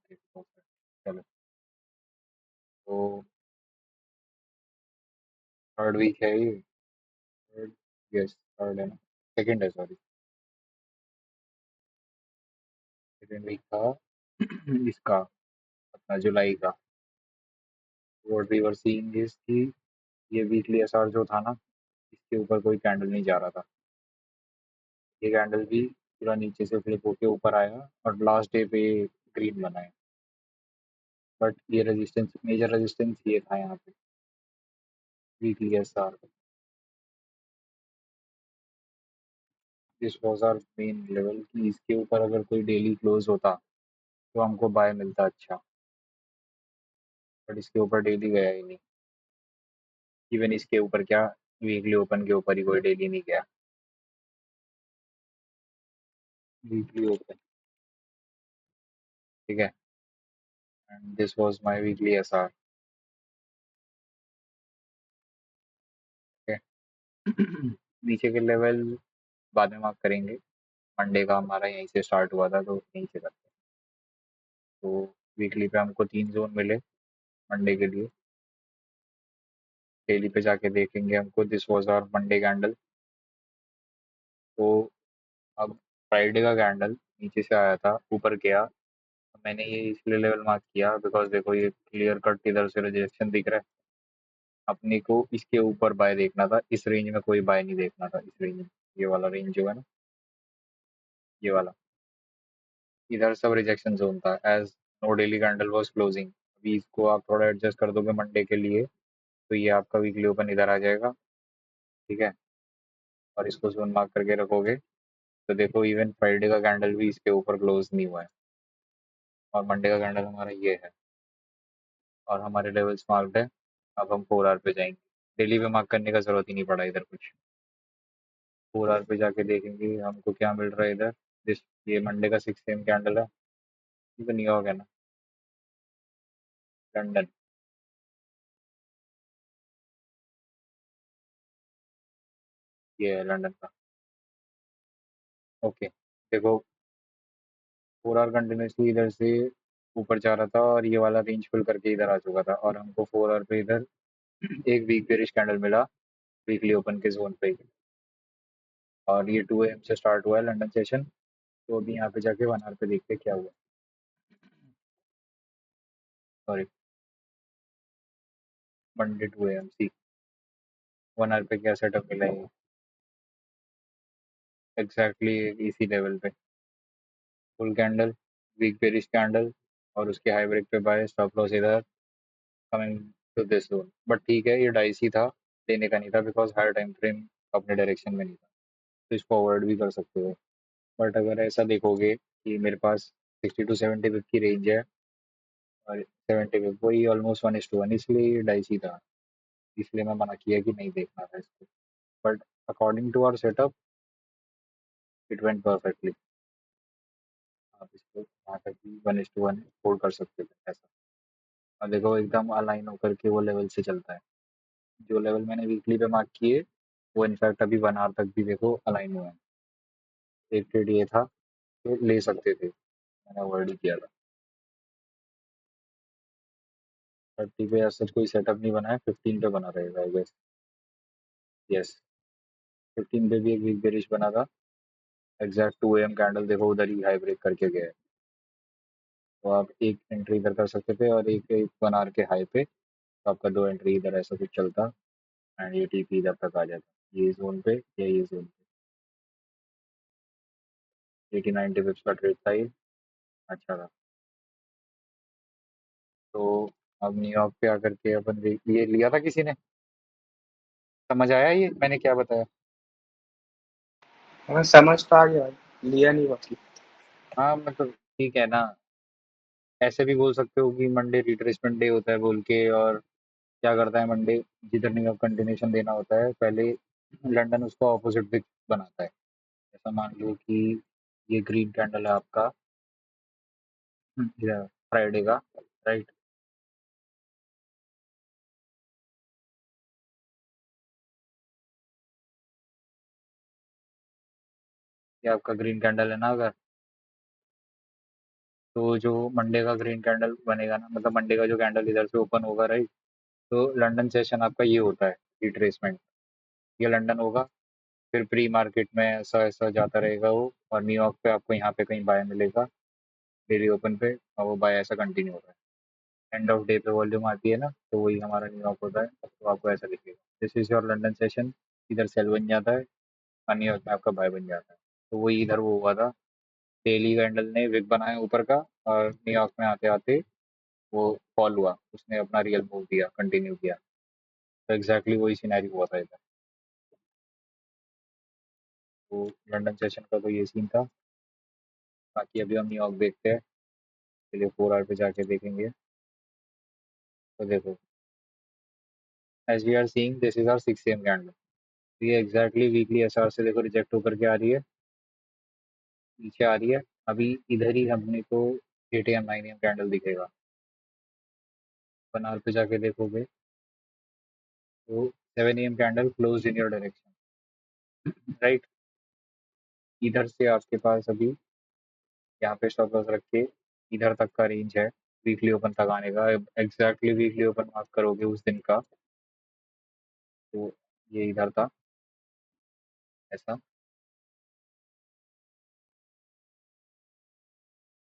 Okay okay, चलो। तो third week है ये। थर्ड, यस थर्ड है ना, सेकंड है सॉरी। सेकंड वीक था इसका, अपना जुलाई का। What we were seeing is कि ये वीकली एसआर जो था ना, इसके ऊपर कोई कैंडल नहीं जा रहा था। ये कैंडल भी पूरा नीचे से फ्लिप होके ऊपर आया और लास्ट डे पे ग्रीन बना है। बट ये रेजिस्टेंस, मेजर रेजिस्टेंस ये था यहाँ पे, weekly SR. This was our main level कि इसके ऊपर अगर कोई डेली क्लोज होता तो हमको बाय मिलता अच्छा। बट इसके ऊपर डेली गया ही नहीं। इवन इसके ऊपर क्या, वीकली ओपन के ऊपर ही कोई डेली नहीं गया। वीकली ओपन, ठीक है। And this was my weekly SR. नीचे के लेवल बाद में मार्क करेंगे। मंडे का हमारा यहीं से स्टार्ट हुआ था तो यहीं से करते हैं। तो वीकली पे हमको 3 जोन मिले मंडे के लिए। डेली पे जाके देखेंगे हमको, this was our Monday candle. तो अब फ्राइडे का कैंडल नीचे से आया था, ऊपर गया। मैंने ये इसलिए लेवल मार्क किया बिकॉज देखो ये क्लियर कट इधर से रिजेक्शन दिख रहा है। अपने को इसके ऊपर बाय देखना था, इस रेंज में कोई बाय नहीं देखना था, इस रेंज में। ये वाला रेंज जो है ना, ये वाला, इधर सब रिजेक्शन जोन था as no daily candle was closing. अभी इसको आप थोड़ा एडजस्ट कर दोगे मंडे के लिए, तो ये आपका वीकली ओपन इधर आ जाएगा, ठीक है। और इसको जोन मार्क करके रखोगे तो देखो इवन फ्राइडे का कैंडल भी इसके ऊपर क्लोज नहीं हुआ है। और मंडे का कैंडल हमारा ये है, और हमारे लेवल्स मार्क्ड है। अब हम 4 आवर पे जाएंगे। डेली पे मार्क करने का जरूरत ही नहीं पड़ा इधर कुछ। 4 आवर पे जाके देखेंगे हमको क्या मिल रहा है इधर। दिस, ये मंडे का 6 AM कैंडल है। ये तो न्यूयॉर्क है ना, लंदन। ये है लंदन का। ओके, देखो 4 आवर कंटिन्यूसली इधर से ऊपर जा रहा था और ये वाला रेंज फिल करके इधर आ चुका था, और हमको 4 आवर पे इधर एक वीक बेरिश कैंडल मिला वीकली ओपन के जोन पे ही। और ये 2 AM से स्टार्ट हुआ है लंदन सेशन। तो अभी यहाँ पे जाके 1 आवर पे देखते हैं क्या हुआ। Sorry, Monday 2 AM see, 1 hour पे क्या सेटअप मिला है एग्जैक्टली इसी लेवल पे। Full candle, weak bearish candle, और उसके हाई ब्रेक पे बाय, स्टॉप लॉस इधर, coming to this zone. But ठीक है, ये डाइसी था, लेने का नहीं था बिकॉज हायर टाइम फ्रेम अपने डायरेक्शन में नहीं था। तो इसको अवॉइड भी कर सकते हो। बट अगर ऐसा देखोगे कि मेरे पास 60 to 70 पिप की रेंज है, और 70 पिप वही ऑलमोस्ट 1:1, इसलिए ये डाइसी था। इसलिए मैं मना किया कि नहीं देखना था इसको। But according to our setup it went perfectly. आप इसको यहाँ तक भी 1:1 होल्ड कर सकते थे ऐसा। और देखो एकदम अलाइन होकर के वो लेवल से चलता है। जो लेवल मैंने वीकली पे मार्क किए वो इनफैक्ट अभी 1 आवर तक भी देखो अलाइन हुए हैं। एक ट्रेड ये था कि ले सकते थे, मैंने अवॉइड ही किया था। 30 पे ऐसा कोई सेटअप नहीं बना है, 15 पे बना रहेगा आई गेस। यस, 15 पे भी एक वीक बेरिश बना था। एग्जैक्ट 2 AM कैंडल देखो उधर ही हाई ब्रेक करके गया है। तो आप एक एंट्री इधर कर सकते थे और एक एक 1 आवर के हाई पे, तो आपका 2 एंट्री इधर ऐसा कुछ चलता। एंड ये टीपी इधर तक आ जाता, ये जोन पे या ये जोन पे। 80-90 पिप्स का ट्रेड था ये, अच्छा था। तो अब न्यूयॉर्क पे आकर के अपन ये लिया था किसी ने, समझ आया ये मैंने क्या बताया। हाँ समझ तो आ गया, लिया नहीं बाकी। हाँ मतलब ठीक है ना। ऐसे भी बोल सकते हो कि मंडे रिट्रेसमेंट डे होता है बोल के। और क्या करता है मंडे, जिधर न्यूयॉर्क कंटिन्यूशन देना होता है पहले, लंदन उसका ऑपोजिट भी बनाता है। ऐसा मान लो कि ये ग्रीन कैंडल है आपका फ्राइडे का, राइट। ये आपका ग्रीन कैंडल है ना अगर, तो जो मंडे का ग्रीन कैंडल बनेगा ना, मतलब मंडे का जो कैंडल इधर से ओपन होगा, राइट, तो लंदन सेशन आपका ये होता है, रिट्रेसमेंट। ये लंदन होगा, फिर प्री मार्केट में ऐसा ऐसा जाता रहेगा वो, और न्यूयॉर्क पे आपको यहाँ पे कहीं बाय मिलेगा, डेली ओपन पे, और वो बाय ऐसा कंटिन्यू होता है। एंड ऑफ डे पे वॉल्यूम आती है ना, तो वही हमारा न्यूयॉर्क होता है, तो आपको ऐसा लिखेगा, this is your London session. इधर सेल बन जाता है, और न्यूयॉर्क में आपका बाय बन जाता है। तो वही इधर वो हुआ था, डेली कैंडल ने विक बनाया ऊपर का, और न्यूयॉर्क में आते आते वो फॉल हुआ, उसने अपना रियल मूव दिया, कंटिन्यू किया। तो एग्जैक्टली वही सिनेरियो हुआ था इधर। तो लंदन सेशन का तो ये सीन था। बाकी अभी हम न्यूयॉर्क देखते हैं, चलिए 4 आवर पे जाके देखेंगे। तो देखो, as we are seeing this is our 6 AM candle. ये एग्जैक्टली वीकली एसआर से देखो रिजेक्ट होकर के आ रही है, नीचे आ रही है। अभी इधर ही हमने को 8 AM 9 AM कैंडल दिखेगा। 1 आवर पे जाके देखोगे तो 7 AM candle close in your direction, right. इधर से आपके पास अभी यहाँ पे स्टॉप लॉस रख के इधर तक का रेंज है, वीकली ओपन तक आने का। एग्जैक्टली वीकली ओपन मार्क करोगे उस दिन का, तो ये इधर था ऐसा।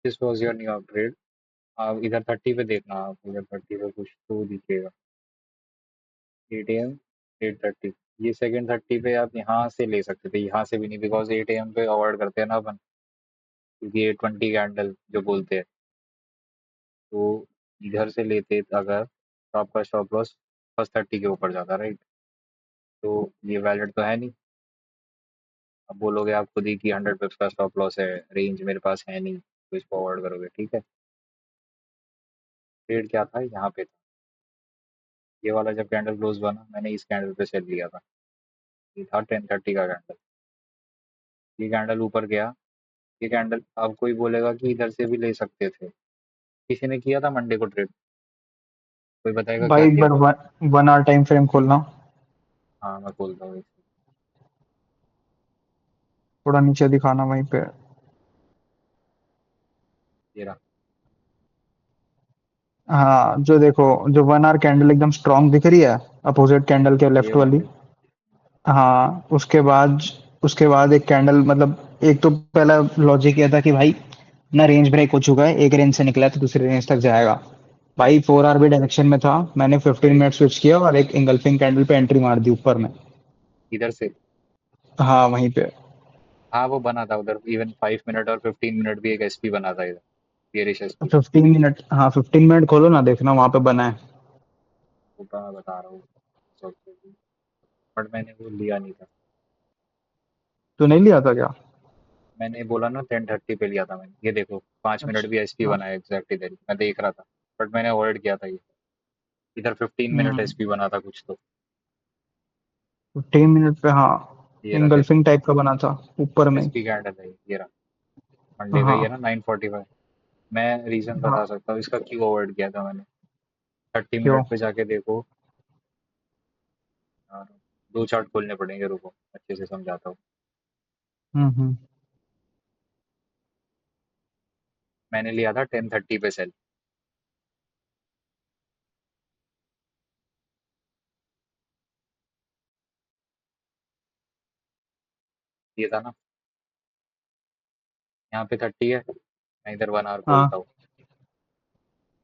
This was your New York trade. आप इधर 30 पे देखना, आप इधर 30 पे कुछ तो दिखेगा, 8 AM 8:30। ये सेकंड 30 पे आप यहाँ से ले सकते थे, यहाँ से भी नहीं, बिकॉज 8 AM पे अवॉइड करते हैं ना अपन, क्योंकि 8:20 कैंडल जो बोलते हैं। तो इधर से लेते अगर, तो आपका स्टॉप लॉस फर्स्ट 30 के ऊपर जाता, राइट। तो ये वैलिड तो है नहीं। अब बोलोगे आप खुद ही कि 100 पिप्स का स्टॉप लॉस है, रेंज मेरे पास है नहीं, तो इसको अवॉइड करोगे, ठीक है। ट्रेड क्या था, यहाँ पे था। ये वाला जब कैंडल क्लोज बना, मैंने इस कैंडल पे सेल लिया था। ये था 10:30 का कैंडल। ये कैंडल ऊपर गया, ये कैंडल, अब कोई बोलेगा कि इधर से भी ले सकते थे, किसी ने किया था मंडे को ट्रेड, कोई बताएगा क्या भाई एक किया बार था। 1 आवर टाइम फ्रेम खोलना। हाँ मैं खोलता हूँ थोड़ा नीचे दिखाना वहीं पे। ये रहा। हाँ, जो देखो, जो 1 आवर कैंडल एकदम स्ट्रांग दिख रही है, अपोजिट कैंडल के ये लेफ्ट वाली। वाली। हाँ, उसके बाद एक कैंडल, मतलब एक तो पहला लॉजिक ये था कि भाई ना रेंज ब्रेक हो चुका है, एक रेंज से निकला है तो दूसरी रेंज तक जाएगा। भाई 4 आवर भी डायरेक्शन में था, मैंने 15 मिनट स्विच किया और एक इंगल्फिंग कैंडल पे एंट्री मार दी ऊपर में। इधर से। हाँ, वहीं पे। हाँ वो बना था उधर, इवन 5 मिनट और 15 मिनट भी एक एसपी बना था इधर, बेरिश एसपी। 15 मिनट, हाँ 15 मिनट खोलो ना, देखना वहां पे बना है। ऊपर मैं बता रहा हूँ, बट मैंने वो लिया नहीं था। तो नहीं लिया था क्या? मैंने बोला ना 10:30 पे लिया था मैंने, ये देखो 5 मिनट भी एसपी अच्छा। बना है एग्जैक्ट इधर ही, मैं देख रहा था, बट मैंने अवॉइड किया था ये। इधर 15 मिनट हम्म। एसपी बना था कुछ तो। 15 मिनट पे, हाँ। ये रहा इंगल्फिंग एसपी। टाइप का बना था, ऊपर में ही। एसपी कैंडल है ये रहा, मंडे का ही है हाँ। ना 9:45। मैं रीजन हाँ। बता सकता हूँ इसका क्यों अवॉइड किया था मैंने। 30 मिनट क्यों? पे जाके देखो। यार, दो चार्ट खोलने पड़ेंगे, रुको अच्छे से समझाता हूँ। हम्म। मैंने लिया था 10:30 पे सेल, ये था ना, यहाँ पे 30 है, मैं इधर 1 आवर खोलता हाँ।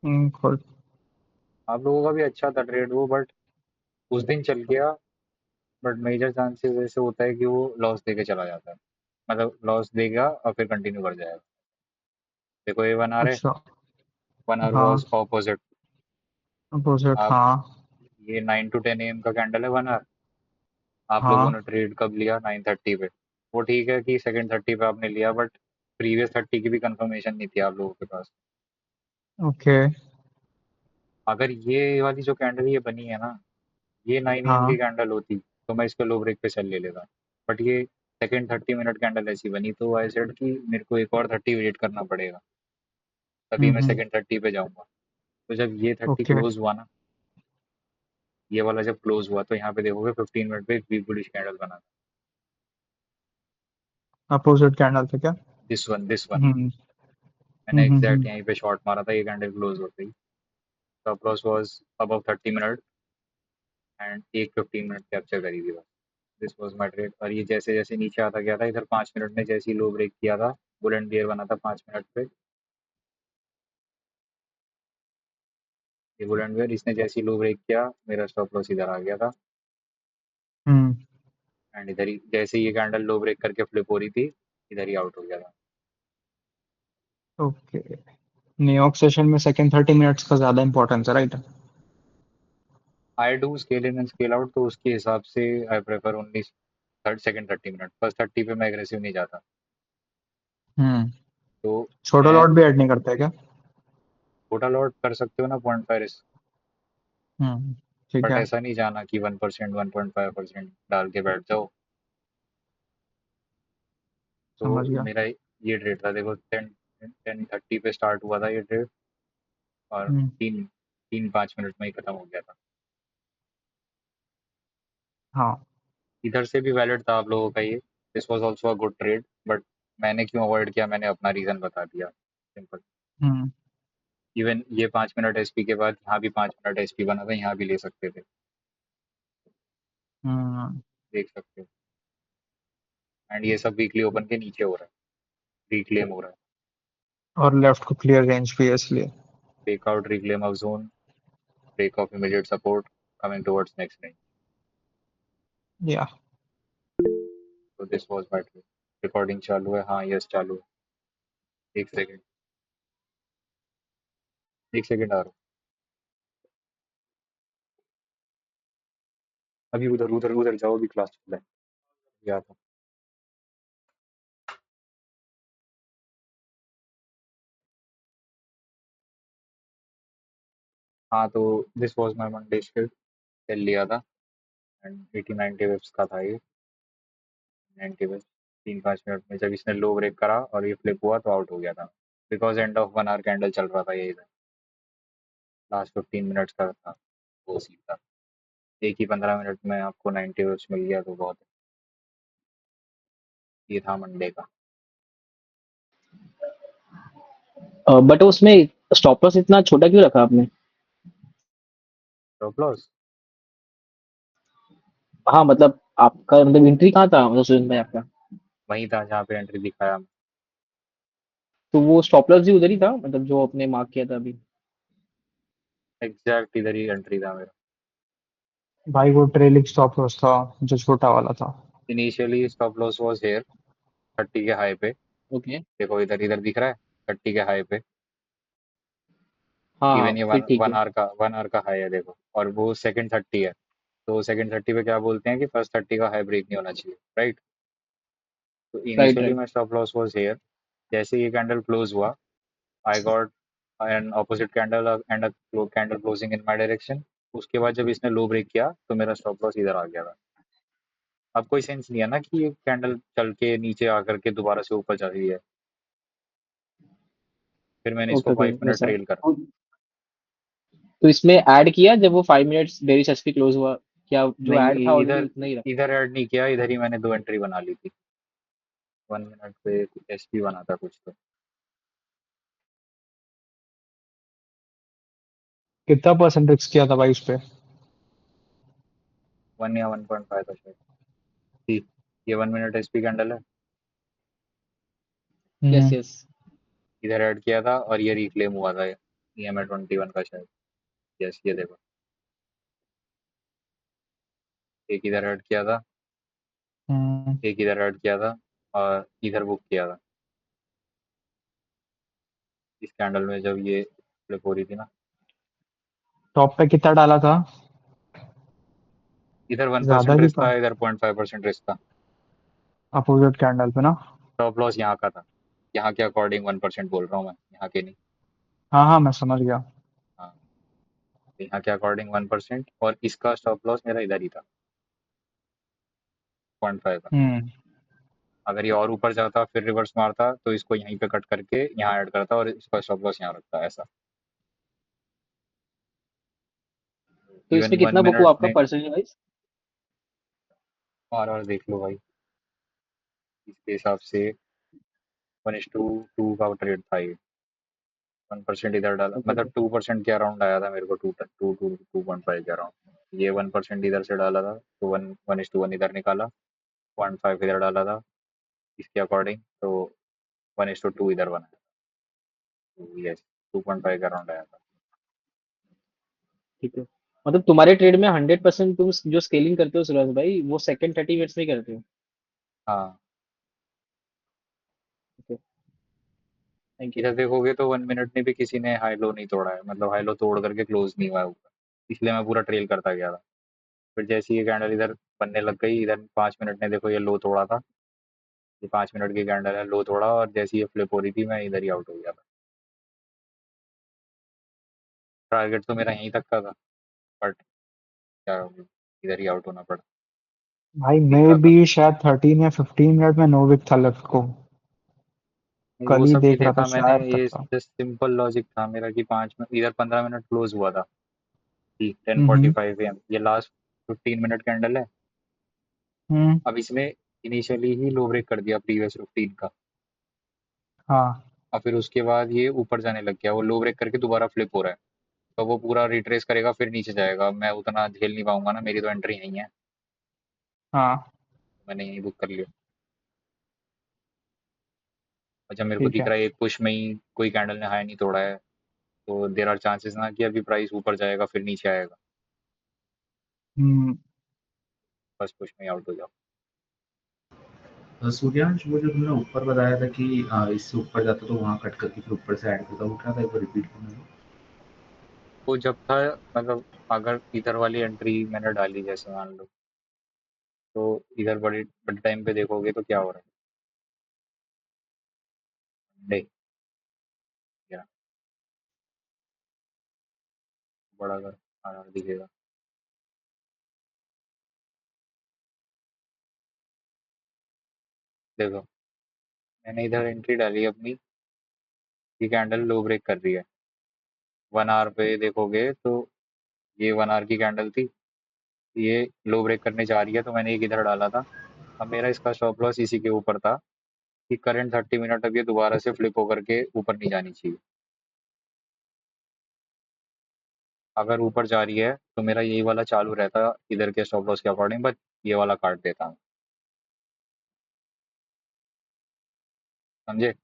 हूँ। खोल। आप लोगों का भी अच्छा था ट्रेड वो, बट उस दिन चल गया। बट मेजर चांसेस ऐसे होता है कि वो लॉस देके चला जाता है, मतलब लॉस देगा और फिर कंटिन्यू कर जाएगा। देखो ये 1 आवर है, अच्छा। 1 आवर हाँ। Was opposite. अपोजिट, आप, हाँ। ये 9 to 10 AM का कैंडल है 1 आवर। आप लोगों ने हाँ। ट्रेड कब लिया, 9:30 पे। वो ठीक है कि सेकंड 30 पे आपने लिया, बट प्रीवियस 30 की भी कंफर्मेशन नहीं थी आप लोगों के पास। ओके। अगर ये वाली जो कैंडल ये बनी है ना, ये 9 AM की हाँ। कैंडल होती, तो मैं इस पे लो ब्रेक पे सेल ले लेता। बट ये सेकंड 30 मिनट कैंडल ऐसी बनी, तो आई सेड कि मेरे को एक और 30 वेट करना पड़ेगा, तभी मैं हम्म। सेकंड 30 पे जाऊंगा। तो जब ये 30 ओके। क्लोज हुआ ना, ये वाला जब क्लोज हुआ, तो यहाँ पे देखोगे 15 मिनट पे एक वीक बुलिश कैंडल बना था। अपोजिट कैंडल थे क्या? This one, this one. Hmm. मैंने एग्जैक्ट यहीं पे शॉट मारा था, ये कैंडल क्लोज हो गई। Stop loss was above 30 minute and एक 15 मिनट कैप्चर करी थी बस। This was my trade. और ये जैसे जैसे नीचे आता गया था, इधर 5 मिनट में जैसे ही लो ब्रेक किया था, बुल एंड बियर बना था 5 मिनट पे। ये बुल एंड बियर, इसने जैसे ही लो ब्रेक किया, मेरा स्टॉप लॉस इधर आ गया था। हम्म। एंड इधर ही जैसे ही ये कैंडल लो ब्रेक करके फ्लिप हो रही थी, इधर ही आउट हो गया था। ओके। न्यूयॉर्क सेशन में सेकंड 30 मिनट्स का ज्यादा इंपॉर्टेंस है, right? I do scale in and scale out, तो उसके हिसाब से I prefer only third second 30 minute. First 30 पे मैं एग्रेसिव नहीं जाता। हम्म। तो छोटा मैं लॉट भी ऐड नहीं करते है क्या? छोटा लॉट कर सकते हो ना, 0.5 रिस्क। हम्म। ठीक बट है। ऐसा नहीं जाना कि 1% 1.5% डाल के बैठ जाओ। तो समझ गया। मेरा ये ट्रेड था, देखो 10:30 पे स्टार्ट हुआ था ये ट्रेड, और हम्म। तीन तीन 5 मिनट में ही खत्म हो गया था। हाँ। इधर से भी वैलिड था आप लोगों का ये। This was also a good trade, but मैंने क्यों अवॉइड किया, मैंने अपना रीज़न बता दिया, सिंपल। हम्म। इवन ये 5 मिनट एसपी के बाद यहाँ भी 5 मिनट एसपी बना था, यहाँ भी ले सकते थे, हम्म। देख सकते हो। एंड ये सब वीकली ओपन के नीचे हो रहा है, रिक्लेम हो रहा है। और लेफ्ट को क्लियर रेंज भी है इसलिए। Breakout, reclaim of zone, break of immediate support, coming towards next range. Yeah. तो this was my trade. Recording चालू है? हाँ, यस चालू है। एक सेकंड, एक सेकंड आ रहा हूँ। अभी उधर उधर उधर जाओ, अभी क्लास चल रहा है, याद है। हाँ, तो this was my Monday trade. Sell लिया था एंड 80-90 वेब्स का था ये। 90 वेब्स 3-5 मिनट में जब इसने लो ब्रेक करा और ये फ्लिप हुआ, तो आउट हो गया था। Because end of 1 hour candle चल रहा था ये इधर। लास्ट 15 मिनट्स का था वो सीन था। एक ही 15 मिनट में आपको 90 वेव्स मिल गया तो बहुत है। ये था मंडे का। बट उसमें स्टॉप लॉस इतना छोटा क्यों रखा आपने? स्टॉप लॉस हाँ मतलब आपका मतलब एंट्री कहाँ था मतलब सुरेंद्र भाई आपका? वहीं था जहाँ पे एंट्री दिखाया। तो वो स्टॉप लॉस भी उधर ही था मतलब जो आपने मार्क किया था अभी? एग्जैक्ट इधर ही एंट्री था मेरा। भाई वो ट्रेलिंग स्टॉप लॉस था, जो छोटा वाला था। Initially stop loss was here 30 के हाई पे। ओके। देखो इधर इधर दिख रहा है, 30 के हाई पे। हाँ हाँ इवन ये फिर वन ठीक वन है। आवर का 1 आवर का हाई है देखो, और वो सेकंड 30 है। तो सेकंड 30 पे क्या बोलते हैं कि फर्स्ट 30 का हाई ब्रेक नहीं होना चाहिए, राइट। तो राइट इनिशियली राइट। मैं स्टॉप लॉस वाज हेयर। जैसे ये कैंडल क्लोज हुआ, I got an opposite candle and a candle closing in my direction. उसके बाद जब इसने लो ब्रेक किया, तो मेरा स्टॉप लॉस इधर आ गया था। अब कोई सेंस नहीं है ना कि ये कैंडल चल के नीचे आकर के दोबारा से ऊपर जा रही है। फिर मैंने इसको ओके ओके 5 मिनट वैसा। ट्रेल करा। तो इसमें ऐड किया जब वो 5 मिनट्स बेरिश एसपी क्लोज हुआ? क्या जो नहीं, ऐड था ऑलरेडी इधर उतना ही रखा? इधर ऐड नहीं किया, इधर ही मैंने दो एंट्री बना ली थी। 1 मिनट पे एसपी बना था कुछ तो। कितना परसेंट रिस्क किया था भाई उस पे? 1 या 1.5 था शायद। जी, ये 1 मिनट एसपी कैंडल है। यस हम्म। यस। इधर ऐड किया था और ये रिक्लेम हुआ था, EMA 21 का शायद। यस, ये देखो, एक इधर ऐड किया था, हम्म। एक इधर ऐड किया था, और इधर बुक किया था इस कैंडल में जब ये फ्लिप हो रही थी ना। टॉप पे कितना डाला था? इधर वन ज्यादा परसेंट की रिस्क था, इधर 0.5% रिस्क था। अपोजिट कैंडल पे ना? स्टॉप लॉस यहाँ का था। यहाँ के अकॉर्डिंग 1% बोल रहा हूँ मैं, यहाँ के नहीं। हाँ हाँ, मैं समझ गया। हाँ, तो यहाँ के अकॉर्डिंग 1%, और इसका स्टॉप लॉस मेरा इधर ही था, 0.5 का। हम्म। अगर ये और ऊपर जाता फिर रिवर्स मारता, तो इसको यहीं पे कट करके यहाँ ऐड करता और इसका स्टॉप लॉस यहाँ रखता, ऐसा। तो इवन इसमें वन कितना बुक हुआ मिनट आपका में परसेंटेज वाइज? और देख लो भाई, इसके हिसाब से 1:2 का ट्रेड था ये। 1% इधर डाला, ओके मतलब ओके 2% के अराउंड आया था मेरे को, 2.5 के अराउंड। ये 1% इधर से डाला था, तो 1:1 इधर निकाला, 0.5 इधर डाला था इसके अकॉर्डिंग, तो 1:2 इधर बनाया। तो यस, 2.5 के अराउंड आया था। ठीक है। मतलब तुम्हारे ट्रेड में 100% तुम जो स्केलिंग करते हो सुरज भाई, वो सेकंड 30 मिनट्स में ही करते हो? हाँ, ओके, थैंक यू। इधर देखोगे तो 1 मिनट में भी किसी ने हाई लो नहीं तोड़ा है, मतलब हाई लो तोड़ करके क्लोज नहीं हुआ है ऊपर, इसलिए मैं पूरा ट्रेल करता गया था। फिर जैसे ही ये कैंडल इधर बनने लग गई, इधर 5 मिनट ने देखो ये लो तोड़ा था, ये 5 मिनट की कैंडल है, लो तोड़ा, और जैसे ही ये फ्लिप हो रही थी मैं इधर ही आउट हो गया था। टारगेट तो मेरा यहीं तक का था, बट क्या करूं, इधर ही आउट होना पड़ा। भाई दिख मैं रहा था, भी शायद 13 या 15 मिनट में नो विक था लेफ्ट को। नहीं कल वो ही सब नहीं देख रहा था देखा मैंने, शायद तक ये था। जस्ट सिंपल लॉजिक था मेरा कि 5 मिनट इधर, 15 मिनट क्लोज हुआ था, ठीक, टेन फोर्टी हम्म। फाइव एम ये लास्ट 15 मिनट कैंडल है। हम्म। अब इसमें इनिशियली ही लो ब्रेक कर दिया प्रीवियस 15 का, हाँ। और फिर उसके बाद ये ऊपर जाने लग गया, वो लो ब्रेक करके दोबारा फ्लिप हो रहा है, तो वो पूरा रिट्रेस करेगा फिर नीचे जाएगा, मैं उतना झेल नहीं पाऊंगा ना, मेरी तो एंट्री यहीं है, हाँ। मैंने यहीं बुक कर लिया। और जब मेरे को ठीक दिख है। रहा है एक पुश में ही कोई कैंडल ने हाई नहीं तोड़ा है, तो देर आर चांसेस ना कि अभी प्राइस ऊपर जाएगा फिर नीचे आएगा, हम्म। बस पुश में आउट हो जाओ। सूर्यांश, वो जो तुमने ऊपर बताया था कि इससे ऊपर जाता तो वहाँ कट करके फिर ऊपर से ऐड करता, वो क्या था, एक बार रिपीट करना। वो जब था, मतलब अगर इधर वाली एंट्री मैंने डाली जैसे मान लो, तो इधर बड़े बड़े टाइम पे देखोगे तो क्या हो रहा है, डे या बड़ा कर आर दिखेगा। देखो, मैंने इधर एंट्री डाली अपनी, ये कैंडल लो ब्रेक कर रही है, 1 आवर पे देखोगे तो ये 1 आवर की कैंडल थी, ये लो ब्रेक करने जा रही है, तो मैंने एक इधर डाला था। अब मेरा इसका स्टॉप लॉस इसी के ऊपर था कि करंट 30 मिनट अब ये दोबारा से फ्लिप होकर के ऊपर नहीं जानी चाहिए, अगर ऊपर जा रही है तो मेरा यही वाला चालू रहता इधर के स्टॉप लॉस के अकॉर्डिंग, बस ये वाला काट देता हूँ, समझे।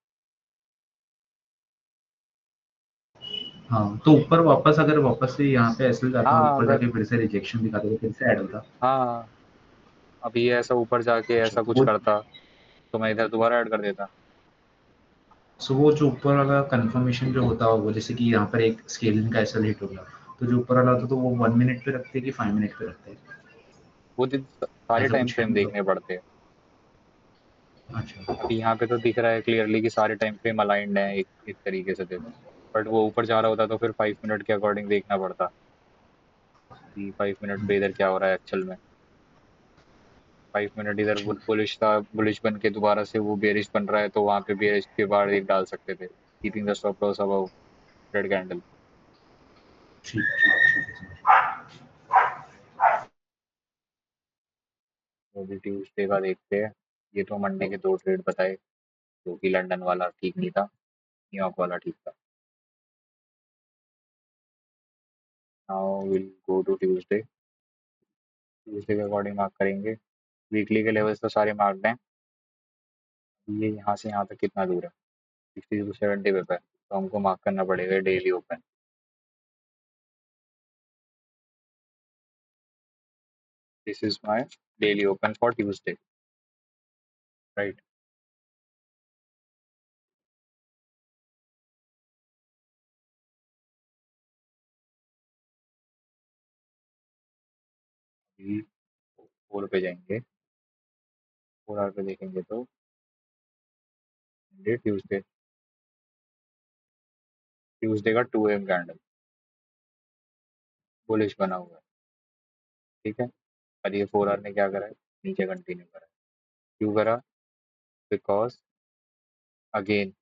हाँ, तो ऊपर वापस अगर वापस से यहाँ पे ऐसे जाता और हाँ ऊपर अगर, जाके फिर से रिजेक्शन दिखाता तो फिर से ऐड होता। हाँ अभी ये ऐसा ऊपर जाके अच्छा, ऐसा तो कुछ करता, तो मैं इधर दोबारा ऐड कर देता। वो जो ऊपर वाला कंफर्मेशन जो होता होगा, जैसे कि यहाँ पर एक स्केलिंग का ऐसा हिट हो गया, तो जो ऊपर वाला होता तो वो 1 मिनट पे रखते हैं कि 5 मिनट पे रखते हैं? वो दिन सारे ऐसा टाइम कुछ है फ्रेम मतलब? देखने पड़ते हैं। अच्छा। अभी यहाँ पे तो दिख रहा है क्लियरली कि सारे टाइम फ्रेम अलाइंड हैं एक एक तरीके से देखो, बट वो ऊपर जा रहा होता तो फिर 5 मिनट के अकॉर्डिंग देखना पड़ता कि 5 मिनट पे इधर क्या हो रहा है एक्चुअल में। 5 मिनट इधर ठीक बुलिश था, बुलिश बन के दोबारा से वो बेरिश बन रहा है, तो वहाँ पे बेरिश के बाद एक डाल सकते थे, keeping the stop loss above red candle. ठीक ठीक ठीक है, समझ तो अभी ट्यूसडे का देखते हैं। ये तो मंडे के दो ट्रेड बताए, जो कि लंदन वाला ठीक नहीं था, न्यूयॉर्क वाला ठीक था। Now will go to Tuesday, Tuesday के अकॉर्डिंग मार्क करेंगे। वीकली के लेवल्स तो सारे मार्क्ड हैं, ये यहाँ से यहाँ तक कितना दूर है, 60 to 70 पे है, तो हमको मार्क करना पड़ेगा daily open. This is my daily open for Tuesday, right. अभी 4 पे जाएंगे, 4 आवर पे देखेंगे तो ट्यूसडे, ट्यूसडे का 2 AM कैंडल बुलिश बना हुआ है, ठीक है। और ये 4 आवर ने क्या करा है, नीचे कंटिन्यू करा है, क्यों करा, because again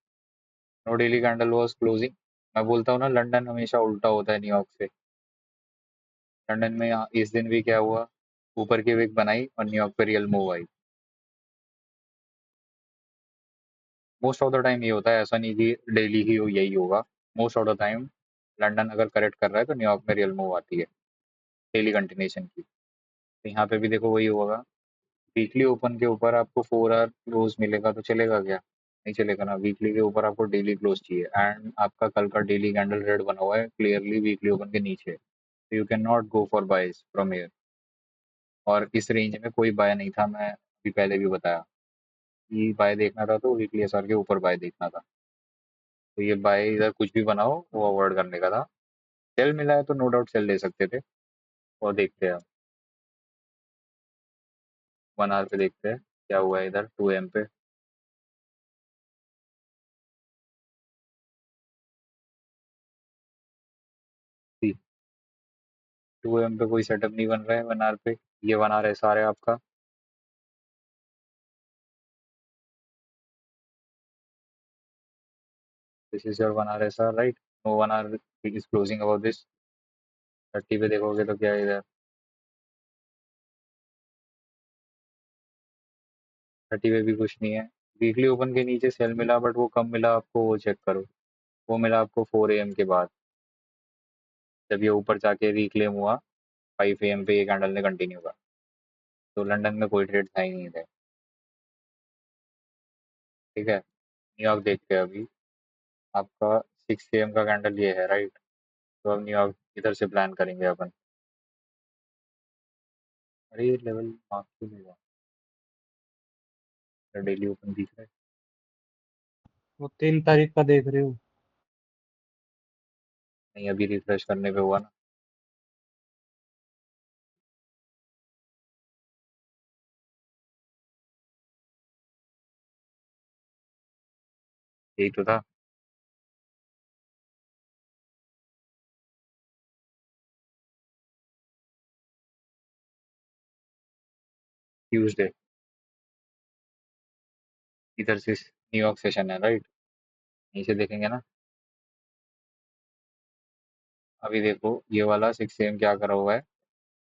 no daily candle was closing. मैं बोलता हूँ ना, लंदन हमेशा उल्टा होता है न्यूयॉर्क से। लंदन में इस दिन भी क्या हुआ, ऊपर की विक बनाई और न्यूयॉर्क पे real move I. Most of the time ये होता है, ऐसा नहीं कि डेली ही यही होगा, most of the time London अगर करेक्ट कर रहा है तो न्यूयॉर्क में रियल मूव आती है डेली कंटिन्यूशन की। तो यहाँ पे भी देखो वही होगा। वीकली ओपन के ऊपर आपको 4 आवर क्लोज मिलेगा तो चलेगा क्या? नहीं चलेगा ना। वीकली के ऊपर आपको डेली क्लोज चाहिए एंड आपका कल का डेली कैंडल रेड बना हुआ है क्लियरली वीकली ओपन के नीचे, तो you can not go for buys from here. और इस रेंज में कोई बाय नहीं था, मैं अभी पहले भी बताया कि बाय देखना था तो वीकली एसआर के ऊपर बाय देखना था। तो ये बाय इधर कुछ भी बनाओ वो अवॉइड करने का था। सेल मिला है तो नो डाउट सेल ले सकते थे। और देखते हैं 1 आवर पे देखते हैं क्या हुआ है इधर 2 AM पे। 2 AM पे कोई सेटअप नहीं बन रहा है 1 आवर पे। ये 1 आवर ऐसा आ रहा है आपका। दिस इज योर 1 आवर ऐसा right. No 1 hour is closing about this. 30 पे देखोगे तो क्या है इधर 30 पे भी कुछ नहीं है। वीकली ओपन के नीचे सेल मिला बट वो कब मिला आपको वो चेक करो। वो मिला आपको 4 AM के बाद, जब ये ऊपर जाके रिक्लेम हुआ 5 AM पे ये कैंडल ने कंटिन्यू करा। तो लंदन में कोई ट्रेड था ही नहीं थे। ठीक है, न्यूयॉर्क देखते हैं अभी। आपका 6 AM का कैंडल ये है राइट। तो अब न्यूयॉर्क इधर से प्लान करेंगे अपन। अरे ये लेवल मार्क क्यों नहीं हुआ? डेली ओपन दिख रहा है। वो 3 तारीख का देख रहे हो? नहीं अभी रिफ्रेश करने पे हुआ ना। यही तो था। ट्यूसडे इधर से न्यूयॉर्क सेशन है राइट। नीचे देखेंगे ना। अभी देखो ये वाला 6 AM क्या करा हुआ है।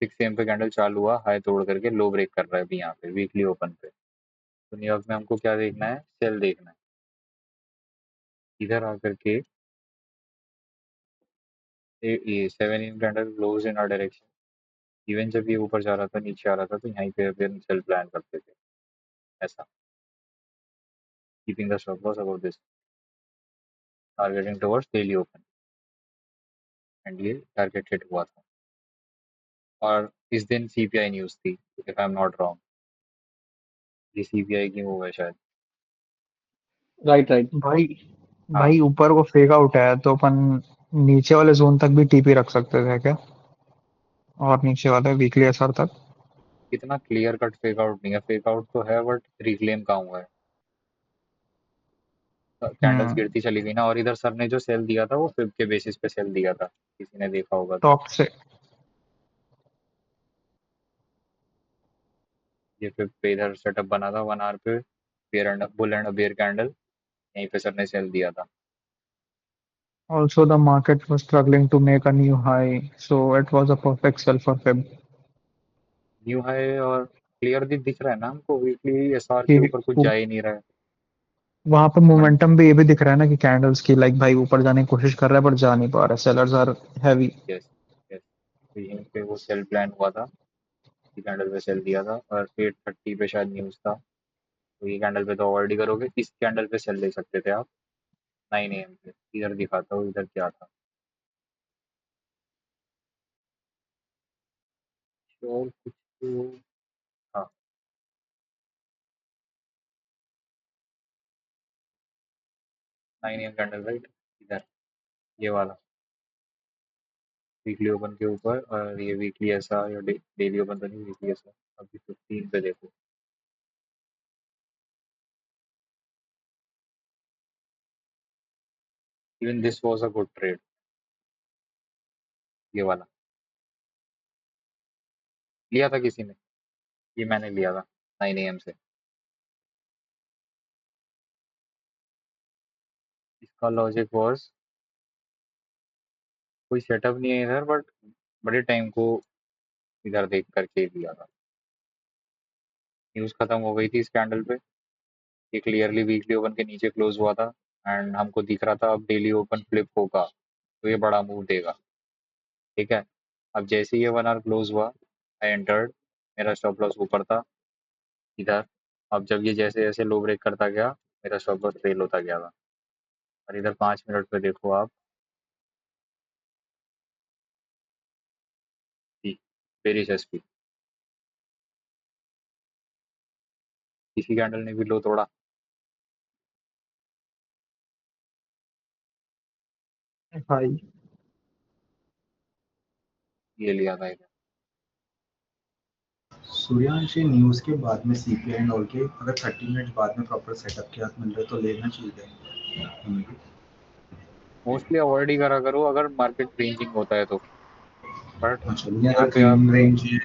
6 AM पे कैंडल चालू हुआ हाई तोड़ करके लो ब्रेक कर रहा है अभी यहाँ पे वीकली ओपन पे। तो न्यूयॉर्क में हमको क्या देखना है? सेल देखना है। इधर आकर के ये 7 AM candle close in our direction. Even जब ये ऊपर जा रहा था नीचे आ रहा था तो यहीं पे फिर सेल प्लान करते थे ऐसा। Keeping the stop loss about this, targeting towards daily open. And ये टारगेट हिट हुआ था। और इस दिन सीपीआई न्यूज़ थी if I am not wrong. ये सीपीआई की मूव है शायद। Right right. भाई हाँ, भाई ऊपर को फेक आउट है तो अपन नीचे वाले जोन तक भी टीपी रख सकते थे क्या? और नीचे वाले वीकली एसआर तक। इतना क्लियर कट फेक आउट नहीं है। फेक आउट तो है बट रिक्लेम कहाँ हुआ है? कैंडल्स हम्म। गिरती चली गई ना। और इधर सर ने जो सेल दिया था वो फिब के बेसिस पे सेल दिया था, किसी ने देखा होगा तो। टॉप से। ये फिब पे इधर सेटअप बना था 1 आवर पे। Bear and bull and bear candle, यहीं पे सर ने सेल दिया था। Also, the market was struggling to make a new high, so it was a perfect sell for Fib. New high और क्लियर दिख रहा है ना हमको। वीकली एसआर कि के ऊपर कुछ जा ही नहीं रहा है। वहां पे वन मोमेंटम भी ये भी दिख रहा है ना कि कैंडल्स की लाइक भाई ऊपर जाने की कोशिश कर रहा है पर जा नहीं पा रहा है, sellers are heavy. Yes yes. तो यहीं पे वो सेल प्लान हुआ था। इसी कैंडल पे सेल दिया था और 8:30 पे शायद न्यूज़ था। तो ये कैंडल पे तो अवॉइड ही करोगे। इस कैंडल पे सेल ले सकते थे आप 9 AM पे। इधर दिखाता हूँ इधर क्या था। और कुछ तो हाँ, 9 AM कैंडल राइट। इधर ये वाला वीकली ओपन के ऊपर। और ये वीकली ऐसा या डेली ओपन तो नहीं, वीकली ऐसा। अभी 15 पे देखो। Even this was a good trade ये वाला। लिया था किसी ने? ये मैंने लिया था 9 AM से। इसका लॉजिक वाज कोई सेटअप नहीं है इधर बट बड़े टाइम को इधर देख करके लिया था। न्यूज़ खत्म हो गई थी इस कैंडल पे। ये क्लियरली वीकली ओपन के नीचे क्लोज हुआ था। एंड हमको दिख रहा था अब डेली ओपन फ्लिप होगा तो ये बड़ा मूव देगा। ठीक है, अब जैसे ही ये 1 आवर क्लोज हुआ, आई एंटर्ड, मेरा स्टॉप लॉस ऊपर था इधर। अब जब ये जैसे जैसे लो ब्रेक करता गया, मेरा स्टॉप लॉस फेल होता गया था। और इधर 5 मिनट पे देखो आप, बेरिश एसपी, किसी कैंडल ने भी लो तोड़ा। भाई ये लिया था इधर। सूर्यांश, ये न्यूज़ के बाद में सीपीआई एंड ऑल के अगर 30 मिनट्स बाद में प्रॉपर सेटअप के हाथ मिल रहे तो लेना चाहिए हमें भी। मोस्टली अवॉइड ही करा करो अगर मार्केट रेंजिंग होता है तो। बट हाँ चलो, ये यहाँ अगर पे आप, क्लीन रेंज है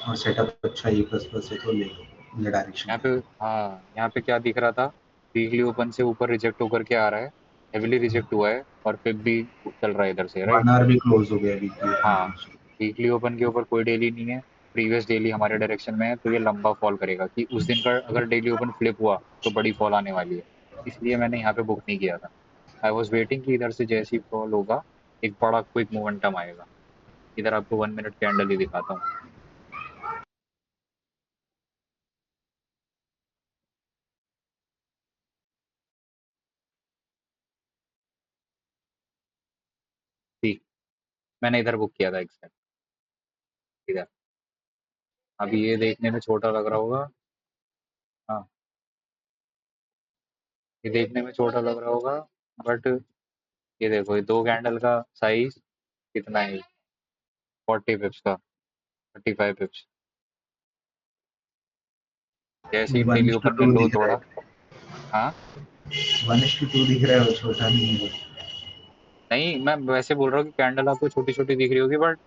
और सेटअप अच्छा ए प्लस प्लस है तो ले लो, इन डायरेक्शन यहाँ पे, के। हाँ यहाँ पे क्या दिख रहा था, वीकली ओपन से ऊपर रिजेक्ट होकर के आ रहा है, हेविली रिजेक्ट हुआ है और फिर भी चल रहा है इधर से, राइट। 1 आवर भी क्लोज हो गया वीकली ओपन हाँ, के नीचे। वीकली ओपन के ऊपर कोई डेली नहीं है, प्रीवियस डेली हमारे डायरेक्शन में है, तो ये लंबा फॉल करेगा कि उस दिन का अगर डेली ओपन फ्लिप हुआ तो बड़ी फॉल आने वाली है। इसलिए मैंने यहाँ पे बुक नहीं किया था। आई वॉज वेटिंग कि इधर से जैसे ही फॉल होगा एक बड़ा क्विक मोमेंटम आएगा। इधर आपको 1 मिनट कैंडल ही दिखाता हूँ। ठीक, मैंने इधर बुक किया था एग्जैक्ट इधर। अभी ये देखने में छोटा लग रहा होगा, हाँ ये देखने में छोटा लग रहा होगा, बट ये देखो ये दो कैंडल का साइज कितना है, 40 पिप्स का, 35 पिप्स। जैसे ही one daily is to open ने टू लो दिख रहा तोड़ा, है, हाँ 1:2 दिख रहा है, वो छोटा नहीं है। नहीं मैं वैसे बोल रहा हूँ कि कैंडल आपको छोटी छोटी दिख रही होगी, बट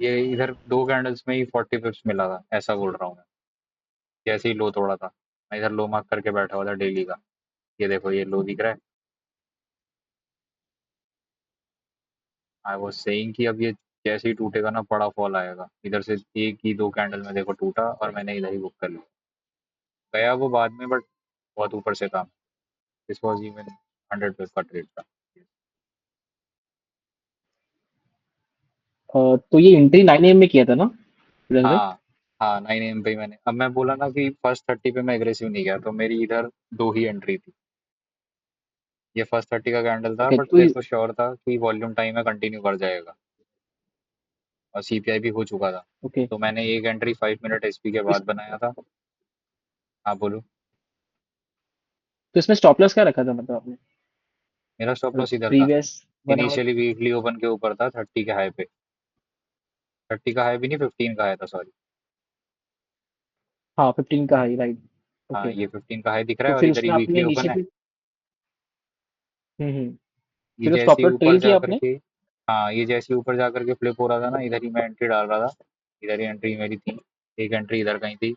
ये इधर दो कैंडल्स में ही 40 पिप्स मिला था, ऐसा बोल रहा हूँ मैं। जैसे ही लो तोड़ा था, मैं इधर लो मार्क करके बैठा हुआ था डेली का। ये देखो ये लो दिख रहा है। आई वाज सेइंग कि अब ये जैसे ही टूटेगा ना बड़ा फॉल आएगा। इधर से एक ही दो कैंडल में देखो टूटा और मैंने इधर ही बुक कर लिया। गया वो बाद में, बट बहुत ऊपर से था। दिस वाज इवन 100 पिप का ट्रेड था। तो ये एंट्री 9 AM में किया था ना सूरज भाई? हाँ हाँ, 9 AM पे ही मैंने, अब मैं बोला ना कि फर्स्ट 30 पे मैं एग्रेसिव नहीं गया, तो मेरी इधर दो ही एंट्री थी। ये फर्स्ट 30 का कैंडल था, ओके बट तो मेरे को श्योर था कि वॉल्यूम टाइम में कंटिन्यू कर जाएगा और सीपीआई भी हो चुका था। ओके तो मैंने एक एंट्री 5 मिनट एसपी के तो, बाद बनाया था। हाँ बोलो। तो इसमें स्टॉप लॉस क्या रखा था मतलब आपने? मेरा स्टॉप लॉस इधर था। Previous 1 hour? Initially weekly open के ऊपर था 30 के हाई पे। 30 का हाई भी नहीं, 15 का हाई था, सॉरी। हाँ 15 का हाई, राइट। हाँ ओके, ये 15 का हाई दिख रहा तो है और फिर इधर ही उसमें वीकली आपने ओपन नीचे है। भी ये फिर वो जैसे स्टॉप ही लॉस ऊपर ट्रेल जा किया आपने? करके, हाँ ये जैसे ही ऊपर जा करके फ्लिप हो रहा था ना, इधर ही मैं एंट्री डाल रहा था। इधर ही एंट्री मेरी थी। एक एंट्री इधर कहीं थी,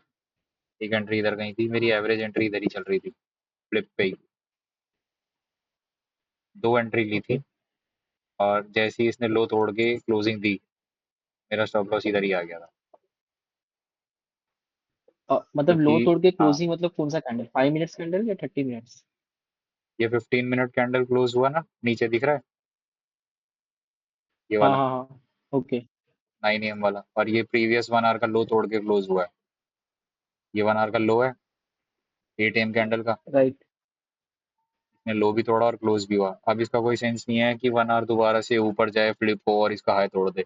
एक एंट्री इधर कहीं थी, मेरी एवरेज एंट्री इधर ही चल रही थी फ्लिप पे ही। दो एंट्री ली ओके, थी और जैसे ही इसने लो तोड़ के क्लोजिंग दी, मेरा स्टॉप लॉस इधर ही आ गया था। मतलब लो क्योंकि तोड़ के हाँ, क्लोजिंग मतलब कौन सा कैंडल, 5 मिनट्स कैंडल या 30 मिनट्स? ये 15 मिनट कैंडल क्लोज हुआ ना, नीचे दिख रहा है ये हाँ वाला, हाँ हाँ, ओके, 9 AM वाला, और ये प्रीवियस 1 आवर का लो तोड़ के क्लोज हुआ है। ये 1 आवर का लो है, 8 AM कैंडल का। राइट। इसने लो भी तोड़ा और क्लोज भी हुआ। अब इसका कोई सेंस नहीं है कि 1 आवर दोबारा से ऊपर जाए, फ्लिप हो और इसका हाई तोड़ दे।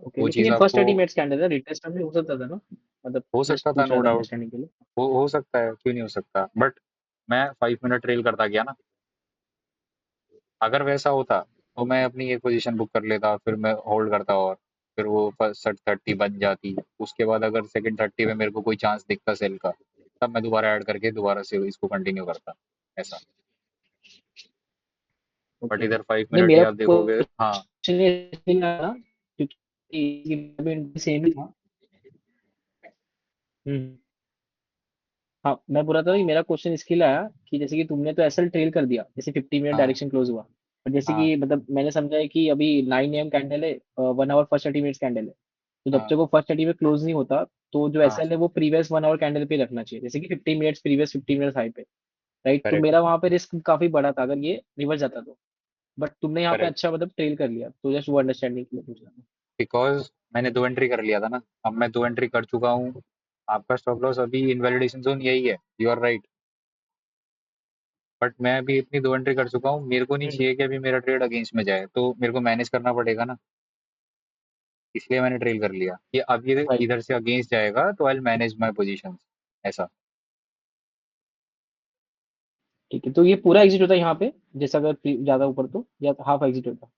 ओके, वो लेकिन चीज़ ये फर्स्ट आपको 30 मिनट्स कैंडल है, रिटेस्ट में हो सकता था ना? मतलब हो जस्ट सकता था, पूछ नो रहा था डाउट। अंडरस्टैंडिंग के लिए। हो सकता है, क्यों नहीं हो सकता, बट मैं 5 मिनट ट्रेल करता गया ना। अगर वैसा होता तो मैं अपनी एक पोजीशन बुक कर लेता, फिर मैं होल्ड करता और फिर वो फर्स्ट 30 बन जाती। उसके बाद अगर सेकंड 30 में मेरे को कोई चांस दिखता सेल का, तब मैं दोबारा ऐड करके दोबारा से इसको कंटिन्यू करता, ऐसा। बट ओके, इधर फाइव नहीं मिनट ही मेरा आप देखोगे, हाँ। क्वेश्चन ये इसलिए आया ना क्योंकि सेम ही था। हम्म। हाँ, मैं बोल रहा था कि मेरा क्वेश्चन इसके लिए आया कि जैसे कि तुमने तो एसएल ट्रेल कर दिया, जैसे 50 मिनट हाँ डायरेक्शन क्लोज हुआ, और जैसे हाँ कि मतलब मैंने समझा है कि अभी 9 AM कैंडल है, 1 आवर फर्स्ट 30 मिनट्स कैंडल है, तो जब तक हाँ वो फर्स्ट 30 में क्लोज नहीं होता तो जो हाँ एसएल है वो प्रीवियस 1 आवर कैंडल पे रखना चाहिए, जैसे कि 50 मिनट्स प्रीवियस 50 मिनट्स हाई पे। राइट? तो करेक्ट मेरा वहां पे रिस्क काफी बड़ा था अगर ये रिवर्स जाता तो, बट तुमने यहाँ पे करेक्ट। अच्छा मतलब ट्रेल कर लिया, तो जस्ट वो अंडरस्टैंडिंग के लिए पूछ रहा था। बिकॉज मैंने 2 एंट्री कर लिया था ना, अब मैं 2 एंट्री कर चुका हूँ। आपका स्टॉप लॉस अभी इनवैलिडेशन जोन यही है, यू आर राइट। बट मैं अभी इतनी 2 एंट्री कर चुका हूँ, मेरे को नहीं चाहिए कि अभी मेरा ट्रेड अगेंस्ट में जाए, तो मेरे को मैनेज करना पड़ेगा ना। इसलिए मैंने ट्रेल कर लिया कि अब ये राइट, इधर से अगेंस्ट जाएगा तो आई मैनेज माई पोजिशन ऐसा। ठीक है। तो ये पूरा एग्जिट होता है यहाँ पे, जैसे अगर ज्यादा ऊपर तो, या हाफ एग्जिट होता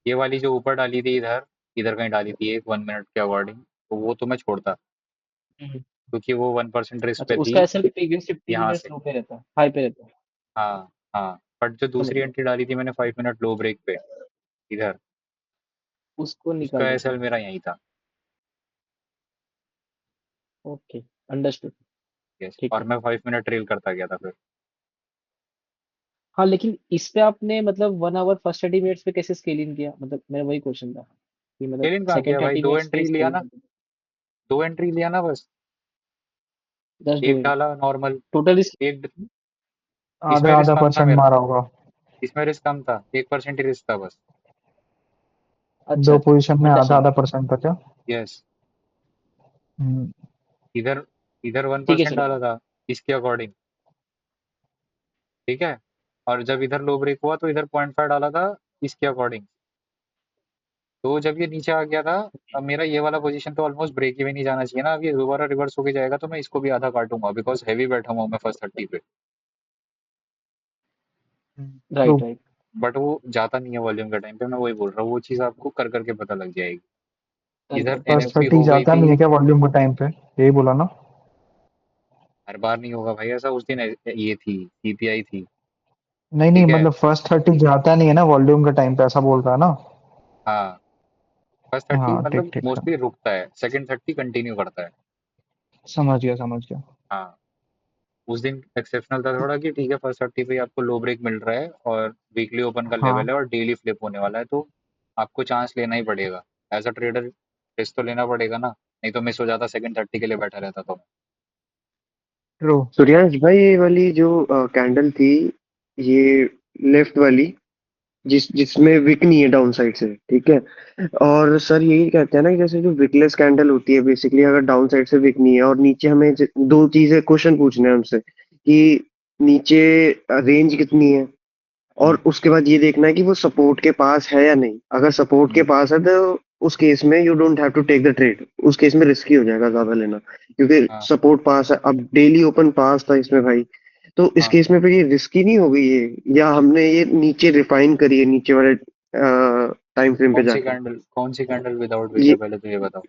ये वाली जो ऊपर डाली थी इधर, इधर कहीं डाली थी एक 1 मिनट के अकॉर्डिंग, तो वो तो मैं छोड़ता, है? क्योंकि वो 1% रिस्क अच्छा, पे थी उसका एसएल प्रीवियस 15 यहाँ मिनट्स से। लो पे रहता है, हाई पे रहता है। हाँ हाँ। बट जो समझ दूसरी गया, एंट्री डाली थी मैंने 5 मिनट लो ब्रेक पे इधर, उसको निकाल उसका देता एसएल है। मेरा यही था। Okay, understood. यस, ठीक और है। मैं 5 मिनट ट्रेल करता गया था फिर। हाँ, लेकिन इस पे आपने मतलब 1 आवर फर्स्ट 30 मिनट्स पे कैसे स्केल इन किया? मतलब मेरा वही क्वेश्चन था कि मतलब स्केलिंग कहाँ सेकंड किया भाई, थर्टी दो मिनट्स पे एंट्री लिया स्केल इन ना, करते 2 एंट्री लिया ना बस। जस्ट एक डूइंग डाला नॉर्मल, टोटल इस। एक, आधा इसमें रिस्क आधा कम था परसेंट मेरा, मारा होगा। इसमें रिस्क कम था, 1% ही रिस्क था बस। अच्छा दो अच्छा, पोजीशन में आधा अंडरस्टैंड। आधा परसेंट था क्या? यस। हम्म, इधर, इधर वन ठीक है, परसेंट चलो। डाला था इसके अकॉर्डिंग, ठीक है। और जब इधर लो ब्रेक हुआ तो इधर 0.5 डाला था इसके अकॉर्डिंग। तो जब ये नीचे आ गया था, अब मेरा ये वाला पोजीशन तो ऑलमोस्ट ब्रेक ही में नहीं जाना चाहिए ना, अब ये दोबारा रिवर्स होके जाएगा तो मैं इसको भी आधा काटूंगा, बिकॉज हैवी बैठा हुआ हूं मैं फर्स्ट 30 पे। ट्रू। Right right. बट वो जाता नहीं है वॉल्यूम के टाइम पे, मैं वही बोल रहा हूँ, वो चीज़ आपको कर करके पता लग जाएगी। कर इधर करके फर्स्ट पता एनएफपी थर्टी हो लगा। गई जाता थी। नहीं है क्या वॉल्यूम के टाइम पे? यही बोला ना? हर बार नहीं होगा भाई ऐसा, उस दिन ये थी सीपीआई थी, नहीं नहीं, ठीक है। मतलब फर्स्ट 30 जाता नहीं है ना वॉल्यूम के टाइम पे, ऐसा बोल रहा है ना? हाँ, फर्स्ट 30 हाँ ठीक मतलब ठीक है। मोस्टली रुकता है, सेकंड 30 कंटिन्यू करता है। समझ गया समझ गया। हाँ, उस दिन एक्सेप्शनल था थोड़ा कि ठीक है फर्स्ट 30 पे आपको लो ब्रेक मिल रहा है और वीकली ओपन का हाँ लेवल है और डेली फ्लिप होने वाला है, तो आपको चांस लेना ही पड़ेगा एज अ ट्रेडर, रिस्क तो लेना पड़ेगा ना, नहीं तो मिस हो जाता, सेकंड 30 के लिए बैठा रहता तो। ट्रू। सूर्यांश भाई, ये वाली जो कैंडल थी, ये लेफ्ट वाली, जिसमें विक नहीं है डाउन साइड से, ठीक है। और सर यही कहते हैं ना कि जैसे जो विकलेस कैंडल होती है, बेसिकली अगर डाउन साइड से विक नहीं है और नीचे हमें दो चीजें क्वेश्चन पूछने हैं हमसे कि नीचे रेंज कितनी है, हम्म, और उसके बाद ये देखना है कि वो सपोर्ट के पास है या नहीं। अगर सपोर्ट के हम्म, पास है तो उस केस में you don't have to take the trade, उस केस में रिस्की हो जाएगा ज्यादा लेना, क्योंकि हाँ सपोर्ट पास है। अब डेली ओपन पास था इसमें भाई, तो इस हाँ। केस में फिर ये रिस्की नहीं हो गई ये, या हमने ये नीचे रिफाइन करी है नीचे वाले टाइम फ्रेम पे जाके। कौन सी कैंडल विदाउट विक है ये पहले तो ये बताओ।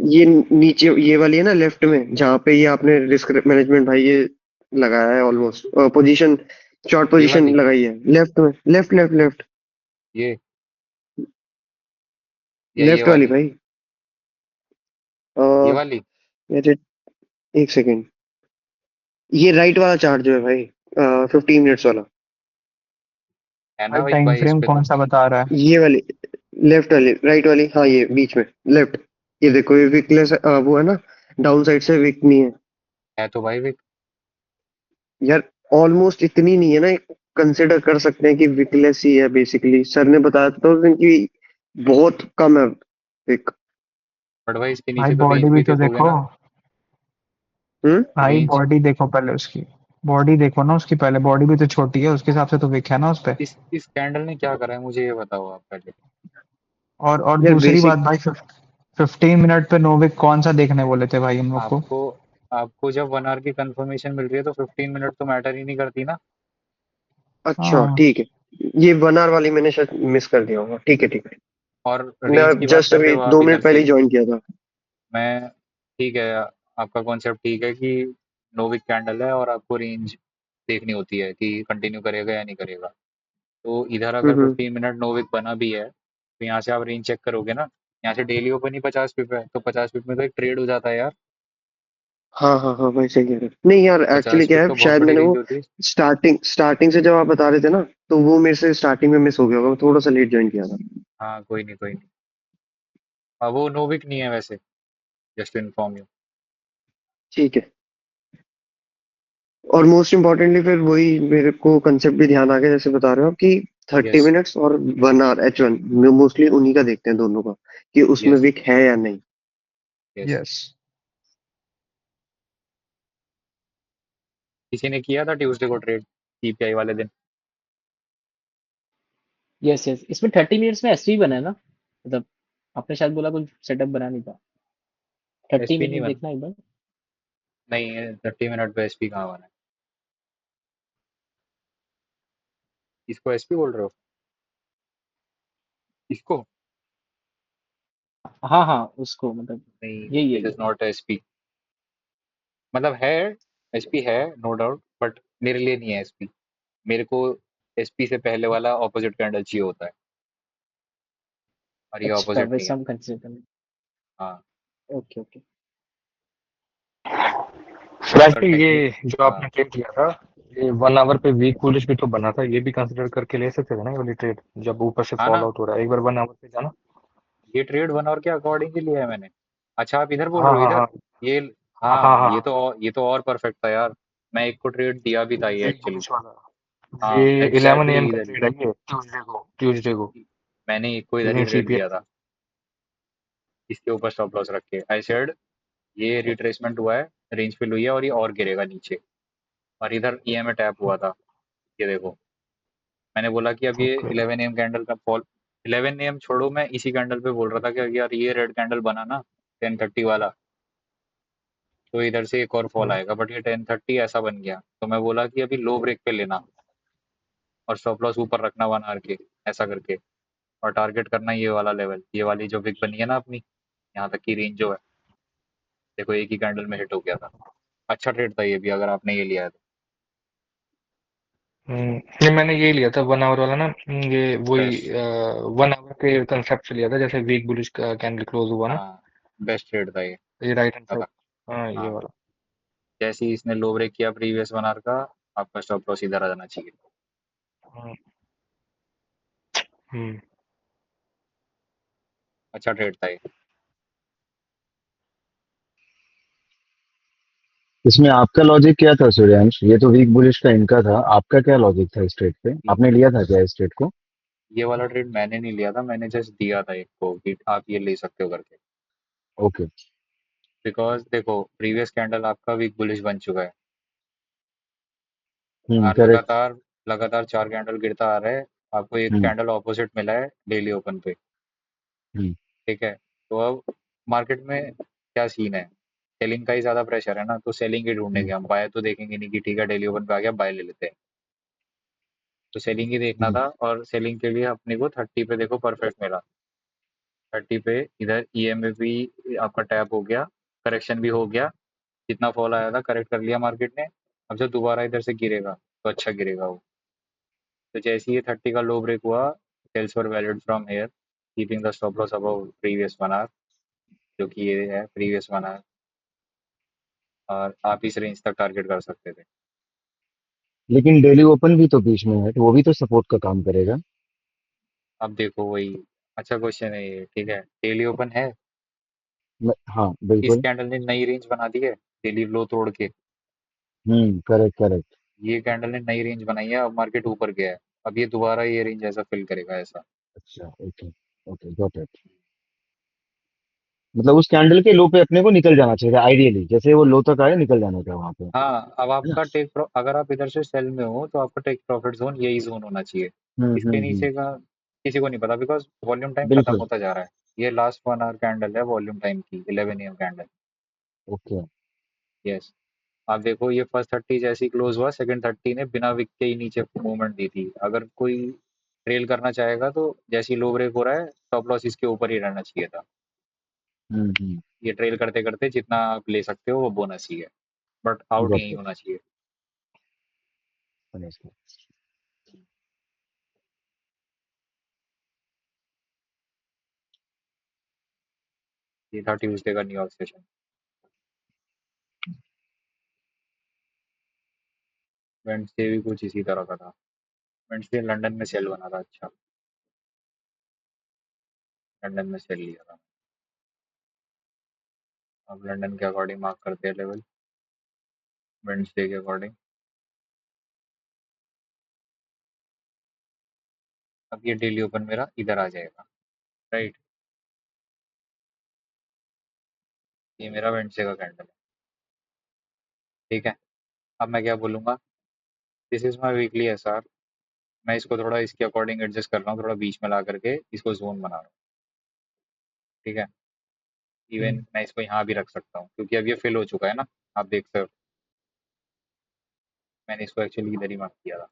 ये नीचे ये वाली है ना लेफ्ट में, जहाँ पे ये आपने रिस्क मैनेजमेंट भाई ये लगाया है, ऑलमोस्ट पोजीशन, शॉर्ट ये पोजीशन वाली, लगाई है लेफ्ट में, लेफ्ट लेफ्ट लेफ्ट, ये, या ये लेफ्ट वाली वाली, भाई। ये अ, वाली मेरे एक सेकेंड, ये राइट वाला चार्ट जो है भाई, 15 मिनट्स वाला, है ना भाई विक टाइम भाई इस फ्रेम पे कौन तो। सा बता रहा है? ये वाली, लेफ्ट वाली, राइट वाली, हाँ ये बीच में लेफ्ट। ये देखो ये विकलेस वो है ना, डाउन साइड से विक नहीं है है तो भाई विक। यार, ऑलमोस्ट इतनी नहीं है ना, कंसिडर कर सकते हैं कि विकलेस ही है बेसिकली। सर ने बताया था उस दिन कि बहुत कम है विक। बट भाई इसके भाई नीचे तो बॉडी रेंज भी भी तो देखोगे देखो। ना, हम्म। भाई रेंज। बॉडी देखो पहले उसकी। बॉडी देखो ना उसकी, पहले बॉडी भी तो छोटी है, उसके हिसाब से तो विक है ना उस पे। इस कैंडल ने क्या करा है मुझे ये बताओ आप पहले। और यार दूसरी बात बेसिक, भाई, 15 मिनट पे नो विक कौन सा देखने बोले थे भाई हम लोग को? आपको आपको जब 1 आवर की कंफर्मेशन मिल रही है तो 15 मिनट तो मैटर ही नहीं करती ना। अच्छा हाँ ठीक है, ये 1 आवर वाली मैंने शायद मिस कर दिया होगा, ठीक है ठीक है। और मैं रेंज की बात जस्ट कर रहे अभी हो दो आप इधर मिनट पहले से, ही ज्वाइन किया था। मैं, ठीक है, आपका कॉन्सेप्ट ठीक है कि नोविक कैंडल है और आपको रेंज देखनी होती है कि कंटिन्यू करेगा या नहीं करेगा। तो इधर अगर हम्म। 15 मिनट नोविक बना भी है तो यहाँ से आप रेंज चेक करोगे ना, यहाँ से डेली ओपन ही 50 पिप है, तो 50 पिप में तो एक ट्रेड हो जाता है यार। हाँ हाँ हाँ भाई, सही कह रहे हैं। नहीं यार, एक्चुअली 50 पिप क्या है, तो बहुत शायद बड़ी मैंने रेंज वो होती है। स्टार्टिंग से जब आप बता रहे थे ना, तो वो मेरे से स्टार्टिंग में मिस हो गया होगा, मैं थोड़ा सा लेट ज्वाइन किया था। हाँ कोई नहीं कोई नहीं। वो नोविक नहीं है वैसे, जस्ट इन्फॉर्म यू। ठीक है। और मोस्ट इम्पोर्टेंटली फिर वही मेरे को कंसेप्ट भी ध्यान आ गया जैसे बता रहे हो आप कि 30 मिनट्स और 1 आवर H1 मोस्टली उन्हीं का देखते हैं दोनों का कि उसमें यस विक है या नहीं। यस। यस। किसी ने किया था ट्यूसडे को ट्रेड सीपीआई वाले दिन? यस यस, इसमें 30 मिनट्स में एसवी बना है ना, मतलब आपने शायद बोला कुछ सेटअप बना नहीं था। 30 एसपी नहीं मिनट बना? देखना एक बार। नहीं, 30 मिनट पे एसपी कहाँ बना है? इसको एसपी बोल रहे हो? इसको? हाँ हाँ, उसको मतलब नहीं, यही दिस यही इज है। Not SP. मतलब है, एसपी है, नो डाउट, बट मेरे लिए नहीं है एसपी। मेरे को एसपी से पहले वाला ऑपोजिट कैंडल चाहिए होता है, और ये अच्छा, ऑपोजिट नहीं वैसे है। हम कंसिडर करें। हाँ। Okay okay. उसका वैसे ये टेक्निक। जो हाँ आपने ट्रेड किया था, ये 1 आवर पे वीक बुलिश भी तो बना था, ये भी कंसिडर करके ले सकते थे ना ये वाली ट्रेड, जब ऊपर से हाँ फॉल ना, आउट हो रहा है एक बार 1 आवर पे जाना। ये ट्रेड 1 आवर के अकॉर्डिंग ही लिया है मैंने। अच्छा, आप इधर बोल हाँ रहे हो, हाँ इधर? हाँ ये, हाँ हाँ हाँ, हाँ ये हाँ। तो ये तो और परफेक्ट था यार। मैं एक को ट्रेड दिया भी था ये वीक एक्चुअली। बुलिश वाला, हाँ, ये 11 एग्जैक्टली AM का इधर ही। ट्रेड है, ये ट्यूसडे को मैंने एक को इधर ही यूजिंग ट्रेड दिया सीपीआई। था, इसके ऊपर स्टॉप लॉस रख के। आई सेड ये रिट्रेसमेंट हुआ है, रेंज फिल हुई है, और ये और गिरेगा नीचे। और इधर ईएमए टैप हुआ था, ये देखो। मैंने बोला कि अब ये ओके। 11 AM कैंडल का फॉल, 11 AM छोड़ो, मैं इसी कैंडल पे बोल रहा था कि यार ये रेड कैंडल बना ना 10:30 वाला, तो इधर से एक और फॉल आएगा, बट ये 10:30 ऐसा बन गया, तो मैं बोला कि अभी लो ब्रेक पे लेना, और स्टॉप लॉस ऊपर रखना 1 आवर के, ऐसा करके। और टारगेट करना ये वाला लेवल, ये वाली जो विक बनी है ना अपनी, यहाँ तक की रेंज जो है। देखो एक ही कैंडल में हिट हो गया था। अच्छा ट्रेड था ये भी, अगर आपने ये लिया है तो। नहीं मैंने ये लिया था 1 आवर वाला ना, ये वही बेस्ट। 1 आवर के कंसेप्ट से लिया था, जैसे वीक बुलिश का कैंडल क्लोज हुआ ना, हाँ, बेस्ट ट्रेड था ये। ये राइट हैंड साइड। पता। हाँ ये हाँ, वाला। जैसे ही इसने लो ब्रेक किया प्रीवियस 1 आवर का, आपका स्टॉप लॉस इधर आ जाना चाहिए। हम्म हम्म। अच्छा ट्रेड था ये। इसमें आपका लॉजिक क्या था सूर्यांश? ये तो वीक बुलिश का इनका था, आपका क्या लॉजिक था इस ट्रेड पे? ये आपने लिया था क्या इस ट्रेड को? ये वाला ट्रेड मैंने नहीं लिया था, मैंने जस्ट दिया था एक को कि आप ये ले सकते हो करके। ओके। बिकॉज देखो, प्रीवियस कैंडल आपका वीक बुलिश बन चुका है, और करेक्ट। लगातार लगातार 4 कैंडल गिरता आ रहा है। आपको एक हम्म कैंडल ऑपोजिट मिला है डेली ओपन पे। हम्म ठीक है, तो अब मार्केट में क्या सीन है, सेलिंग का ही ज़्यादा प्रेशर है ना, तो सेलिंग ही हम्म ढूंढेंगे हम, बाय तो देखेंगे नहीं कि ठीक है डेली ओपन पे आ गया बाय ले लेते हैं। तो सेलिंग ही देखना हम्म था, और सेलिंग के लिए अपने को 30 पे देखो परफेक्ट मिला। 30 पे इधर ईएमए भी आपका टैप हो गया, करेक्शन भी हो गया। जितना फॉल आया था करेक्ट कर लिया मार्केट ने। अब जब दोबारा इधर से गिरेगा तो अच्छा गिरेगा वो। तो जैसे ही ये 30 का लो ब्रेक हुआ, sells were valid from here, keeping the stop loss above previous 1 hour, जो कि ये है प्रीवियस 1 आवर। और आप इस रेंज तक टारगेट कर सकते थे। लेकिन डेली ओपन भी तो बीच में है, तो वो भी तो सपोर्ट का काम करेगा। अब देखो वही, अच्छा क्वेश्चन है ये, ठीक है, डेली ओपन है। हाँ इस बिल्कुल। कैंडल ने नई रेंज बना दी है, डेली लो तोड़ के। Correct correct. ये कैंडल ने नई रेंज बनाई है, अब मार्केट ऊपर गया है। अब ये दोबारा ये रेंज ऐसा फिल करेगा ऐसा। अच्छा ओके। Okay got it. मतलब उस कैंडल के लो पे अपने को निकल जाना चाहिए आइडियली, जैसे वो लो तक आए निकल जाना था वहां पे, है हाँ, अब ना? आपका अगर आप इधर से सेल में हो तो आपका टेक प्रॉफिट जोन यही जोन होना चाहिए। इसके हम्म। नीचे का किसी को नहीं पता, बिकॉज वॉल्यूम टाइम खत्म बिल्कुल। होता जा रहा है। ये लास्ट 1 आवर कैंडल है वॉल्यूम टाइम की, 11 AM कैंडल। ओके। यस। आप देखो ये फर्स्ट 30 जैसी क्लोज हुआ, सेकंड 30 ने बिना विक के ही नीचे मूवमेंट दी थी। अगर कोई ट्रेल करना चाहेगा तो जैसी लो ब्रेक हो रहा है, स्टॉप लॉस इसके ऊपर ही रहना चाहिए था। ये ट्रेल करते करते जितना आप ले सकते हो वो बोनस ही है, बट आउट गॉट यही इट। होना चाहिए। ये था ट्यूसडे का न्यूयॉर्क सेशन। वेडनेसडे भी कुछ इसी तरह का था। वेडनेसडे लंदन में सेल बना था। अच्छा, लंदन में सेल लिया था। अब लंदन के अकॉर्डिंग मार्क करते हैं लेवल, वेडनेसडे के अकॉर्डिंग। अब ये डेली ओपन मेरा इधर आ जाएगा, राइट। ये मेरा वेंडसे का कैंडल है, ठीक है। अब मैं क्या बोलूँगा, this is my weekly SR. मैं इसको थोड़ा इसके अकॉर्डिंग एडजस्ट कर रहा हूँ, थोड़ा बीच में ला करके इसको जोन बना रहा हूँ, ठीक है। इवन मैं इसको यहाँ भी रख सकता हूँ क्योंकि अब ये फिल हो चुका है ना, आप देख सकते हो। मैंने इसको एक्चुअली इधर ही मार्क किया था,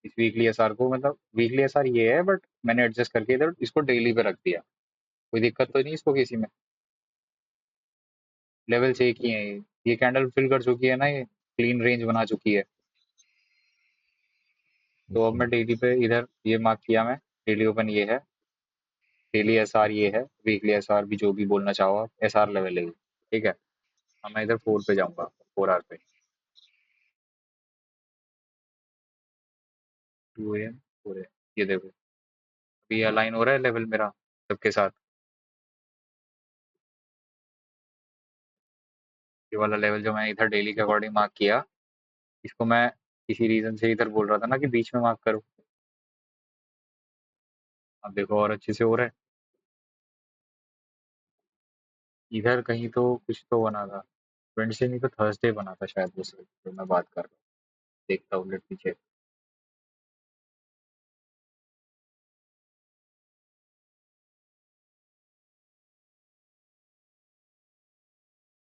इस वीकली एसआर को, मतलब वीकली एसआर ये है बट मैंने एडजस्ट करके इधर इसको डेली पे रख दिया। कोई दिक्कत तो नहीं इसको किसी में, लेवल से एक ही है ये कैंडल फिल कर चुकी है ना, ये क्लीन रेंज बना चुकी है। तो अब मैं डेली पे इधर ये मार्क किया, मैं डेली ओपन ये है, डेली एसआर ये है, वीकली एसआर भी जो भी बोलना चाहो आप, एसआर लेवल है ये, ठीक है। अब मैं इधर 4 पे जाऊंगा, 4 आर पे, 2 AM 4 AM, ये देखो अभी अलाइन हो रहा है लेवल मेरा सबके साथ। ये वाला लेवल जो मैंने इधर डेली के अकॉर्डिंग मार्क किया, इसको मैं किसी रीजन से इधर बोल रहा था ना कि बीच में मार्क करो। अब देखो और अच्छे से हो रहा है। इधर कहीं तो कुछ तो बना था, वेडनेसडे नहीं तो थर्सडे बना था शायद, वो जो मैं बात कर रहा हूँ। देखता हूँ लेट पीछे।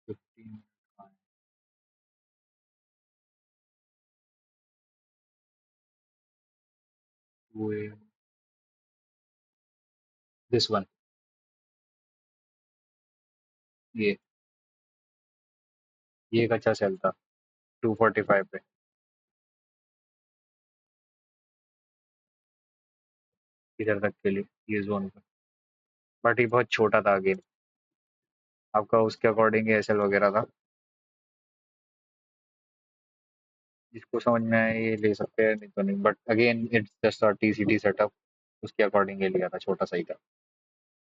15 2 AM, दिस वन, ये एक अच्छा सेल था 245 पे, इधर तक के लिए ये जोन पे। बट ये बहुत छोटा था अगेन, आपका उसके अकॉर्डिंग एसएल वगैरह था, जिसको समझ में आए ये ले सकते हैं, नहीं तो नहीं। But again it's just a TCD setup, उसके अकॉर्डिंग ये लिया था, छोटा सा ही था,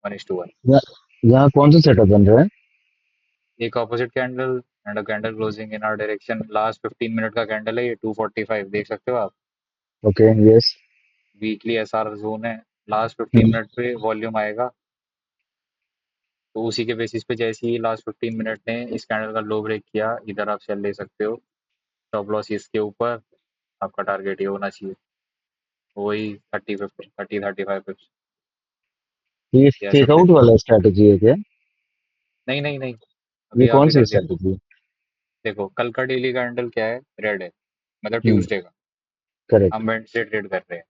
1:1। यहाँ यहाँ कौन सा सेटअप बन रहा है? एक opposite candle and a candle closing in our direction, last 15 minute का कैंडल है ये, 245 देख सकते हो आप। Okay, yes. Weekly SR zone है, लास्ट 15 मिनट पे वॉल्यूम आएगा, तो उसी के बेसिस पे जैसे ही लास्ट 15 मिनट ने इस कैंडल का लो ब्रेक किया, इधर आप सेल ले सकते हो। स्टॉप लॉस इसके ऊपर, आपका टारगेट ये होना चाहिए, वही 30 35 ये ये ऐसा फेक प्ले। आउट वाला स्ट्रैटेजी है क्या? नहीं नहीं नहीं, ये अभी आप कौन सी इधर देखो, स्ट्रैटेजी है? देखो कल का डेली कैंडल क्या है, रेड है, मतलब हम्म, ट्यूसडे का। करेक्ट। हम वेडनेसडे ट्रेड कर रहे हैं,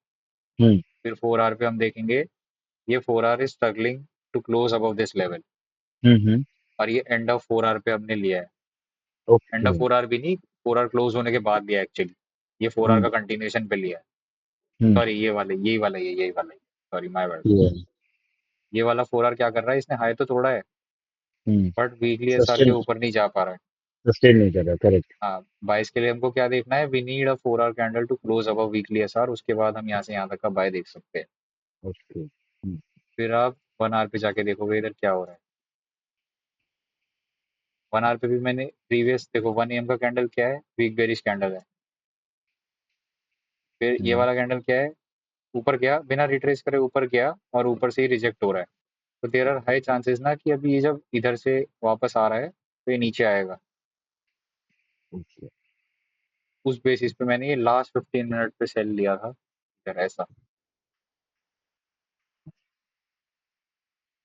हम्म, फिर 4 आवर पे हम देखेंगे, ये 4 hour is struggling to close above this level, hmm. और ये एंड ऑफ 4 आवर पे हमने लिया है। And okay. ऑफ 4 आवर भी नहीं, 4 आवर क्लोज होने के बाद लिया एक्चुअली, ये 4 आवर हम्म, का कंटिन्यूएशन पे लिया है। हम्म। सॉरी ये वाला, यही वाला, सॉरी माय बैड। ये ये वाला 4 आवर क्या कर रहा है, इसने हाई तो तोड़ा है हम्म बट वीकली एसआर के सस्टेन ऊपर नहीं जा पा रहा है। सस्टेन नहीं कर रहा, करेक्ट। हाँ, बाइस के लिए हमको क्या देखना है, we need a 4 hour candle to close above weekly SR, उसके बाद हम यहाँ से यहाँ तक का बाय देख सकते हैं। ओके। फिर आप 1 आवर पे जाके देखोगे इधर क्या हो रहा है। 1 आवर पे भी मैंने प्रीवियस देखो, 1 AM का कैंडल क्या है, वीक बेरिश कैंडल है। फिर ये वाला कैंडल क्या है, ऊपर गया बिना रिट्रेस करे, ऊपर गया और ऊपर से ही रिजेक्ट हो रहा है। तो देयर आर हाई चांसेस ना कि अभी ये जब इधर से वापस आ रहा है तो ये नीचे आएगा। ओके। उस बेसिस पे मैंने ये लास्ट 15 मिनट पे सेल लिया था इधर, ऐसा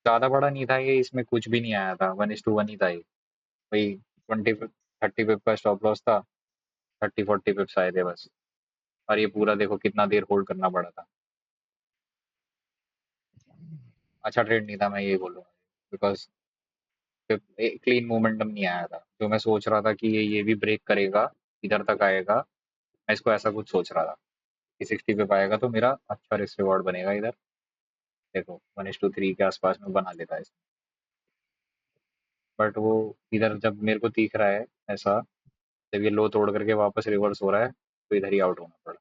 ज़्यादा बड़ा नहीं था ये, इसमें कुछ भी नहीं आया था, 1:1 ही था ये। वही 20 30 पिप का स्टॉप लॉस था, 30 40 पिप्स आए थे बस। और ये पूरा देखो कितना देर होल्ड करना पड़ा था। अच्छा ट्रेड नहीं था, मैं ये बोलूँगा, बिकॉज क्लीन मोमेंटम नहीं आया था। जो मैं सोच रहा था कि ये भी ब्रेक करेगा, इधर तक आएगा, मैं इसको ऐसा कुछ सोच रहा था कि 60 पे पाएगा तो मेरा अच्छा रिस्क रिवॉर्ड बनेगा इधर। देखो 1:3 के आसपास में बना देता है इसमें, बट वो इधर जब मेरे को दिख रहा है ऐसा, जब ये लो तोड़ करके वापस रिवर्स हो रहा है तो इधर ही आउट होना पड़ा।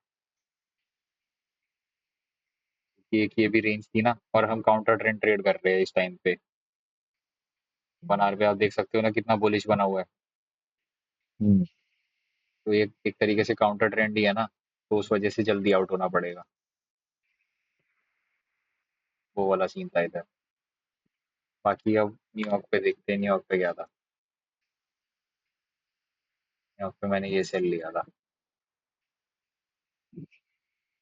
कि एक ये भी रेंज थी ना, और हम काउंटर ट्रेंड ट्रेड कर रहे हैं इस टाइम पे। 1 आवर पे आप देख सकते हो ना कितना बुलिश बना हुआ है, हम्म तो ये एक तरीके से काउंटर ट्रेंड ही है ना, तो उस वजह से जल्दी आउट होना पड़ेगा। वो वाला सीन था इधर। बाकी अब न्यूयॉर्क पे देखते हैं, न्यूयॉर्क पे गया था, न्यूयॉर्क पे मैंने ये सेल लिया था।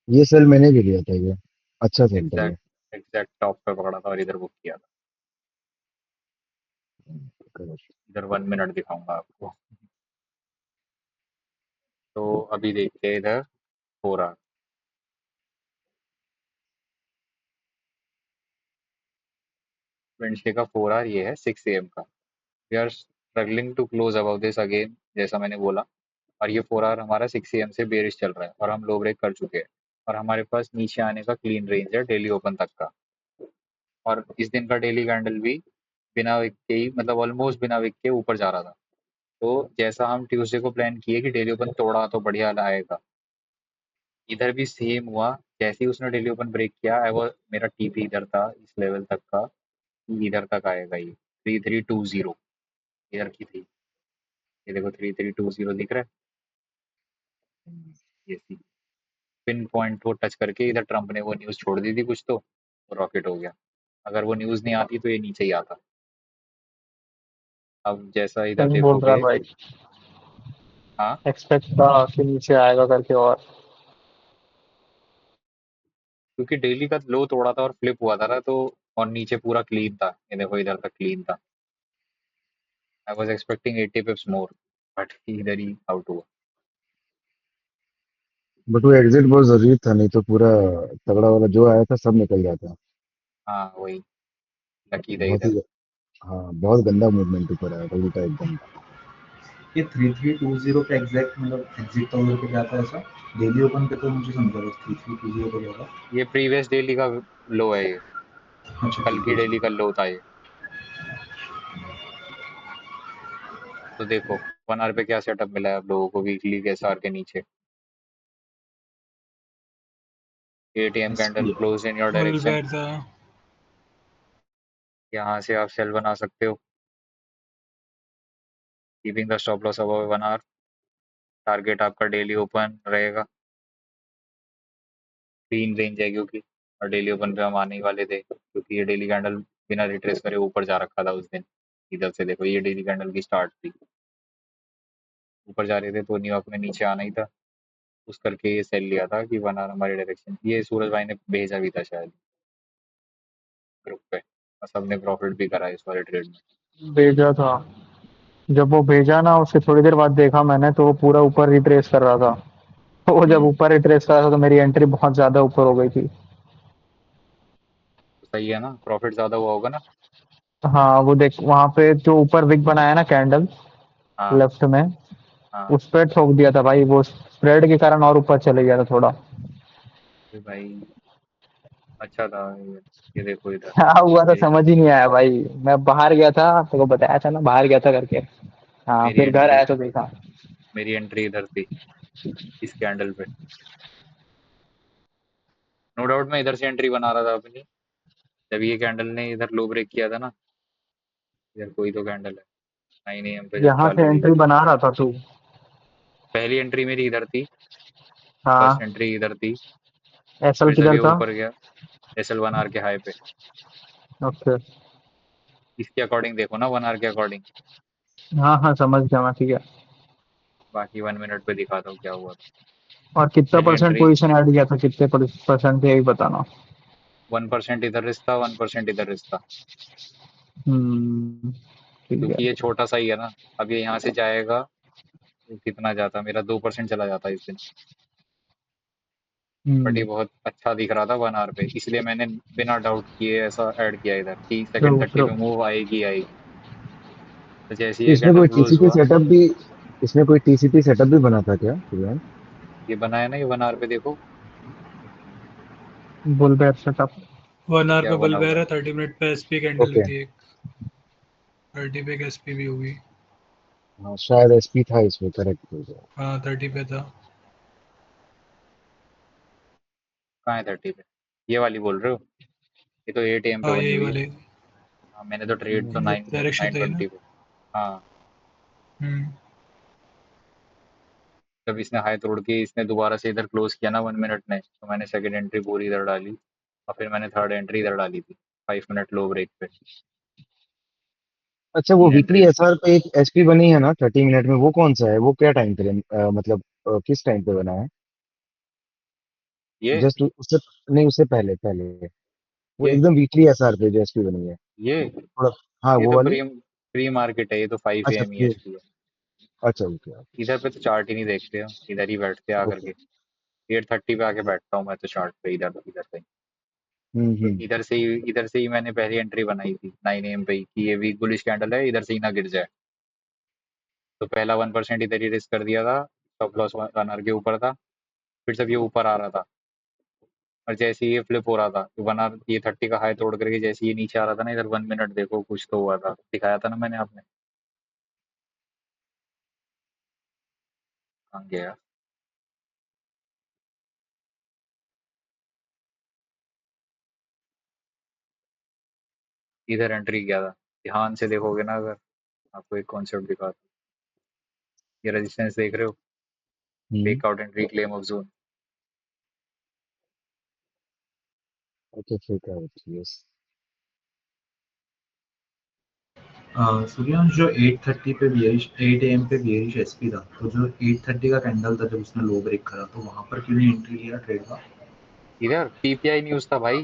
ये सेल मैंने भी लिया था ये, अच्छा सेल था ये। एग्जैक्ट एग्जैक्ट टॉप पे पकड़ा था और इधर बुक किया था। correct। इधर 1 मिनट दिखाऊंगा आपको। तो अभी देखते हैं इधर 4 आवर। वेडनेसडे का 4 आवर ये है 6 AM का। We are struggling to close about this again, जैसा मैंने बोला। और ये 4 आवर हमारा 6 AM से बेरिश चल रहा है और हम लो ब्रेक कर चुके हैं। और हमारे पास नीचे आने का क्लीन रेंज है डेली ओपन तक का। और इस दिन का डेली कैंडल भी बिना विक के ही, मतलब ऑलमोस्ट बिना विक के ऊपर जा रहा था। तो जैसा हम ट्यूसडे को प्लान किए कि डेली ओपन तोड़ा तो बढ़िया आएगा, इधर भी सेम हुआ। जैसे ही उसने डेली ओपन ब्रेक किया, आई वो मेरा टीपी इधर था इस लेवल तक का, कि इधर तक आएगा ये 3320 इधर की थी। ये देखो 3320 दिख रहा है, ये सी पिन पॉइंट को टच करके इधर ट्रम्प ने वो न्यूज़ छोड़ दी थी कुछ, तो रॉकेट हो गया। अगर वो न्यूज़ नहीं आती तो ये नीचे ही आता। अब जैसा इधर सही बोल रहा है देखोगे। भाई। हाँ, एक्सपेक्ट था कि नीचे आएगा करके, और क्योंकि डेली का लो तोड़ा था और फ्लिप हुआ था ना, तो और नीचे पूरा क्लीन था, ये देखो इधर तक क्लीन था। I was expecting 80 पिप्स more, but इधर ही आउट हुआ। बट वो एग्जिट बहुत जरूरी था, नहीं तो पूरा तगड़ा वाला जो आया था सब निकल जाता। हाँ वही, लकी था बहुत इधर। ही, हाँ बहुत गंदा मूवमेंट ऊपर आया था, उल्टा एकदम। ये 3320 पे एग्जैक्ट मतलब एग्जिट का उधर पे क्या था ऐसा? डेली ओपन पे तो मुझे समझा बस 3320 पे क्या था। ये प्रीवियस डेली का लो है, ये अच्छा कल की प्रीवियस डेली का लो था ये। तो देखो 1 आवर पे क्या सेटअप मिला है आप लोगों को, वीकली के एसआर के नीचे 8 AM एस कैंडल पी close in your bull direction. Bear था। यहाँ से आप सेल बना सकते हो, keeping the stop loss above 1 hour. Target आपका डेली ओपन रहेगा, क्लीन रेंज है क्योंकि, और डेली ओपन पे हम आने ही वाले थे क्योंकि ये डेली कैंडल बिना रिट्रेस करे ऊपर जा रखा था उस दिन। इधर से देखो, ये डेली कैंडल की स्टार्ट थी, ऊपर जा रहे थे तो न्यूयॉर्क में नीचे आना ही था। उस करके ये सेल लिया था कि 1 आवर हमारी डायरेक्शन। ये सूरज भाई ने भेजा भी था शायद ग्रुप पे, और सबने प्रॉफिट भी करा इस वाले ट्रेड में। भेजा था। जब वो भेजा ना, उसके थोड़ी देर बाद देखा मैंने, तो वो पूरा ऊपर रिट्रेस कर रहा था। तो वो जब हम्म, ऊपर रिट्रेस कर रहा था तो मेरी एंट्री बहुत ज्यादा ऊपर हो गई थी। तो सही है ना, प्रॉफिट ज्यादा हुआ होगा ना। हाँ, वो देख वहां पे जो ऊपर विक बनाया ना कैंडल हाँ लेफ्ट में, हाँ। उस पर ठोक दिया था भाई, वो स्प्रेड के कारण और ऊपर चले गया था थोड़ा। फिर भाई अच्छा था ये देखो इधर, क्या हुआ था मेरी समझ ही नहीं आया भाई। मैं बाहर गया था, तो बताया था ना बाहर गया था करके। हाँ, मेरी फिर घर एंट्री आया तो देखा। मेरी एंट्री इधर थी इस कैंडल पे। नो डाउट मैं इधर से एंट्री बना रहा था अपनी, जब ये कैंडल ने इधर लो ब्रेक किया था ना। इधर कोई तो कैंडल है 9 AM पे जब यहाँ से चालू हुई एंट्री थी। बना रहा था तू? पहली एंट्री मेरी इधर थी, फर्स्ट हाँ। एंट्री इधर थी। एसएल फिर जब किधर ये था? ऊपर गया, SL 1 आवर के हाई पे। ओके। इसके अकॉर्डिंग देखो ना, 1 आवर के अकॉर्डिंग। हाँ हाँ, समझ गया मैं, ठीक है। बाकी 1 मिनट पे दिखाता हूँ क्या हुआ था। और कितना पहली परसेंट एंट्री पोजीशन ऐड किया था, कितने परसेंट थे, ये भी बताना। 1% इधर रिस्क था, 1% इधर रिस्क था। हम्म। ठीक है। क्योंकि ये छोटा सा ही है ना, अब ये यहाँ से जाएगा तो कितना जाता, मेरा 2% चला जाता इस दिन। बट ये हम्म। बहुत अच्छा दिख रहा था 1 आवर पे, इसलिए मैंने बिना डाउट किए ऐसा ऐड किया इधर कि ट्रू सेकंड 30 ट्रू। पे मूव आएगी आएगी। तो जैसे ही तो ये इसमें कैंडल कोई क्लोज टीसीपी हुआ, सेटअप भी, इसमें कोई टीसीपी सेटअप भी बना था क्या शिवांश? ये बनाया ना, ये 1 आवर पे देखो। बुल बेर सेटअप। 1 आवर क्या पे बुल बना हुआ बेर है। है, 30 मिनट पे एसपी कैंडल ओके। थी एक। 30 पे एक एसपी भी होगी। हाँ शायद एसपी था इसमें, करेक्ट हो गया। हाँ 30 पे था। कहाँ है 30 पे, ये वाली बोल रहे हो? ये तो 8 AM पे हाँ बनी यही हुई है। वाले। हाँ मैंने तो ट्रेड तो ये नाइन डायरेक्शन नाइन था ये ना। ट्वेंटी पे। हाँ, हम्म। जब इसने हाई तोड़ के इसने दोबारा से इधर क्लोज किया ना 1 मिनट में, तो मैंने सेकंड एंट्री पूरी इधर डाली और फिर मैंने थर्ड एंट्री इधर डाली थी 5 मिनट लो ब्रेक पे। अच्छा, वो 3 एंट्री। वीकली एसआर पे एक एसपी बनी है ना 30 मिनट में, वो कौन सा है? वो क्या टाइम फ्रेम, मतलब किस टाइम पे बना है? ये जस्ट उससे नहीं, उससे पहले पहले वो ये एकदम वीकली एसआर पे जो एसपी बनी है ये थोड़ा। हाँ, ये वो तो वाली। प्री मार्केट है, ये तो 5 अच्छा AM ही फिर, एचपी है। अच्छा ओके। इधर पे तो चार्ट ही नहीं देखते हो, इधर ही बैठते आकर ओके। के। 8:30 पे आके बैठता हूँ मैं तो चार्ट पे, इधर इधर पे। तो हम्म। इधर से ही मैंने पहली एंट्री बनाई थी 9 AM पे ही कि ये वीक बुलिश कैंडल है, इधर से ही ना गिर जाए। तो पहला 1% इधर ही रिस्क कर दिया था, स्टॉप लॉस 1 आवर के ऊपर था। फिर जब ये ऊपर आ रहा था और जैसे ही ये फ्लिप हो रहा था तो 1 आवर ये 30 का हाई तोड़ करके जैसे ये नीचे आ रहा था ना, इधर 1 मिनट देखो कुछ तो हुआ था, दिखाया था ना मैंने आपने। कहाँ गया? इधर एंट्री किया था, ध्यान से देखोगे ना अगर, आपको एक कॉन्सेप्ट दिखाता हूँ। ये रेजिस्टेंस देख रहे हो, hmm. Breakout entry claim of zone. Okay ठीक है, यस। सूर्यांश, जो 8:30 पे बियरिश 8 AM पे बियरिश एसपी था, तो जो 8:30 का कैंडल था जब उसने लो ब्रेक करा, तो वहां पर क्यों नहीं एंट्री लिया ट्रेड का? इधर पीपीआई न्यूज था भाई,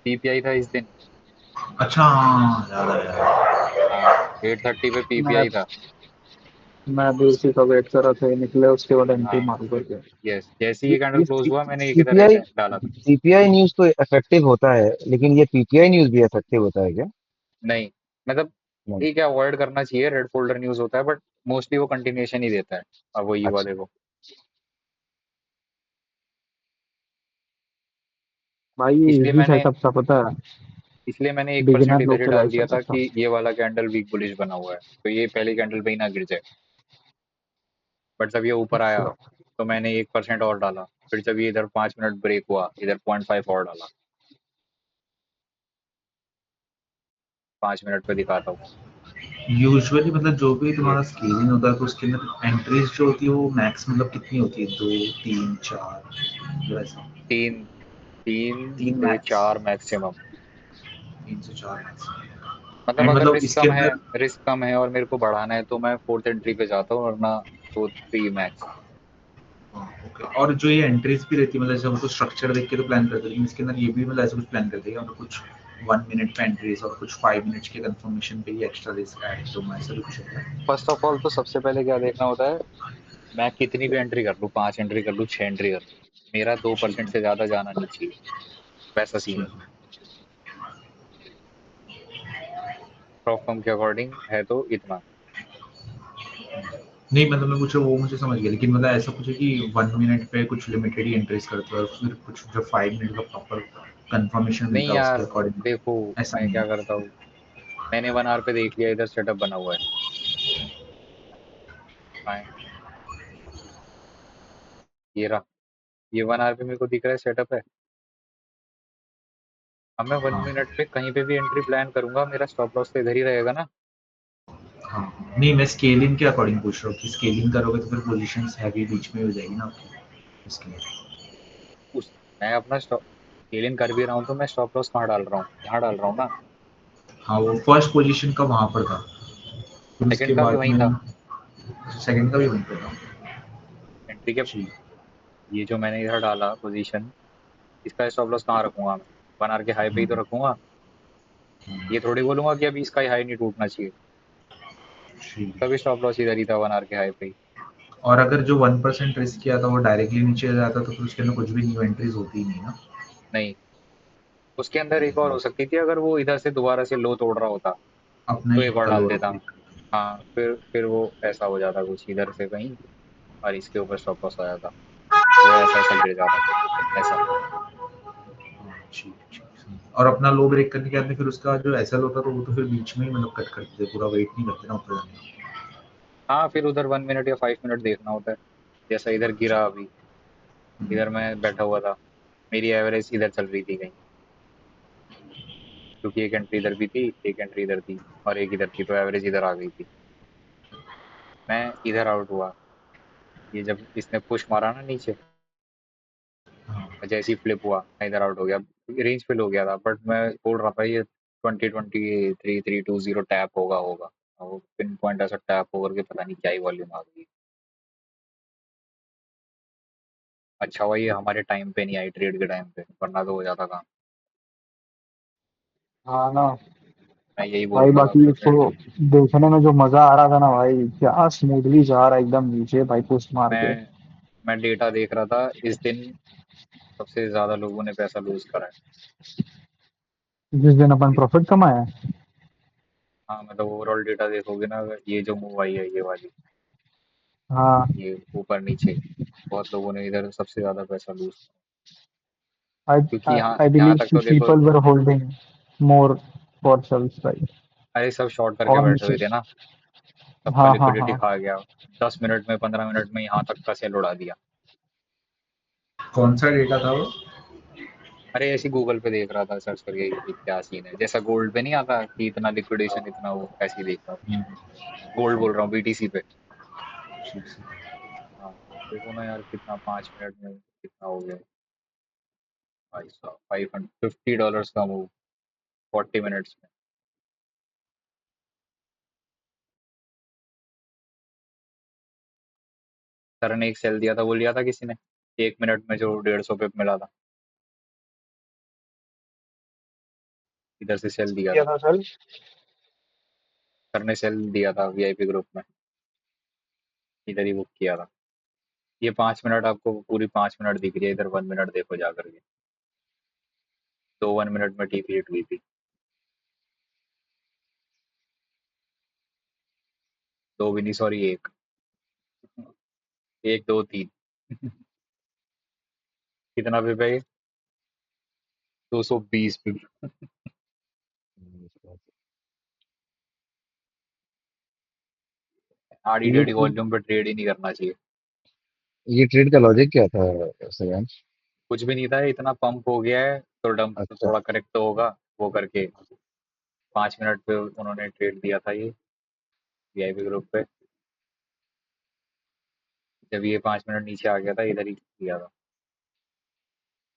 पीपीआई था इस दिन। अच्छा हाँ, याद आया। हाँ, 8:30 पे मैं पीपीआई था। मैं भी उसी का वेट कर रहा था, ये निकले उसके बाद एंट्री हाँ मार करके। यस, जैसे ही ये कैंडल ये क्लोज हुआ मैंने एक इधर सीपीआई डाला था। सीपीआई न्यूज तो इफेक्टिव होता है, लेकिन ये पीपीआई न्यूज भी इफेक्टिव होता है क्या? नहीं, मतलब नहीं। ठीक है, अवॉइड करना चाहिए, रेड फोल्डर न्यूज होता है, बट मोस्टली वो कंटिन्यूएशन ही देता है। अब वही हुआ अच्छा। देखो। भाई ये इसलिए इजी मैंने सेटअप था, पता है। इसलिए मैंने 1% बिगिनर इधर लोग ही के डाल लाइक दिया था सेटअप था। कि ये वाला कैंडल वीक बुलिश बना हुआ है, तो ये पहली कैंडल पे ही ना गिर जाए। बट जब ये ऊपर आया अच्छा। तो मैंने 1% और डाला। फिर जब ये इधर 5 मिनट ब्रेक हुआ, इधर 0.5 और डाला। 5 मिनट पे दिखाता हूँ। यूजुअली मतलब जो भी ये तुम्हारा स्केलिंग होता है तो उसके अंदर एंट्रीज जो होती है वो मैक्स मतलब कितनी होती है? 2, 3, 4, जो ऐसा? तीन, तीन 3 से मैक्स, चार मैक्सिमम। 3 से 4 मैक्स। मतलब एंड अगर मतलब इसके अंदर रिस्क कम है और मेरे को बढ़ाना है तो मैं फोर्थ एंट्री पे जाता हूँ, वरना तो 3 मैक्स। ओके। और जो ये एंट्रीज भी रहती है, मतलब जैसे हम तो स्ट्रक्चर देख के तो प्लान करते हैं, लेकिन इसके अंदर ये भी मतलब ऐसा कुछ प्लान करते हैं कि कुछ 1 मिनट पे एंट्रीज और कुछ 5 मिनट्स के कंफर्मेशन पे ही एक्स्ट्रा रिस्क ऐड, तो ऐसा भी कुछ होता है? फर्स्ट ऑफ ऑल तो सबसे पहले क्या देखना होता है, मैं कितनी भी एंट्री कर लूँ, 5 एंट्री कर लूँ, 6 एंट्री कर लूँ, मेरा दो ठीक परसेंट है, से ज्यादा जाना नहीं चाहिए। वैसा सीन है। ठीक है। प्रॉप फर्म के अकॉर्डिंग है तो इतना। नहीं मतलब मैं पूछ रहा हूँ, वो मुझे समझ गया, लेकिन मतलब ऐसा कुछ है कि 1 मिनट पे कुछ लिमिटेड ही एंट्रीज करते हो और फिर कुछ जो 5 मिनट का प्रॉपर कंफर्मेशन नहीं मिलता है उसके यार, अकॉर्डिंग, देखो ऐसा मैं नहीं क्या है? करता हूँ, मैंने 1 आवर पे देख लिया इधर सेटअप बना हुआ है। फाइन, ये रहा, ये 1 आवर पे मेरे को दिख रहा है सेटअप है। अब मैं वन हाँ, मिनट पे कहीं पे भी एंट्री प्लान करूंगा, मेरा स्टॉप लॉस तो इधर ही रहेगा ना। हाँ। नहीं, मैं स्केलिंग के अकॉर्डिंग पूछ रहा हूँ कि स्केलिंग करोगे तो फिर पोजीशंस हैवी बीच में हो जाएगी ना आपकी, इसके लिए। उस मैं अपना स्टॉप स्केलिंग कर भी रहा हूँ तो मैं स्टॉप लॉस कहाँ डाल रहा हूँ, यहाँ डाल रहा हूँ ना। हाँ, वो फर्स्ट पोजीशन का वहाँ पर था, फिर उसके सेकंड का भी बाद वहीं में था। सेकंड का भी वहीं पर था। एंट्री के जी। ये जो मैंने इधर डाला पोजीशन, इसका स्टॉप लॉस कहाँ रखूंगा मैं? 1 आवर के हाई पे ही तो हम्म, रखूंगा। ये थोड़ी बोलूंगा कि अभी इसका हाई नहीं टूटना चाहिए। ठीक इसका भी है। स्टॉप लॉस इधर ही था 1 आवर के हाई पे ही। और अगर जो 1% रिस्क किया था वो डायरेक्टली नीचे जाता तो फिर उसके अंदर कुछ भी न्यू एंट्रीज होती ही नहीं ना? नहीं, उसके अंदर एक और हो सकती थी, अगर वो इधर से दोबारा से लो तोड़ रहा होता अपना तो ही एक खुद और का डाल लोड देता। ब्रेक। हाँ, फिर वो ऐसा हो जाता कुछ इधर से कहीं, और इसके ऊपर स्टॉप लॉस आ जाता, वो ऐसा ऐसा गिर जाता ऐसा। ठीक ठीक। और अपना लो ब्रेक करने के बाद में फिर उसका जो एसएल होता तो वो तो फिर बीच में ही मतलब कट कर देते, पूरा वेट नहीं करते ना ऊपर जाने हाँ, फिर उधर 1 मिनट या 5 मिनट देखना होता है। जैसा इधर गिरा अभी, का। इधर मैं बैठा हुआ था, मेरी एवरेज इधर चल रही थी कहीं, क्योंकि एक एंट्री इधर भी थी, एक एंट्री इधर थी और एक इधर थी, तो एवरेज इधर आ गई थी। मैं इधर आउट हुआ, ये जब इसने पुश मारा ना नीचे, हाँ, और जैसे ही फ्लिप हुआ मैं इधर आउट हो गया, रेंज फिल हो गया था, बट मैं बोल रहा था ये 2023 320 टैप होगा और वो पिन पॉइंट ऐसा टैप होकर के पता नहीं क्या ही वॉल्यूम आ गई। अच्छा हुआ ये हमारे टाइम पे नहीं आई, ट्रेड के टाइम पे, वरना तो हो जाता काम। हाँ ना मैं यही बोल भाई, रहा था बाकी अपने फ्रेंड इसको को। देखने में जो मजा आ रहा था ना भाई, क्या स्मूथली जा रहा है एकदम नीचे भाई, पोस्ट मार के। मैं डेटा देख रहा था इस दिन, सबसे ज्यादा लोगों ने पैसा लूज करा है। जिस दिन अपन प्रॉफिट कमाया है। हाँ मतलब ओवरऑल डेटा देखोगे ना, ये जो मूव आई है ये वाली, हाँ, ये ऊपर नीचे, बहुत लोगों ने इधर सबसे ज्यादा पैसा लूज, आई क्योंकि यहाँ आई यहाँ बिलीव तक तो देखो, people were holding more for sells right. अरे सब शॉर्ट करके और बैठे नीचे। हुए थे ना, सबका हाँ हाँ लिक्विडिटी हाँ। खा गया। 10 मिनट में 15 मिनट में यहाँ तक का सेल उड़ा दिया। कौन सा डेटा था वो? अरे ऐसी गूगल पे देख रहा था सर्च करके कि क्या सीन है, जैसा गोल्ड पे नहीं आता कि इतना लिक्विडेशन इतना, वो ऐसे ही देख रहा था। गोल्ड बोल रहा हूँ, बीटीसी पे। हाँ देखो ना यार, कितना 5 मिनट में कितना हो गया भाई साहब, $550 का मूव 40 मिनट्स में। सर ने एक सेल दिया था, वो लिया था किसी ने 1 मिनट में, जो 150 पे मिला था, इधर से सेल दिया किया था। था सर। सर ने सेल दिया था वीआईपी ग्रुप में, इधर ही बुक किया था। ये 5 मिनट आपको पूरी 5 मिनट दिख रही है, इधर 1 मिनट देखो जा करके, दो 1 मिनट में टीपी हिट हुई थी, दो भी नहीं सॉरी, एक, एक दो तीन। कितना पे पे 220 पे। आड़ी ये टेढ़ी वॉल्यूम पे ट्रेड ही नहीं करना चाहिए। ये ट्रेड का लॉजिक क्या था श्रेयांश? कुछ भी नहीं था, इतना पंप हो गया है तो डंप तो अच्छा। थोड़ा करेक्ट तो होगा, वो करके 5 मिनट पे उन्होंने ट्रेड दिया था ये वीआईपी ग्रुप पे। जब ये 5 मिनट नीचे आ गया था, इधर ही दिया था,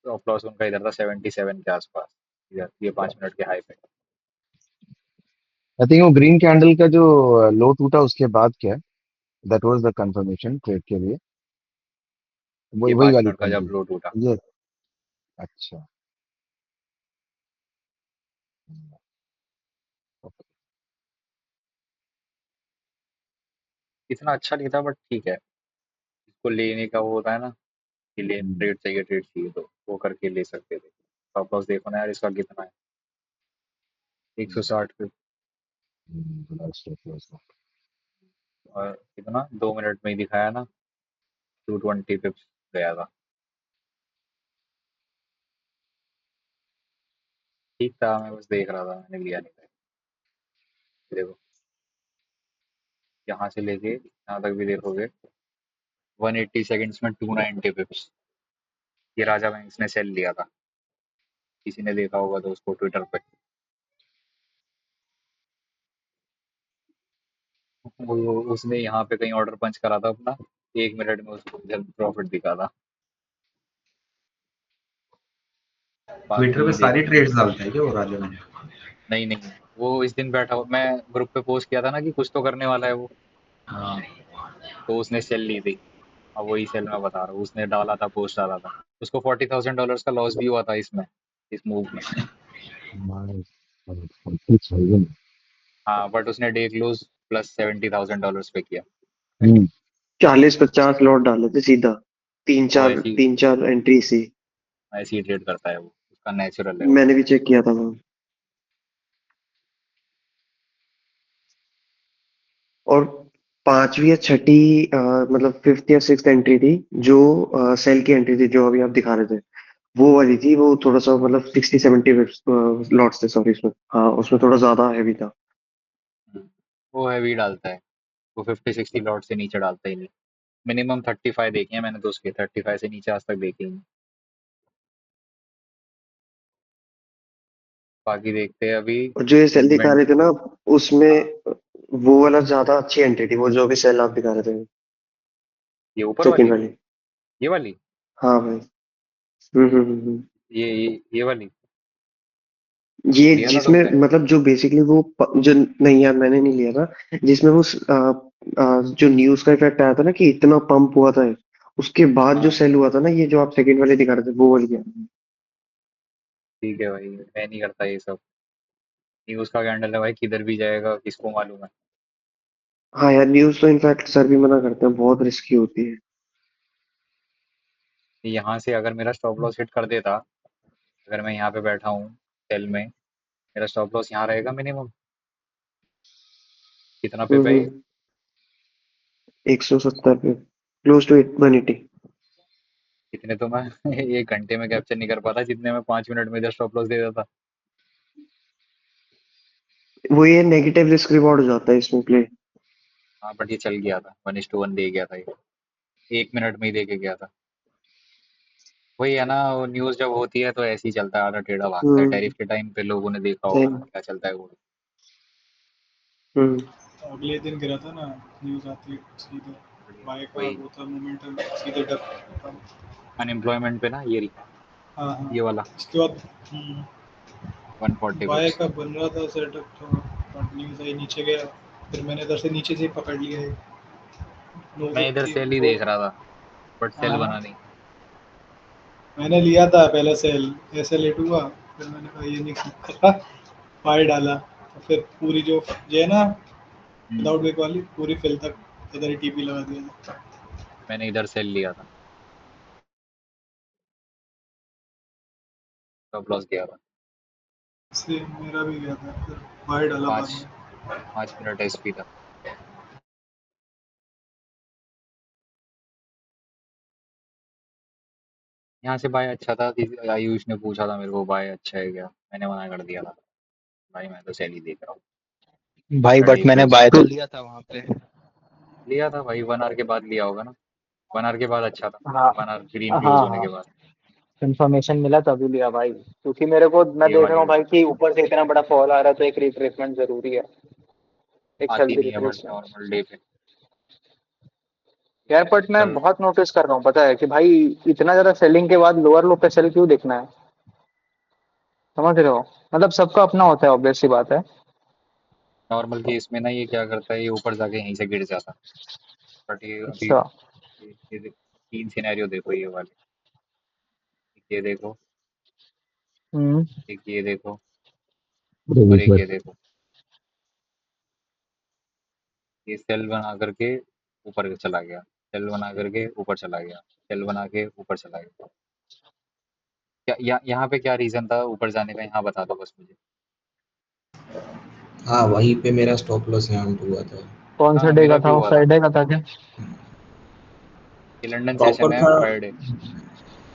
तो ऑफ लॉस उनका इधर था 77 के आसपास, इधर ये 5 मिनट के हाई पे। आई थिंक वो ग्रीन कैंडल का जो लो टूटा उसके बाद क्या, that was the confirmation trade के लिए, वही ये वही पाँच वाली मिनट का जब कैंडल। लो टूटा, ये अच्छा। इतना अच्छा नहीं था बट ठीक है, इसको लेने का वो होता है ना कि ले ट्रेड चाहिए तो वो करके ले सकते थे। स्टॉप लॉस देखो ना यार, इसका कितना है, 160 पे, और कितना 2 मिनट में ही दिखाया ना, 220 पिप्स गया था। ठीक था, मैं बस देख रहा था, मैंने लिया नहीं था। देखो यहाँ से लेके यहाँ तक भी देखोगे, 180 सेकंड्स में 290 पिप्स, ये राजा बैंक्स ने सेल लिया था, किसी ने देखा होगा तो उसको ट्विटर पे। उसने यहाँ पे कहीं ऑर्डर पंच करा था अपना, 1 मिनट में उसको प्रॉफिट दिखा था। ट्विटर पे बाकी सारी देखो, ट्रेड्स डालता है क्या वो राजा ने? नहीं नहीं, वो इस दिन बैठा मैं ग्रुप पे पोस्ट किया था ना कि कुछ तो करने वाला है वो, हाँ। तो उसने सेल ली थी। अब वही सेल मैं बता रहा हूँ, उसने डाला था, पोस्ट डाला था, उसको $40,000 का लॉस भी हुआ था इसमें, इस मूव में। हाँ बट उसने डे क्लोज प्लस $70,000 पे किया। 40-50 लॉट डाले थे सीधा, तीन वो चार ऐसी तीन चार एंट्री से। ऐसी ही ट्रेड करता है वो, उसका नेचुरल है वो। मैंने भी चेक किया था वो। और पांचवी या छठी मतलब फिफ्थ या सिक्स एंट्री थी, जो सेल की एंट्री थी, जो अभी आप दिखा रहे थे, वो वाली थी। वो थोड़ा सा मतलब 60-70 लॉट्स थे, सॉरी, इसमें हाँ, उसमें थोड़ा ज्यादा हैवी था। वो हैवी डालता है, वो 50-60 लॉट से नीचे डालता ही नहीं। मिनिमम 35 देखे हैं मैंने तो उसके, 35 से नीचे आज तक देखे ही नहीं। बाकी देखते हैं अभी और जो ये सेल दिखा सेगमेंट। रहे थे ना, हाँ, उसमें वो वाला ज्यादा अच्छी एंट्री थी, वो जो भी सेल आप दिखा रहे थे, ये ऊपर सेकंड वाली, वाली। ये वाली। हाँ भाई। ये वाली ये लिया था जिसमें तुमने? मतलब जो बेसिकली वो जो नहीं यार मैंने नहीं लिया था जिसमें वो जो न्यूज का इफेक्ट आया था ना कि इतना पंप हुआ था उसके बाद जो हाँ सेल हुआ था ना ये जो आप सेकंड वाले दिखा रहे थे वो वाली है। ठीक है भाई, मैं नहीं करता ये सब। न्यूज़ का कैंडल है भाई, किधर भी जाएगा किसको मालूम है। हाँ यार न्यूज तो इनफैक्ट सर भी मना करते हैं बहुत रिस्की होती है। यहाँ से अगर मेरा स्टॉप लॉस हिट कर देता, अगर मैं यहाँ पे बैठा हूँ सेल में, मेरा स्टॉप लॉस यहाँ रहेगा मिनिमम कितना पे पे? 170 पे क्लोज टू 180। इतने तो मैं एक घंटे में कैप्चर नहीं कर पाता जितने मैं 5 मिनट में इधर स्टॉप लॉस दे देता। वो ये नेगेटिव रिस्क रिवॉर्ड हो जाता है इसमें प्ले। हाँ बट ये चल गया था, 1:1 दे गया था ये, 1 मिनट में ही दे के गया था। वही है ना, वो न्यूज़ जब होती है तो ऐसे ही चलता है, आधा टेढ़ा भागता है। हम्म टैरिफ के टाइम पे लोगों ने देखा होगा same, क्या चलता है वो। हम्म अगले दिन गिरा था ना, न्यूज आती है सीधे बढ़िया। बाय का वही वो था मोमेंटम, सीधे डर। अनएम्प्लॉयमेंट पे ना, हाँ हाँ। ये वाला उसके बाद 140 बाय बिप्स। का बन रहा था सेटअप तो बट न्यूज आई नीचे गया, फिर मैंने इधर से नीचे से ही पकड़ लिया है नौ मैं इधर फिफ्टी सेल ही वो। देख रहा था बट हाँ सेल हाँ, बना नहीं। मैंने लिया था पहले सेल, ऐसे लेट हुआ, फिर मैंने कहा ये नहीं करा, बाय डाला तो फिर पूरी जो है ना हम्म, विदाउट ब्रेक वाली पूरी फिल तक इधर ही टीपी लगा दिया था। मैंने इधर सेल लिया था, स्टॉप लॉस गया था। इससे मेरा भी गया था, फिर बाय डाला बाद पाँच में। 5 मिनट एसपी था। यहाँ से बाय अच्छा था, आयुष ने पूछा था मेरे को बाय अच्छा है क्या, मैंने मना कर दिया था। भाई मैं तो सेल ही देख रहा हूँ, भाई बट हेडेक है मैंने उसका। बाय तो लिया था वहां पे। लिया था भाई, 1 आवर के बाद लिया होगा ना। 1 आवर के बाद अच्छा था, हाँ 1 आवर ग्रीन हाँ क्लोज होने के हाँ, बाद। इन्फॉर्मेशन मिला तभी लिया भाई, क्योंकि मेरे को मैं ये देख रहा वाली हूँ भाई कि ऊपर से इतना बड़ा फॉल आ रहा है तो एक रिट्रेसमेंट जरूरी है, एक आती हेल्दी नहीं है बट रिट्रेसमेंट। नॉर्मल डे पे। यार बट मैं पर बहुत नोटिस कर रहा हूँ पता है कि भाई इतना ज्यादा सेलिंग के बाद लोअर लो पे सेल क्यों देखना है, समझ रहे हो? मतलब सबका अपना होता है, ऑब्वियस सी बात है। नॉर्मल केस में ना ये क्या करता है, ये ऊपर जाके यहीं से गिर जाता। बट ये अभी अच्छा। तीन सिनेरियो देखो ये वाले। एक ये देखो, हम्म। एक ये देखो, और एक रविश्वर ये देखो। ये सेल बना करके ऊपर चला गया, सेल बना करके ऊपर चला गया, सेल बना के ऊपर चला गया। क्या यहाँ पे क्या रीजन था ऊपर जाने का, यहाँ बता दो बस मुझे। हाँ वहीं पे मेरा स्टॉप लॉस यहाँ हुआ था। कौन सा हाँ डे का मेरा भी था वो, हुआ था। फ्राइडे का था क्या? ये लंदन सेशन प्रॉपर है था, फ्राइडे।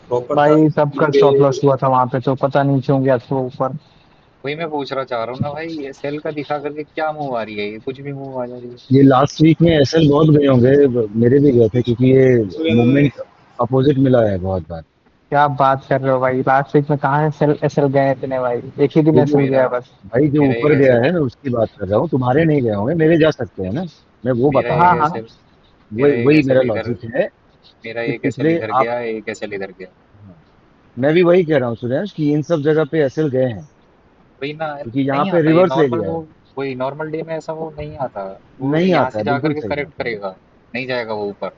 प्रॉपर था भाई वहीं सबका पे। स्टॉप लॉस हुआ था वहां पे, तो पता नहीं क्यों गया तो ऊपर। वही मैं पूछ रहा चाह रहा हूँ ना भाई, ये सेल का दिखा करके क्या मुंह आ रही है, ये कुछ भी मुंह आ जा रही है। ये लास्ट वीक में एसएल बहुत गए होंगे, मेरे भी गए थे क्योंकि ये सुरेंद्र भाई, मूवमेंट अपोजिट मिला है बहुत बार। क्या बात कर रहे हो भाई, लास्ट वीक में कहाँ एसएल एसएल गए इतने भाई, एक ही दिन ये जो एसएल मेरा गया है बस। भाई जो मेरा एक ऊपर गया ऐसे है मैं उसकी बात कर रहा हूँ, तुम्हारे नहीं गए होंगे, मेरे जा सकते हैं ना। मैं वो मेरा बता रहा एक हाँ हूँ। हाँ। ऐसे मेरा वही एक वही ऐसे मेरा इधर, लॉजिक है मेरा कि एक ऐसे पिछले इधर आप। गया, एक ऐसे इधर गया। हाँ, मैं भी वही कह रहा हूँ सुरेश कि इन सब जगह पे एसएल गए हैं वही ना, क्योंकि यहाँ नहीं पे आता ये रिवर्स ले नॉर्मल लिया है। मूव। वही नॉर्मल डे में ऐसा मूव नहीं आता। वो नहीं यहाँ आता से है, जा बिल्कुल करके सही करेक्ट बात है। करेगा, नहीं जाएगा वो ऊपर।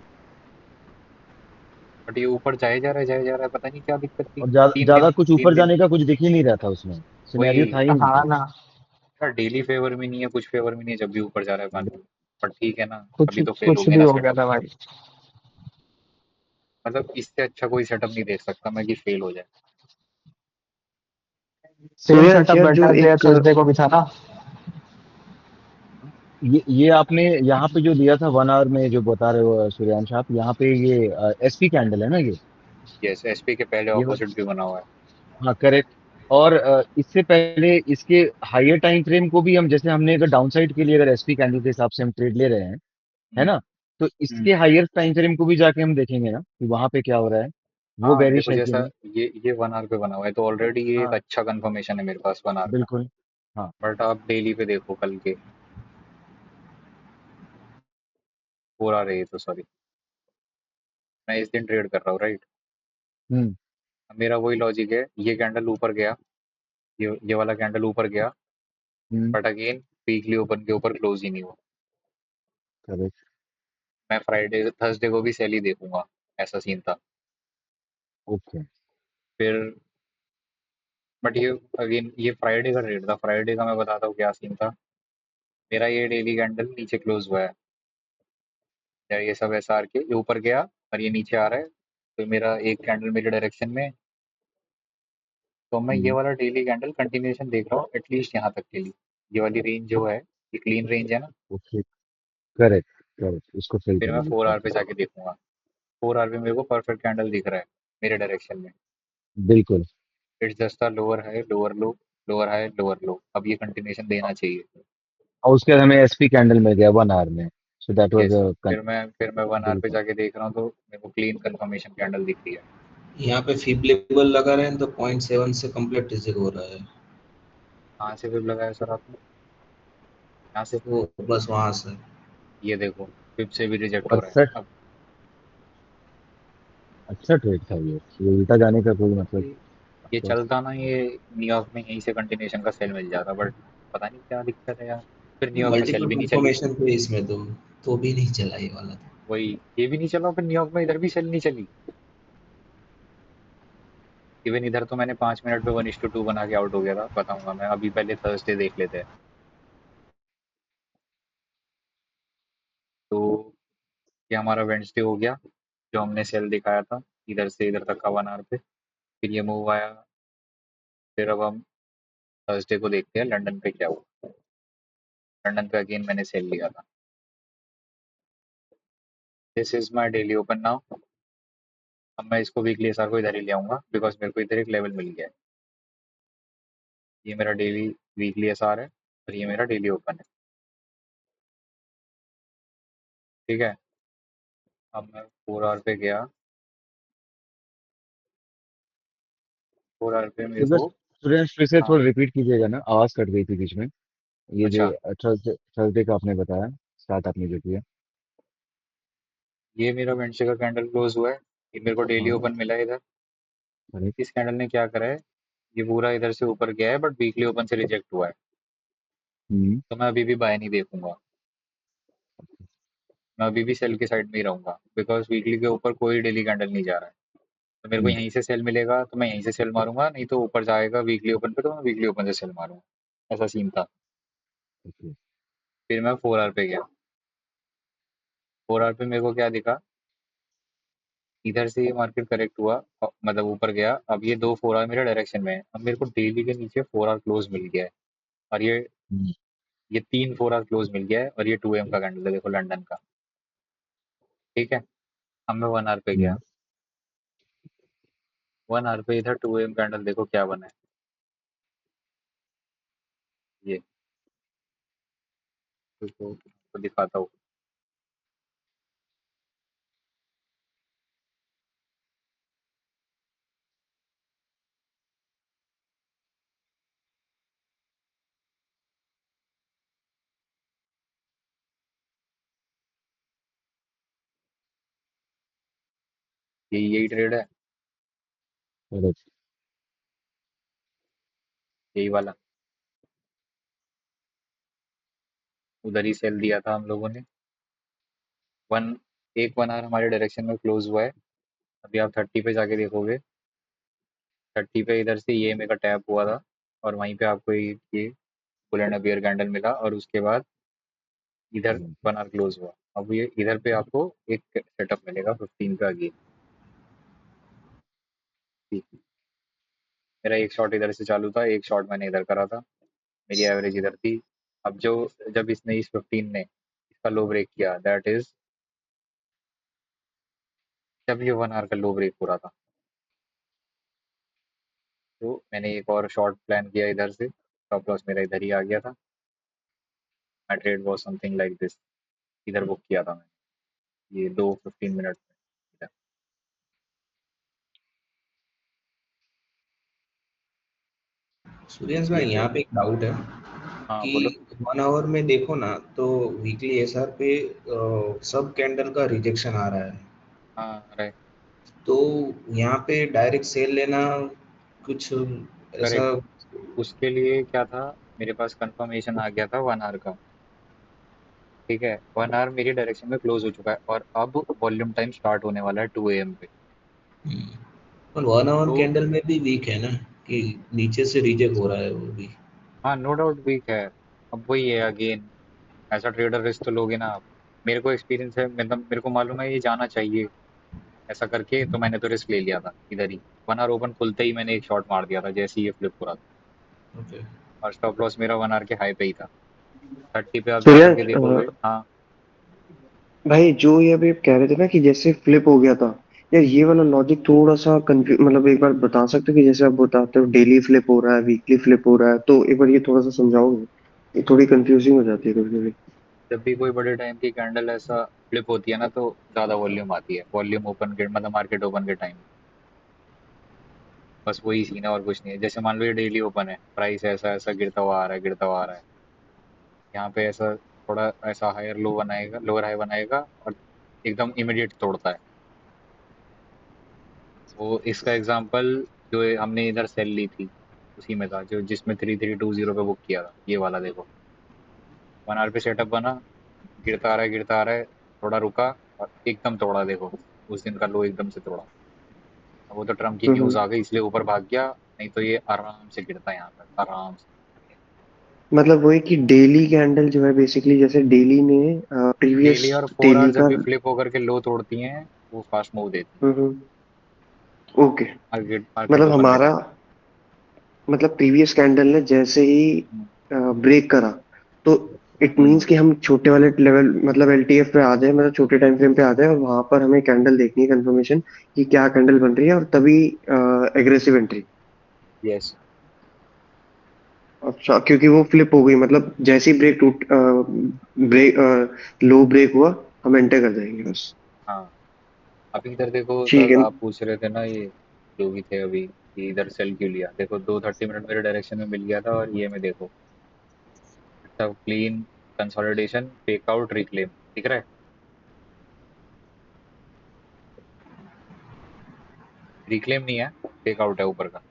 बट ये ऊपर जाए जा रहा है, जाए जा रहा है, पता नहीं क्या दिक्कत थी। और ज्यादा तीन ज्यादा दिन कुछ तीन ऊपर दिन जाने का कुछ दिख ही नहीं रहा था उसमें, सिनेरियो था वही ही नहीं हाँ कुछ। ना, यार, डेली फेवर में नहीं है, कुछ फेवर में नहीं है, जब भी ऊपर जा रहा है फालतू। पर ठीक है ना, कुछ अभी तो फेल हो कुछ गया भी ना हो गया सेटअप। था भाई। मतलब इससे अच्छा कोई सेटअप नहीं देख सकता मैं कि फेल हो जाए। सेम सूर्यांश सेटअप यार जो वेडनेसडे या एक ट्यूसडे को भी था ना। ये आपने यहाँ पे जो दिया था 1 आवर में जो बता रहे हो सूर्यांश आप, यहाँ पे ये एसपी कैंडल है ना ये। यस, एसपी के पहले ये ऑपोजिट भी बना हुआ है। हाँ करेक्ट। और इससे पहले इसके हायर टाइम फ्रेम को भी हम, जैसे हमने अगर डाउन साइड के लिए अगर एसपी कैंडल के हिसाब से हम ट्रेड ले रहे हैं, है हम्म, ना, तो हम्म। इसके हायर टाइम फ्रेम को भी जाके हम देखेंगे ना कि वहां पे क्या हो रहा है, वो हाँ बेरिश देखो, है कि जैसा नहीं। ये 1 आवर पे बना हुआ है तो ऑलरेडी ये एक हाँ अच्छा कंफर्मेशन है मेरे पास 1 आवर का। बिल्कुल। हाँ बट आप डेली पे देखो, कल के 4 आ रही है तो सॉरी, मैं इस दिन ट्रेड कर रहा हूँ राइट। हम्म मेरा वही लॉजिक है, ये कैंडल ऊपर गया, ये वाला कैंडल ऊपर गया, बट अगेन वीकली ओपन के ऊपर क्लोज ही नहीं हुआ। करेक्ट। मैं फ्राइडे थर्सडे को भी सेल ही देखूंगा, ऐसा सीन था। ओके। फिर बट ये अगेन ये फ्राइडे का ट्रेड था। फ्राइडे का मैं बताता हूँ क्या सीन था। मेरा ये डेली कैंडल नीचे क्लोज हुआ है, या ये सब ऐसा आर के ये ऊपर गया और ये नीचे आ रहा है, तो मेरा एक कैंडल मेरे डायरेक्शन में, तो मैं ये वाला डेली कैंडल कंटिन्यूएशन देख रहा हूँ एटलीस्ट यहाँ तक के लिए। ये वाली रेंज जो है, ये क्लीन रेंज है ना। ओके। करेक्ट। करेक्ट, इसको फिल फिर मैं करेंगे 4 आवर पे प्रॉपर। जाके देखूंगा। 4 आवर पे मेरे को परफेक्ट कैंडल दिख रहा है मेरे डायरेक्शन में। बिल्कुल। It's just a lower high lower low, lower high lower लो। अब ये कंटिन्यूएशन देना चाहिए। और उसके बाद हमें एसपी कैंडल मिल गया 1 आवर में, सो दैट वाज यस। अ। फिर मैं 1 आवर पे बिल्कुल। जाके देख रहा हूँ, तो मेरे को क्लीन कंफर्मेशन कैंडल दिख रही है। यहाँ पे फिब लेवल लगा रहे हैं तो 0.7 से कंप्लीट रिजेक्ट हो रहा है, कहाँ से फिर लगाया सर आपने? यहाँ से? वो बस वहां से। ये देखो, फिर से भी रिजेक्ट हो रहा है अच्छा। अब। अच्छा ट्रेड था ये उल्टा जाने का कोई मतलब। ये तो चलता ना, ये न्यूयॉर्क में यहीं से कंटिन्यूएशन का सेल मिल जाता, बट पता नहीं क्या दिक्कत है यार। फिर न्यूयॉर्क में सेल मल्टीपल भी नहीं चली। कंफर्मेशन थे इसमें तो भी नहीं चला ये वाला तो। वही, ये भी नहीं चला, फिर न्यूयॉर्क में इधर भी सेल नहीं चली। इवन इधर तो मैंने 5 मिनट पे 1:2 बना के आउट हो गया था, बताऊंगा मैं अभी। पहले थर्सडे देख लेते हैं। तो ये हमारा वेंसडे हो गया, जो हमने सेल दिखाया था इधर से इधर तक का 1 आवर पे। फिर ये मूव आया। फिर अब हम थर्सडे को देखते हैं लंदन पे क्या हुआ। लंदन पे अगेन मैंने सेल लिया था। This is my daily open now. अब मैं इसको वीकली एसआर को इधर ही ले आऊंगा, बिकॉज मेरे को इधर एक लेवल मिल गया है। ये मेरा डेली वीकली एसआर है और ये मेरा डेली ओपन है। ठीक है। अब मैं 4 आवर पे गया। 4 आवर पे मेरे बस को, स्टूडेंट्स फिर से हाँ, थोड़ा रिपीट कीजिएगा ना, आवाज कट गई थी बीच में। ये जो अच्छा, थर्सडे थर्सडे का आपने बताया, स्टार्ट आपने जो किया। ये मेरा वेंसडे का कैंडल क्लोज हुआ है। ये मेरे को डेली हाँ। ओपन मिला है इधर। करेक्ट। इस कैंडल ने क्या करा है, ये पूरा इधर से ऊपर गया है, बट वीकली ओपन से रिजेक्ट हुआ है। हम्म। तो मैं अभी भी बाय नहीं देखूंगा। मैं अभी भी सेल के साइड में ही रहूंगा, बिकॉज वीकली के ऊपर कोई डेली कैंडल नहीं जा रहा है। तो मेरे को हम्म। यहीं से सेल मिलेगा तो मैं यहीं से सेल मारूंगा, नहीं तो ऊपर जाएगा वीकली ओपन पे तो मैं वीकली ओपन से सेल मारूंगा। ऐसा सीन था। ओके। फिर मैं 4 आवर पे गया। 4 आवर पे मेरे को क्या दिखा, इधर से ये मार्केट करेक्ट हुआ, मतलब ऊपर गया। अब ये दो 4 आवर मेरे डायरेक्शन में है। अब मेरे को डेली के नीचे 4 आवर क्लोज मिल गया है, और हम्म। ये तीन 4 आवर क्लोज मिल गया है, और ये 2 AM का कैंडल है, देखो लंदन का। ठीक है। अब मैं 1 आवर पे गया। हम्म। 1 आवर पे इधर 2 AM कैंडल देखो क्या बना है। ये तो दिखाता हूँ। यही ट्रेड है, करेक्ट। यही वाला। उधर ही सेल दिया था हम लोगों ने। वन एक 1 आवर हमारे डायरेक्शन में क्लोज हुआ है। अभी आप 30 पे जाके देखोगे, 30 पे इधर से ये मेरा टैप हुआ था, और वहीं पे आपको ये बुल एंड बियर कैंडल मिला, और उसके बाद इधर 1 आवर क्लोज हुआ। अब ये इधर पे आपको एक सेटअप मिलेगा 15 का अगेन। मेरा एक शॉट इधर से चालू था, एक शॉट मैंने इधर करा था। मेरी एवरेज इधर थी। अब जब इसने इस 15 ने इसका लो ब्रेक किया, दैट इज जब ये 1 आवर का लो ब्रेक हो रहा था, तो मैंने एक और शॉर्ट प्लान किया इधर से। स्टॉप लॉस मेरा इधर ही आ गया था। माई trade was something like this. इधर बुक किया था मैंने, ये 2 15 मिनट में इधर। सूर्यंश ये भाई यहाँ पे एक डाउट है हाँ कि बोलो। 1 आवर में देखो ना तो वीकली एसआर पे सब कैंडल का रिजेक्शन आ रहा है। हाँ राइट। तो यहाँ पे डायरेक्ट सेल लेना कुछ ऐसा। करेक्ट। उसके लिए क्या था, मेरे पास कंफर्मेशन आ गया था 1 आवर का। ठीक है, 1 आवर मेरी डायरेक्शन में क्लोज हो चुका है और अब वॉल्यूम टाइम स्टार्ट होने वाला है 2 AM पे। पर 1 आवर तो कैंडल में भी वीक है ना, कि नीचे से रिजेक्ट हो रहा है वो भी। हाँ, नो डाउट वीक है। अब वही है अगेन, ऐसा ट्रेडर रिस्क तो लोगे ना आप। मेरे को एक्सपीरियंस है, मतलब मेरे को मालूम है ये जाना चाहिए ऐसा करके, तो मैंने तो रिस्क ले लिया था इधर ही। 1 आवर ओपन खुलते ही मैंने एक शॉट मार दिया था जैसे ही ये फ्लिप हो रहा था। ओके। और स्टॉप लॉस मेरा 1 आवर के हाई पे ही था। 30 पे आप जा सूर्या, करके देखोगे। हाँ, भाई जो ये अभी आप कह रहे थे ना कि जैसे फ्लिप हो गया था, यार ये वाला लॉजिक थोड़ा सा कंफ्यूज, मतलब एक बार बता सकते हो कि जैसे आप बताते हो डेली फ्लिप हो रहा है, वीकली फ्लिप हो रहा है, तो एक बार ये थोड़ा सा समझाओगे? ये थोड़ी कंफ्यूजिंग हो जाती है कभी कभी। जब भी कोई बड़े टाइम की कैंडल ऐसा फ्लिप होती है ना, तो ज़्यादा वॉल्यूम आती है, वॉल्यूम ओपन के मतलब मार्केट ओपन के टाइम। बस वही सीन है और कुछ नहीं है। जैसे मान लो ये डेली ओपन है, प्राइस ऐसा ऐसा गिरता हुआ आ रहा है, गिरता हुआ आ रहा है। यहाँ पे ऐसा थोड़ा ऐसा हायर लो बनाएगा, लोअर हाई बनाएगा और एकदम इमीडिएट तोड़ता है। वो इसका एग्जांपल जो हमने इधर सेल ली थी उसी में था, जो जिसमें 3320 पे बुक किया था, ये वाला देखो। 1 आवर पे सेटअप बना, गिरता आ रहा है, गिरता आ रहा है, थोड़ा रुका और एकदम तोड़ा देखो। उस दिन का लो एकदम से तोड़ा। अब वो तो ट्रम्प की न्यूज़ हम्म। आ गई इसलिए ऊपर भाग गया, नहीं तो ये आराम से गिरता है यहाँ तक, आराम से। मतलब वही कि डेली कैंडल जो है बेसिकली, जैसे डेली ने प्रीवियस डेली और 4 आवर डेली जब का। भी फ्लिप होकर के लो तोड़ती हैं, वो फास्ट मूव देती हैं ओके। मार्केट मार्केट मतलब ओपन के हमारा, टाइम। मतलब प्रीवियस कैंडल ने जैसे ही हम्म, ब्रेक करा, तो इट मींस हम्म, कि हम छोटे वाले लेवल, मतलब एलटीएफ पे आ जाए, मतलब छोटे टाइम फ्रेम पे आ जाए, और वहां पर हमें कैंडल देखनी है, कंफर्मेशन कि क्या कैंडल बन रही है, और तभी एग्रेसिव एंट्री। यस। अच्छा, क्योंकि वो फ्लिप हो गई, मतलब जैसे ही ब्रेक टूट ब्रेक लो ब्रेक हुआ, हम एंटर कर जाएंगे बस। हाँ, अभी इधर देखो ठीक सर, है। आप पूछ रहे थे ना ये जो भी थे अभी कि इधर सेल क्यों लिया। देखो 2:30 मेरे डायरेक्शन में मिल गया था और ये में देखो, अच्छा क्लीन कंसोलिडेशन फेकआउट रिक्लेम दिख रहा है। रिक्लेम नहीं है, फेकआउट है ऊपर का।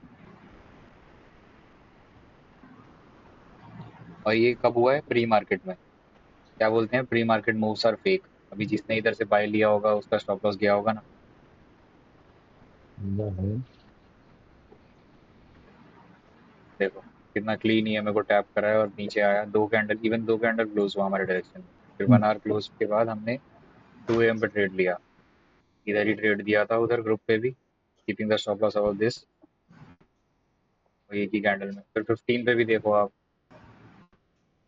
और ये कब हुआ है, प्री मार्केट में। क्या बोलते हैं, pre market moves are fake. अभी जिसने इधर से बाय लिया होगा उसका स्टॉप लॉस गया होगा ना। देखो कितना क्लीन ही है, मेरे को टैप करा है और नीचे आया, 2 कैंडल, इवन 2 कैंडल क्लोज हुआ हमारे डायरेक्शन में। फिर 1 आवर क्लोज के बाद हमने 2 AM पे ट्रेड लिया, इधर ही ट्रेड दिया था उधर ग्रुप पे भी, keeping the stop loss about this. एक ही कैंडल में फिर 15 पे भी देखो आप,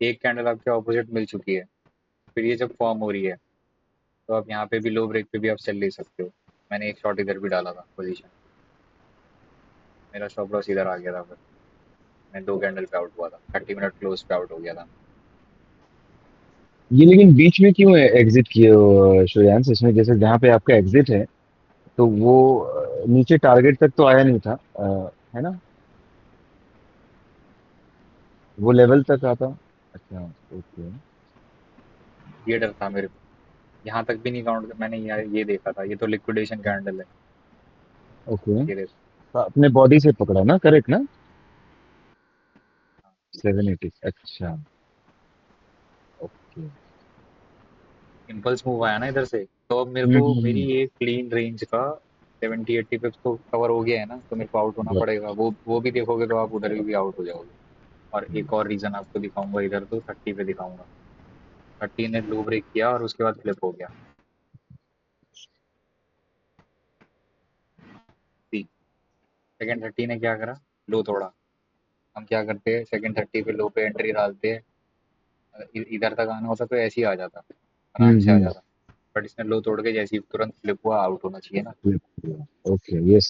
एक कैंडल आपके ऑपोजिट मिल चुकी है। फिर ये जब फॉर्म हो रही है, तो आप यहाँ पे भी लो ब्रेक पे भी आप सेल ले सकते हो। मैंने एक शॉट इधर भी डाला था पोजीशन, मेरा स्टॉप लॉस इधर आ गया था। फिर मैं 2 कैंडल पे आउट हुआ था, 30 मिनट क्लोज पे आउट हो गया था। ये लेकिन बीच में क्यों एग्जिट किए हो श्रेयांश? इसमें जैसे जहाँ पे आपका एग्जिट है, तो वो नीचे टारगेट तक तो आया नहीं था, है ना? वो लेवल तक आता। अच्छा। ओके। ये डर था मेरे को, यहाँ तक भी नहीं काउंट, मैंने ये देखा था, ये तो लिक्विडेशन कैंडल है। ओके। ये देखो, तो अपने बॉडी से पकड़ा ना, करेक्ट ना? 780। अच्छा। ओके। इम्पल्स मूव आया ना इधर से, तो अब मेरे को मेरी हम्म। एक क्लीन रेंज का 70-80 पिप्स तो कवर हो गया है ना, तो मेरे को आउट होना पड़ेगा। वो भी देखोगे तो आप उधर भी आउट हो जाओगे। और एक और रीजन आपको दिखाऊंगा, इधर तो 30 पे दिखाऊंगा। 30 ने लो ब्रेक किया और उसके बाद फ्लिप हो गया। सेकंड 30 ने क्या करा, लो तोड़ा। हम क्या करते हैं, सेकंड 30 पे लो पे एंट्री डालते हैं। इधर तक आना होता तो ऐसे ही आ जाता, आराम से आ हम्म। जाता। बट इसने लो तोड़ के जैसे ही तुरंत फ्लिप हुआ, आउट होना चाहिए ना। ओके। यस।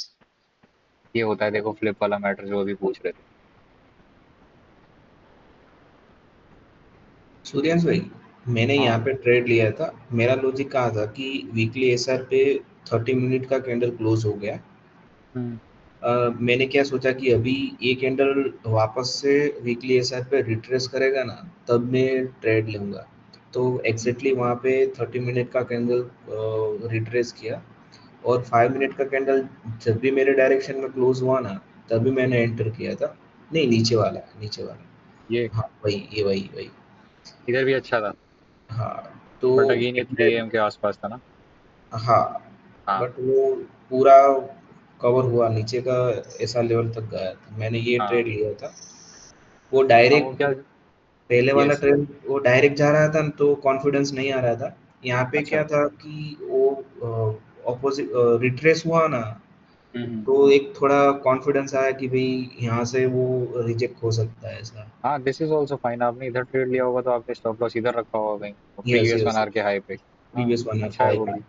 ये होता है देखो फ्लिप वाला मैटर जो अभी पूछ रहे थे। सूर्यांश भाई, मैंने हाँ। यहाँ पे ट्रेड लिया था। मेरा लॉजिक कहा था कि वीकली एसआर पे 30 मिनट का कैंडल क्लोज हो गया। हम्म। मैंने क्या सोचा कि अभी ये कैंडल वापस से वीकली एसआर पे रिट्रेस करेगा ना, तब मैं ट्रेड लूंगा। तो एग्जैक्टली वहाँ पे 30 मिनट का कैंडल रिट्रेस किया और 5 मिनट का कैंडल जब भी मेरे डायरेक्शन में क्लोज हुआ ना, तभी मैंने एंटर किया था। नहीं, नीचे वाला, नीचे वाला। ये हाँ, वही, ये वही। इधर भी अच्छा था, हाँ, तो बट अगेन ये 3 AM के आसपास था ना। हाँ, हाँ बट वो पूरा कवर हुआ, नीचे का ऐसा लेवल तक गया था। मैंने ये हाँ ट्रेड लिया था, वो हाँ, वो डायरेक्ट, क्या। पहले वाला यस। ट्रेड वो डायरेक्ट जा रहा था तो कॉन्फिडेंस नहीं आ रहा था। यहाँ पे अच्छा। क्या था कि वो ऑपोजिट रिट्रेस हुआ ना, हम्म। तो एक थोड़ा कॉन्फिडेंस आया कि भाई यहाँ से वो रिजेक्ट हो सकता है ऐसा। हाँ, दिस इज ऑल्सो फाइन। आपने इधर ट्रेड लिया होगा तो आपने स्टॉप लॉस इधर रखा होगा कहीं, yes previous one yes, hour के हाई पे। हाँ, प्रीवियस वन अच्छा है हाई वो पे। भी।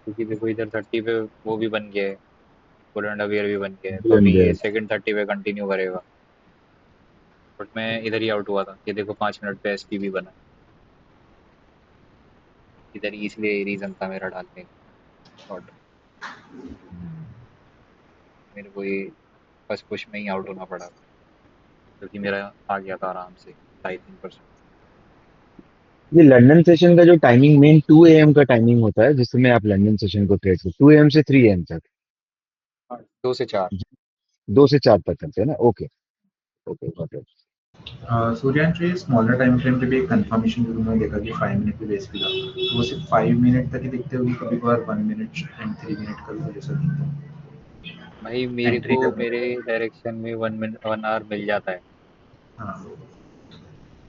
क्योंकि देखो इधर 30 पे वो भी बन गया है, पुल एंड अवियर भी बन गया है, तो अभी ये सेकंड 30 पे कंटिन्यू करेगा। बट मैं इधर ही आउट हुआ था, ये देखो 5 मिनट पे एसपी भी बना। इधर ही इसलिए रीजन था मेरा डालने का शॉट। मेरे को ये फर्स्ट पुश में ही आउट होना पड़ा, क्योंकि मेरा आ गया था आराम से 2.5-3%। ये लंदन सेशन का जो टाइमिंग मेन 2 AM का टाइमिंग होता है जिसमें आप लंदन सेशन को ट्रेड करते 2 AM से 3 AM तक, 2 से 4। 2 से 4 तक करते हैं ना। Okay okay okay. सूर्यांश, ये स्मॉलर टाइम फ्रेम पे भी एक कंफर्मेशन जो तुमने देखा कि 5 मिनट पे बेस भी था, तो वो सिर्फ 5 मिनट तक ही दिखते होगी, कभी कभार 1 मिनट एंड 3 मिनट का भी जैसा दिखता भाई है मेरे एंट्री को करने मेरे डायरेक्शन में 1 मिनट 1 आवर मिल जाता है, का। हाँ,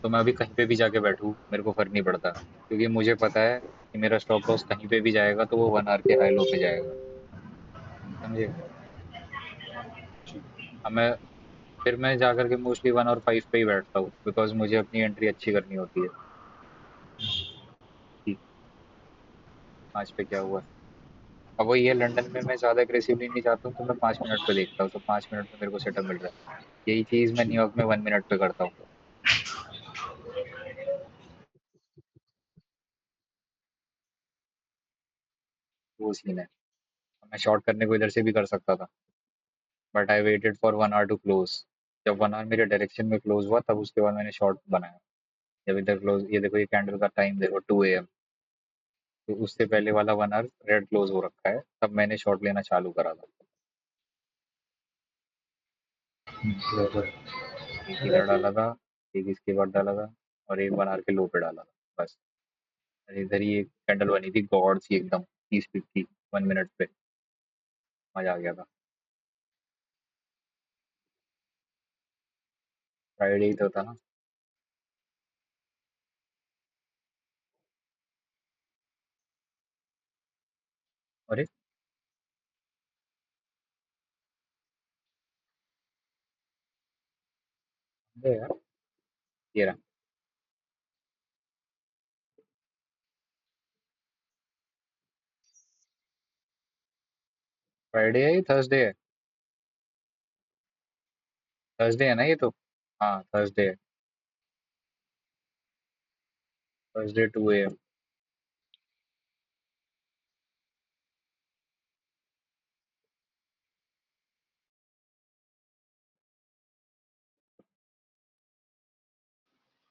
तो मैं अभी कहीं पे भी जाके बैठूँ मेरे को फर्क नहीं पड़ता, क्योंकि मुझे पता है कि मेरा स्टॉप लॉस कहीं पे भी जाएगा तो वो 1 आवर के हाई लो पे जाएगा। समझे। अब मैं फिर मैं जाकर के मोस्टली 1 और 5 पे ही बैठता हूँ, बिकॉज मुझे अपनी एंट्री अच्छी करनी होती है कि 5 पे क्या हुआ। अब वही है, लंदन में मैं ज़्यादा एग्रेसिवली नहीं जाता हूँ, तो मैं 5 मिनट पे देखता हूँ, तो 5 मिनट में मेरे को सेटअप मिल रहा है। यही चीज़ मैं न्यूयॉर्क में 1 मिनट पे करता हूँ। वो सीन है। मैं शॉर्ट करने को इधर से भी कर सकता था, but I waited for 1 hour to close. जब 1 आवर मेरे डायरेक्शन में क्लोज हुआ तब उसके बाद मैंने शॉर्ट बनाया। जब इधर क्लोज, ये देखो ये कैंडल का टाइम देखो 2 AM, तो उससे पहले वाला 1 आवर रेड क्लोज हो रखा है, तब मैंने शॉर्ट लेना चालू करा था। बराबर। एक इधर डाला था, एक इसके बाद डाला था, और एक 1 आवर के लो पे डाला था बस। और इधर ही एक कैंडल बनी थी गॉड सी एकदम 30-50 1 मिनट पे, मजा आ गया था। फ्राइडे ही तो था ना। अरे अरे यार, ये रहा। फ्राइडे है, थर्सडे है। थर्सडे है ना ये तो। हाँ थर्सडे है। Thursday 2 AM।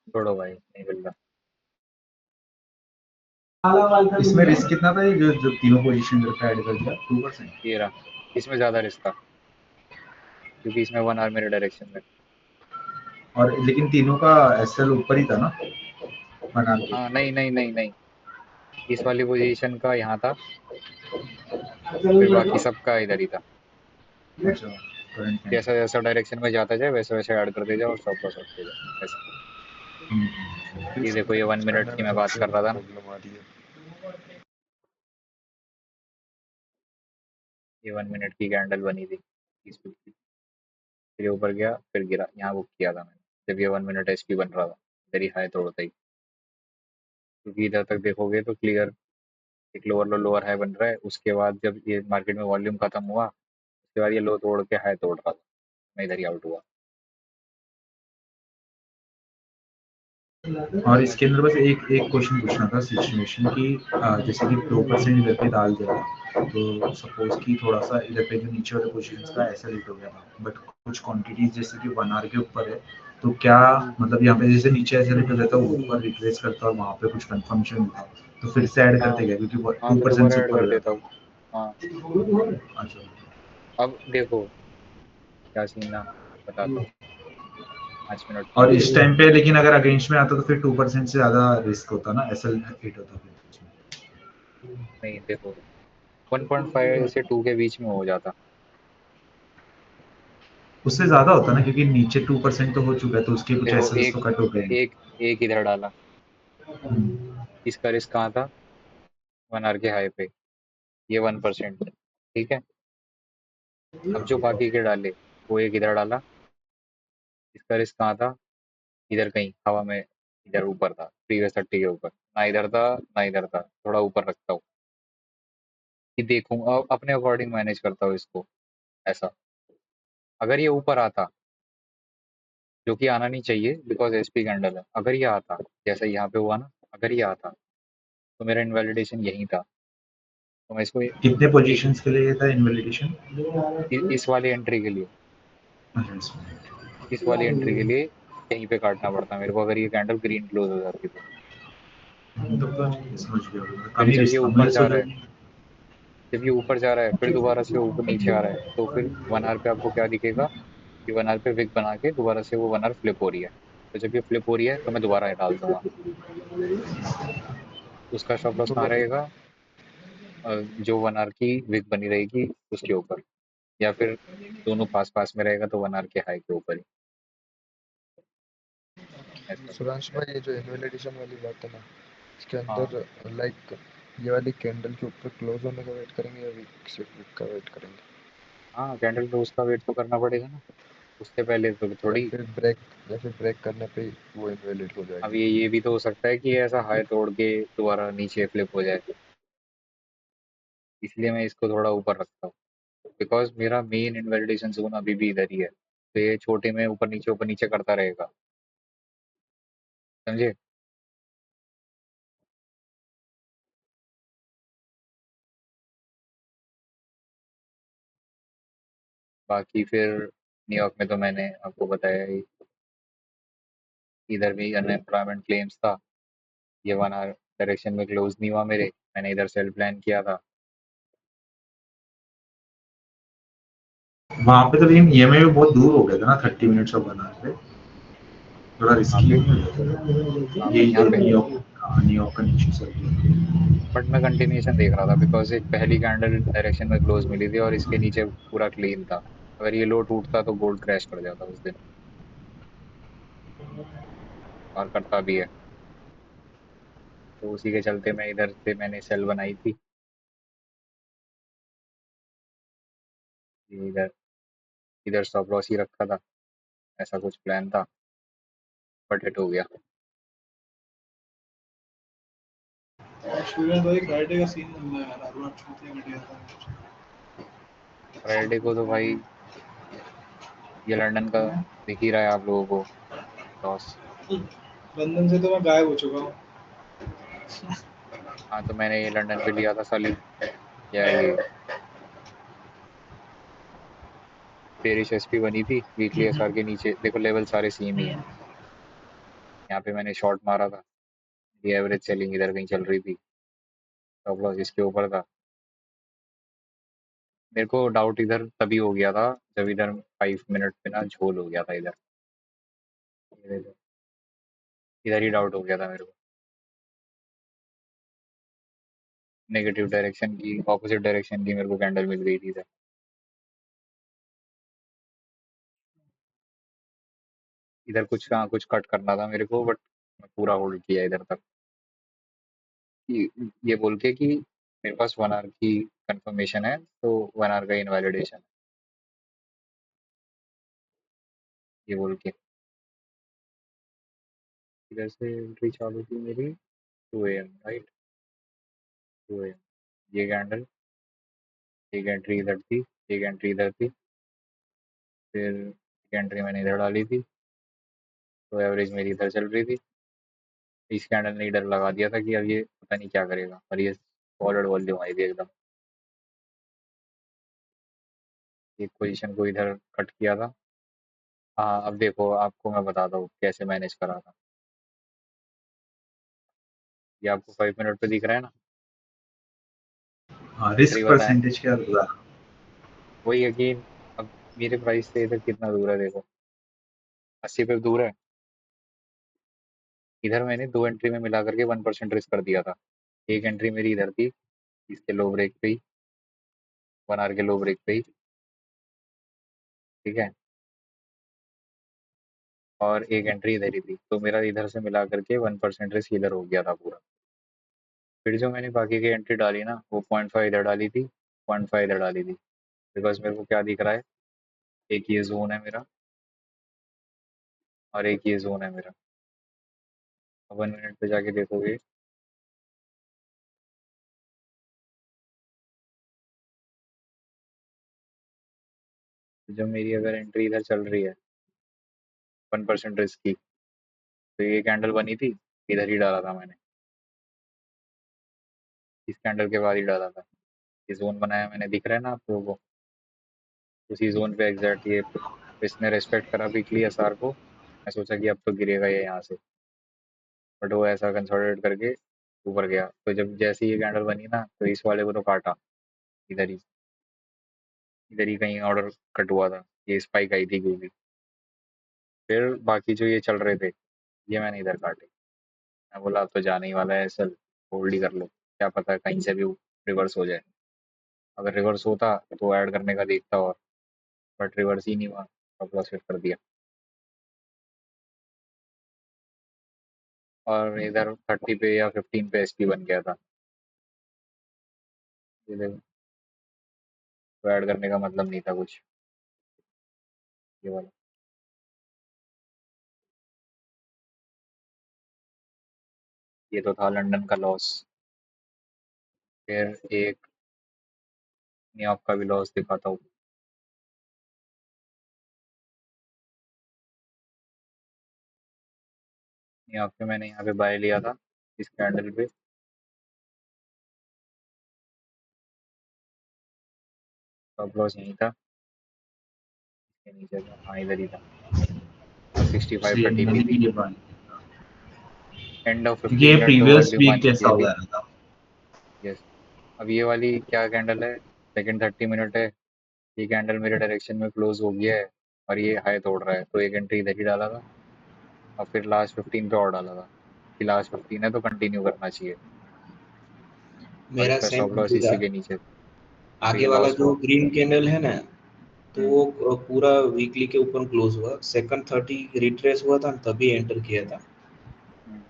छोड़ो भाई, नहीं मिल रहा। इसमें रिस्क कितना था, ये जो जो तीनों पोजीशन जो ऐड कर दिया, 2%? ये रहा। इसमें ज़्यादा रिस्क था, क्योंकि इसमें 1 आवर मेरे डायरेक्शन में। और लेकिन तीनों का एसएल ऊपर ही था ना, बना के। हाँ नहीं नहीं नहीं नहीं, इस वाली पोजीशन का यहाँ था, फिर बाकी सबका इधर ही था। अच्छा, करंट टाइम। जैसा जैसा डायरेक्शन में जाता जाए वैसे वैसे ऐड करते जाओ और स्टॉप लॉस रखते जाओ ऐसे। ये देखो ये 1 मिनट की मैं बात कर रहा था ना, ये 1 मिनट की कैंडल बनी थी 30-50, फिर ये ऊपर गया फिर गिरा, यहाँ बुक किया था मैंने जब ये 1 मिनट एचपी बन रहा था, इधर ही हाई तोड़ता ही। क्योंकि इधर तक देखोगे तो क्लियर एक लोअर लो लोअर हाई बन रहा है, उसके बाद जब ये मार्केट में वॉल्यूम खत्म हुआ उसके बाद ये लो तोड़ के हाई तोड़ रहा था, मैं इधर ही आउट हुआ। और इसके अंदर बस एक एक क्वेश्चन पूछना था सिचुएशन की, जैसे कि 2% इधर पे डाल दिया, तो सपोज कि थोड़ा सा इधर पे जो नीचे वाले पोजीशंस का ऐसा हिट हो गया था, बट कुछ क्वांटिटीज जैसे कि 1 आवर के ऊपर है, तो क्या मतलब यहाँ पे जैसे नीचे ऐसा हिट हो जाता है, ऊपर रिट्रेस करता और वहाँ पे कुछ कंफर्मेशन होता, तो फिर से ऐड हाँ करते गए क्योंकि हाँ, मैं 2% दोबारा से ऐड ऊपर कर हो देता जाता हूँ। हाँ, है। अच्छा, अब देखो क्या सीन ना, बताता हूँ, 5 मिनट में। और इस टाइम पे लेकिन अगर अगेंस्ट में आता तो फिर 2% से ज्यादा रिस्क होता ना, ऐसा हिट होता फिर। नहीं देखो, 1.5 से 2 के बीच में हो जाता। उससे ज्यादा होता ना, क्योंकि नीचे 2% तो हो चुका है, तो उसके कुछ देखो एसेट्स एक तो कट हो गए हैं। एक एक इधर डाला, हम्म, इसका रिस्क कहाँ था? 1 आवर के हाई पे, ये 1%। ठीक है, अब जो बाकी के डाले, वो एक इधर डाला, इसका रिस्क कहाँ था? इधर कहीं हवा में, इधर ऊपर था, प्रीवियस 30 के ऊपर, ना इधर था ना इधर था, थोड़ा ऊपर रखता हूँ कि देखूंगा, अपने अकॉर्डिंग मैनेज करता हूँ इसको। ऐसा अगर ये ऊपर आता, जो कि आना नहीं चाहिए बिकॉज एसपी कैंडल है, अगर ये आता जैसा यहाँ पे हुआ ना, अगर ये आता तो मेरा इनवैलिडेशन यही था, तो मैं इसको कितने एक पोजीशंस के लिए था इनवैलिडेशन? इस वाली एंट्री के लिए, अच्छा, इसमें इस वाली एंट्री के लिए यहीं पे काटना पड़ता मेरे को, अगर ये कैंडल ग्रीन क्लोज हो जाती तो। तब तो ठीक है, समझ गया, फिर कम ही जब ये रिस्क था, ऊपर मुझे जा रहा सोचा है, जब ये ऊपर जा रहा है फिर दोबारा से ऊपर नीचे आ रहा है, तो फिर 1 आवर पे आपको क्या दिखेगा कि 1 आवर पे विक बना के दोबारा से वो 1 आवर फ्लिप हो रही है, तो जब ये फ्लिप हो रही है तो मैं दोबारा डाल दूंगा। उसका स्टॉप लॉस कहाँ रहेगा? जो 1 आवर की विक बनी रहेगी उसके ऊपर, या फिर दोनों पास पास में रहेगा तो 1 आवर के हाई के ऊपर ही, ऐसा। सुधांशु भाई, ये जो इनवैलिडेशन वाली बात है ना, इसके हाँ अंदर लाइक ये वाली कैंडल के ऊपर क्लोज होने का वेट करेंगे या सिर्फ वीक का वेट करेंगे, हाँ, कैंडल क्लोज का वेट तो करना पड़ेगा ना, उससे पहले तो या थोड़ी। फिर ब्रेक या फिर ब्रेक करने पे ही वो इनवैलिड हो अब जाएगी? ये भी तो हो सकता है कि ऐसा हाई तोड़ के दोबारा नीचे फ्लिप हो जाए, इसलिए मैं इसको थोड़ा ऊपर रखता हूँ, बिकॉज मेरा मेन इनवैलिडेशन जोन अभी भी इधर ही है, तो ये छोटे में ऊपर नीचे करता रहेगा, समझे? बाकी फिर न्यूयॉर्क में तो मैंने आपको बताया ही, इधर भी अनएम्प्लॉयमेंट क्लेम्स था, ये 1 आवर डायरेक्शन में क्लोज नहीं हुआ मेरे, मैंने इधर सेल प्लान किया था। वहां पे तो, लेकिन ईएमआई भी बहुत दूर हो गया था ना, 30 मिनट्स ऑफ बना पे, थोड़ा यहाँ रिस्की पे नहीं हो जाता ये यहाँ इधर पे न्यूयॉर्क? हाँ, न्यूयॉर्क का नीचे से। बट मैं कंटिन्यूएशन देख रहा था, बिकॉज एक पहली कैंडल डायरेक्शन में क्लोज मिली थी और इसके नीचे पूरा क्लीन था, अगर ये लो टूटता तो गोल्ड क्रैश कर जाता उस दिन, और करता भी है, तो उसी के चलते मैं इधर से मैंने सेल बनाई थी, ये इधर इधर स्टॉप लॉस ही रखा था, ऐसा कुछ प्लान था, बट हिट हो गया। स्टूडेंट भाई, फ्राइडे का सीन बन रहा है यार, हर बार छूटने घटिया था। फ्राइडे को तो भाई ये लंदन का दिख ही रहा है आप लोगों को लॉस। लंदन से तो मैं गायब हो चुका हूँ। हाँ, तो मैंने ये लंदन पे लिया था साली, या ये बेरिश एसपी बनी थी वीकली एसआर के नीचे, देखो लेवल सारे सेम ही है, यहाँ पे मैंने शॉर्ट मारा था, ये एवरेज सेलिंग इधर कहीं चल रही थी, स्टॉप लॉस इसके ऊपर था। मेरे को डाउट इधर तभी हो गया था जब इधर 5 मिनट पे ना झोल हो गया था इधर, इधर इधर ही डाउट हो गया था मेरे को, नेगेटिव डायरेक्शन की, ऑपोजिट डायरेक्शन की मेरे को कैंडल मिल गई थी इधर, इधर कुछ कहाँ कुछ कट करना था मेरे को, बट मैं पूरा होल्ड किया इधर तक, ये बोल के कि मेरे पास 1 आवर की कंफर्मेशन है, तो 1 आवर का इनवैलिडेशन, ये बोल के इधर से एंट्री चालू की मेरी 2 AM, राइट, 2 AM, ये कैंडल, एक एंट्री इधर थी, एक एंट्री इधर थी, फिर एक एंट्री मैंने इधर डाली थी, तो एवरेज मेरी इधर चल रही थी, इस कैंडल ने डर लगा दिया था कि अब ये पता नहीं क्या करेगा, और ये फॉरवर्ड वॉल्यूम आई थी एकदम, एक पोजीशन को इधर कट किया था। हाँ, अब देखो आपको मैं बताता हूँ कैसे मैनेज करा था। ये आपको 5 मिनट पे दिख रहा है ना? हाँ, एंट्री रिस्क बताएं। परसेंटेज क्या होगा? वही है कि अब मेरे प्राइस से इधर कितना दूर है देखो, 80 पे दूर है। इधर मैंने 2 एंट्री में मिला करके 1% रिस्क कर दिया था। एक एंट्री मेरी इधर थी, इसके लो ब्रेक पे ही, 1 आवर के लो ब्रेक पे ही, ठीक है? और एक एंट्री इधर ही थी, तो मेरा इधर से मिला करके 1% रिस्क इधर हो गया था पूरा। फिर जो मैंने बाकी की एंट्री डाली ना, वो 0.5 इधर डाली थी, 0.5 इधर डाली थी, बिकॉज़ मेरे को क्या दिख रहा है, एक ये ज़ोन है मेरा और एक ये ज़ोन है मेरा। अब 1 मिनट पे जाके देखोगे, तो जब मेरी अगर एंट्री इधर चल रही है 1% रिस्क की, तो ये कैंडल बनी थी, इधर ही डाला था मैंने, इस कैंडल के बाद ही डाला था। ये ज़ोन बनाया मैंने, दिख रहा है ना आप लोगों को? उसी ज़ोन पे एग्ज़ैक्ट ये इसने रिस्पेक्ट करा वीकली एसआर को। मैं सोचा कि अब तो गिरेगा ये यहाँ से, बट वो ऐसा कंसोलिडेट करके ऊपर गया। तो जब जैसे ही ये कैंडल बनी ना, तो इस वाले को तो काटा, इधर ही कहीं ऑर्डर कट हुआ था, ये स्पाइक आई थी क्योंकि। फिर बाकी जो ये चल रहे थे, ये मैंने इधर काटे। मैं बोला अब तो जाने ही वाला है एसएल, होल्ड ही कर लो, क्या पता है कहीं से भी रिवर्स हो जाए। अगर रिवर्स होता तो ऐड करने का देखता, और बट रिवर्स ही नहीं हुआ, स्टॉप लॉस हिट कर दिया। और इधर 30 पे या 15 पे एसपी बन गया था। ये देखो, तो ऐड करने का मतलब नहीं था कुछ, ये वाला। ये तो था लंदन का लॉस। फिर एक न्यूयॉर्क का भी लॉस दिखाता हूँ। न्यूयॉर्क पे मैंने यहाँ पे बाय लिया था, इस कैंडल पे। स्टॉप लॉस यहीं था, इसके नीचे था, हाँ इधर ही था, और 65 का सेम टीपी मैंने थी। भी ये बात, एंड ऑफ क्योंकि 15 ये मिनट पे प्रीवियस वॉल्यूम वीक आनी जैसा चाहिए हो थी। गया था। यस। अब ये वाली क्या कैंडल है, सेकंड 30 मिनट है, ये कैंडल मेरे डायरेक्शन में क्लोज हो गया है, और ये हाई तोड़ रहा है, तो एक एंट्री इधर ही डाला था, और फिर लास्ट 15 पे और डाला था कि लास्ट 15 है तो कंटिन्यू करना चाहिए, और मेरा इसका सेम स्टॉप लॉस वही इसी था। के नीचे था, तो आगे ये वाला लॉस जो हुआ। ग्रीन कैंडल है ना, तो हम्म, वो पूरा वीकली के ऊपर क्लोज हुआ। सेकंड 30 रिट्रेस हुआ था, तभी एंटर किया था। हम्म।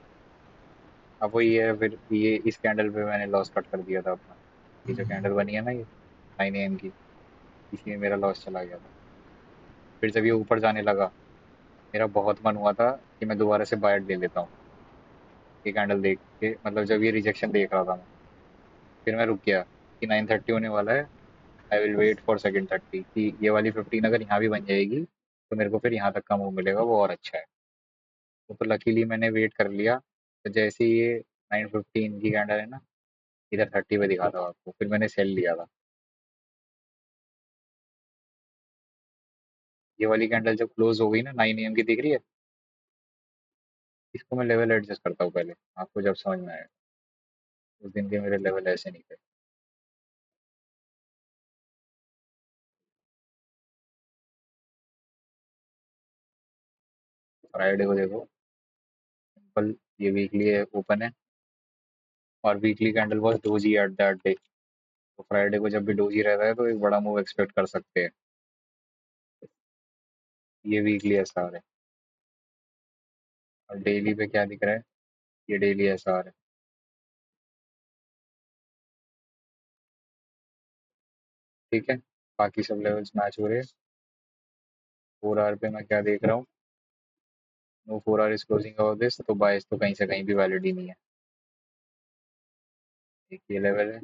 अब वही है, फिर ये इस कैंडल पे मैंने लॉस कट कर दिया था अपना। ये जो कैंडल बनी है ना, ये 9 AM की, इसी में मेरा लॉस चला गया था। फिर जब ये ऊपर जाने लगा, मेरा बहुत मन हुआ था कि मैं दोबारा से बाय ले लेता हूँ, ये कैंडल देख के, मतलब जब ये रिजेक्शन देख रहा था मैं, फिर मैं रुक गया कि 9:30 होने वाला है, I will wait for second 30, कि ये वाली 15 अगर यहाँ भी बन जाएगी तो मेरे को फिर यहाँ तक का मूव मिलेगा, वो और अच्छा है। तो लकीली मैंने वेट कर लिया, तो जैसे ही ये 9:15 की कैंडल है ना, इधर 30 पे दिखा था आपको, फिर मैंने सेल लिया था। ये वाली कैंडल जब क्लोज हो गई ना, 9 AM की दिख रही है, इसको मैं लेवल एडजस्ट करता हूँ पहले, आपको जब समझ में आए। उस दिन के मेरे लेवल ऐसे नहीं थे। फ्राइडे को देखो, सिंपल, ये वीकली ओपन है, और weekly candle was doji at that day. तो फ्राइडे को जब भी डोजी रहता है तो एक बड़ा मूव एक्सपेक्ट कर सकते हैं। ये वीकली ऐसा है, और डेली पे क्या दिख रहा है, ये डेली ऐसा है, ठीक है? बाकी सब लेवल्स मैच हो रहे हैं। 4 आवर पे मैं क्या देख रहा हूँ, no 4 hour is closing of this, तो बायस तो कहीं से कहीं भी वैलिड ही नहीं है। एक ये लेवल है,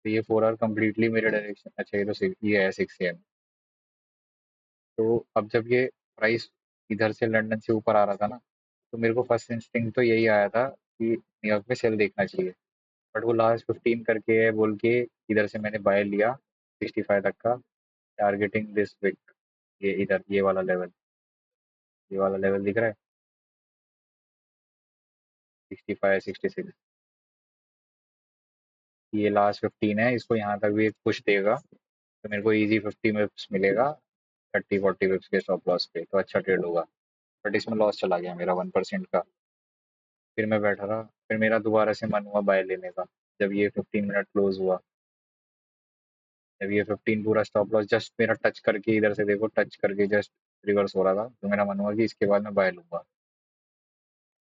तो ये 4 आवर कम्प्लीटली मेरे डायरेक्शन, अच्छा ये तो ये है 6 AM। तो अब जब ये प्राइस इधर से लंदन से ऊपर आ रहा था ना, तो मेरे को फर्स्ट इंस्टिंक्ट तो यही आया था कि न्यूयॉर्क में सेल देखना चाहिए, बट वो लास्ट 15 करके है बोल के इधर से मैंने बाय लिया, 65 तक का, टारगेटिंग दिस विक, ये इधर ये वाला लेवल दिख रहा है 65 66। ये लास्ट 15 है, इसको यहाँ तक भी एक पुश देगा तो मेरे को इजी 50 विप्स मिलेगा 30-40 विप्स के स्टॉप लॉस पे, तो अच्छा ट्रेड होगा। बट इसमें लॉस चला गया मेरा 1% का। फिर मैं बैठा रहा, फिर मेरा दोबारा से मन हुआ बाय लेने का। जब ये 15 मिनट क्लोज हुआ, जब ये 15 पूरा स्टॉप लॉस जस्ट मेरा टच करके, इधर से देखो टच करके जस्ट रिवर्स हो रहा था, तो मेरा मन हुआ कि इसके बाद मैं बाय लूंगा।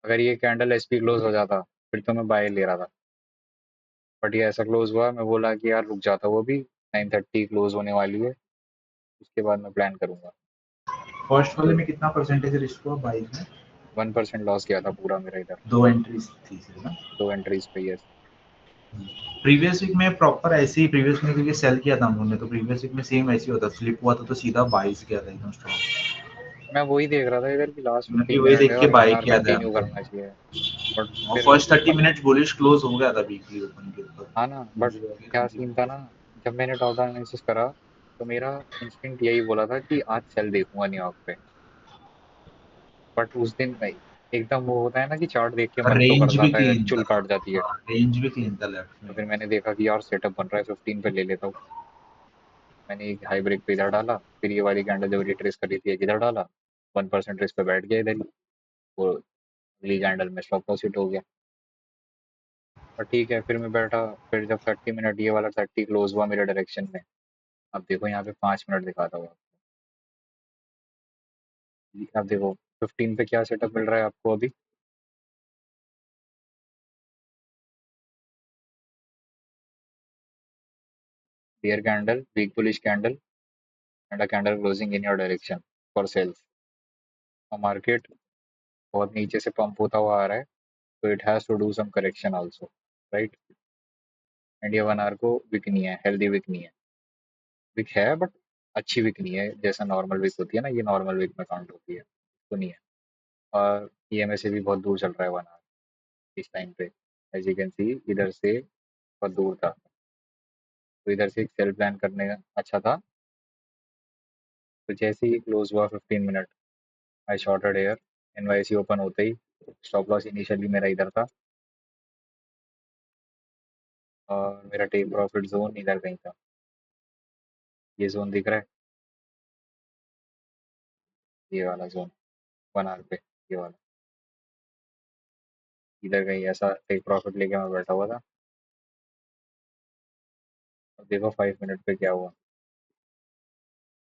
अगर ये कैंडल एसपी क्लोज हो जाता फिर तो मैं बाय ले रहा था, बट ये ऐसा क्लोज हुआ, मैं बोला कि यार रुक जाता, वो भी 9:30 क्लोज होने वाली है, उसके बाद मैं प्लान करूंगा। फर्स्ट वाले तो में कितना परसेंटेज रिस्क हुआ बाइक में? 1% लॉस गया था पूरा मेरा इधर, 2 एंट्रीज थी सिर्फ ना? 2 एंट्रीज पे। यस, प्रीवियस वीक में प्रॉपर ऐसे ही, प्रीवियस में क्योंकि सेल किया था हम लोगों ने, तो प्रीवियस वीक में सेम ऐसे ही होता, फ्लिप हुआ था तो सीधा बाइस किया था एकदम स्ट्रॉन्ग। मैं वही देख रहा था इधर की लास्ट मैं भी 15 वही मिनट देख है के और बाय 1 आवर किया था। कंटिन्यू करना चाहिए, बट और फिर फर्स्ट 30 मिनट बुलिश क्लोज हो गया था वीकली ओपन के ऊपर। हाँ ना, बट मुझे लगा क्या सीन था कंटिन्यू। ना, जब मैंने टॉप डाउन एनालिसिस करा तो मेरा इंस्टिंक्ट यही बोला था कि आज सेल देखूंगा न्यूयॉर्क पे, बट उस दिन नहीं, एकदम वो होता है ना कि चार्ट देख के मन तो कर रेंज भी जाता है, क्लीन चुल था। काट जाती है। हाँ, रेंज भी क्लीन था लेफ्ट तो में। फिर मैंने देखा कि यार सेटअप बन रहा है, 15 पे ले लेता हूँ। मैंने एक हाई ब्रेक पे इधर डाला, फिर ये वाली कैंडल जब रिट्रेस कर रही थी एक इधर डाला, 1% रिस्क पे बैठ गया इधर ही, वो अगली कैंडल में स्टॉप लॉस हिट हो गया। और ठीक है, फिर मैं बैठा, फिर जब 30 मिनट ये वाला 30 क्लोज हुआ मेरे डायरेक्शन में, अब देखो यहाँ पे 5 मिनट दिखाता हुआ, अब देखो 15 पे क्या सेटअप मिल रहा है आपको अभी। Bear candle, weak bullish candle and a candle closing in your direction for sells, और मार्केट बहुत नीचे से पंप होता हुआ आ रहा है, तो it has to do some correction also, right. And ये 1 आवर को विक नहीं है, हेल्दी विक नहीं है, विक है बट अच्छी विक नहीं है, जैसा नॉर्मल विक होती है ना, ये नॉर्मल विक में काउंट होती है, तो नहीं है। और ईएमए से भी बहुत दूर चल रहा है 1 आवर इस टाइम पे, एज यू कैन सी इधर से बहुत दूर था, तो इधर से एक सेल प्लान करने का अच्छा था। तो जैसे ही क्लोज हुआ 15 मिनट, आई शॉर्टेड एयर, एनवाईसी ओपन होते ही स्टॉप लॉस इनिशियली मेरा इधर था, और मेरा टेक प्रॉफिट जोन इधर कहीं था, ये जोन दिख रहा है, ये वाला जोन 1 आवर पे, ये वाला इधर कहीं ऐसा टेक प्रॉफिट लेके मैं बैठा हुआ था। अब देखो 5 मिनट पे क्या हुआ,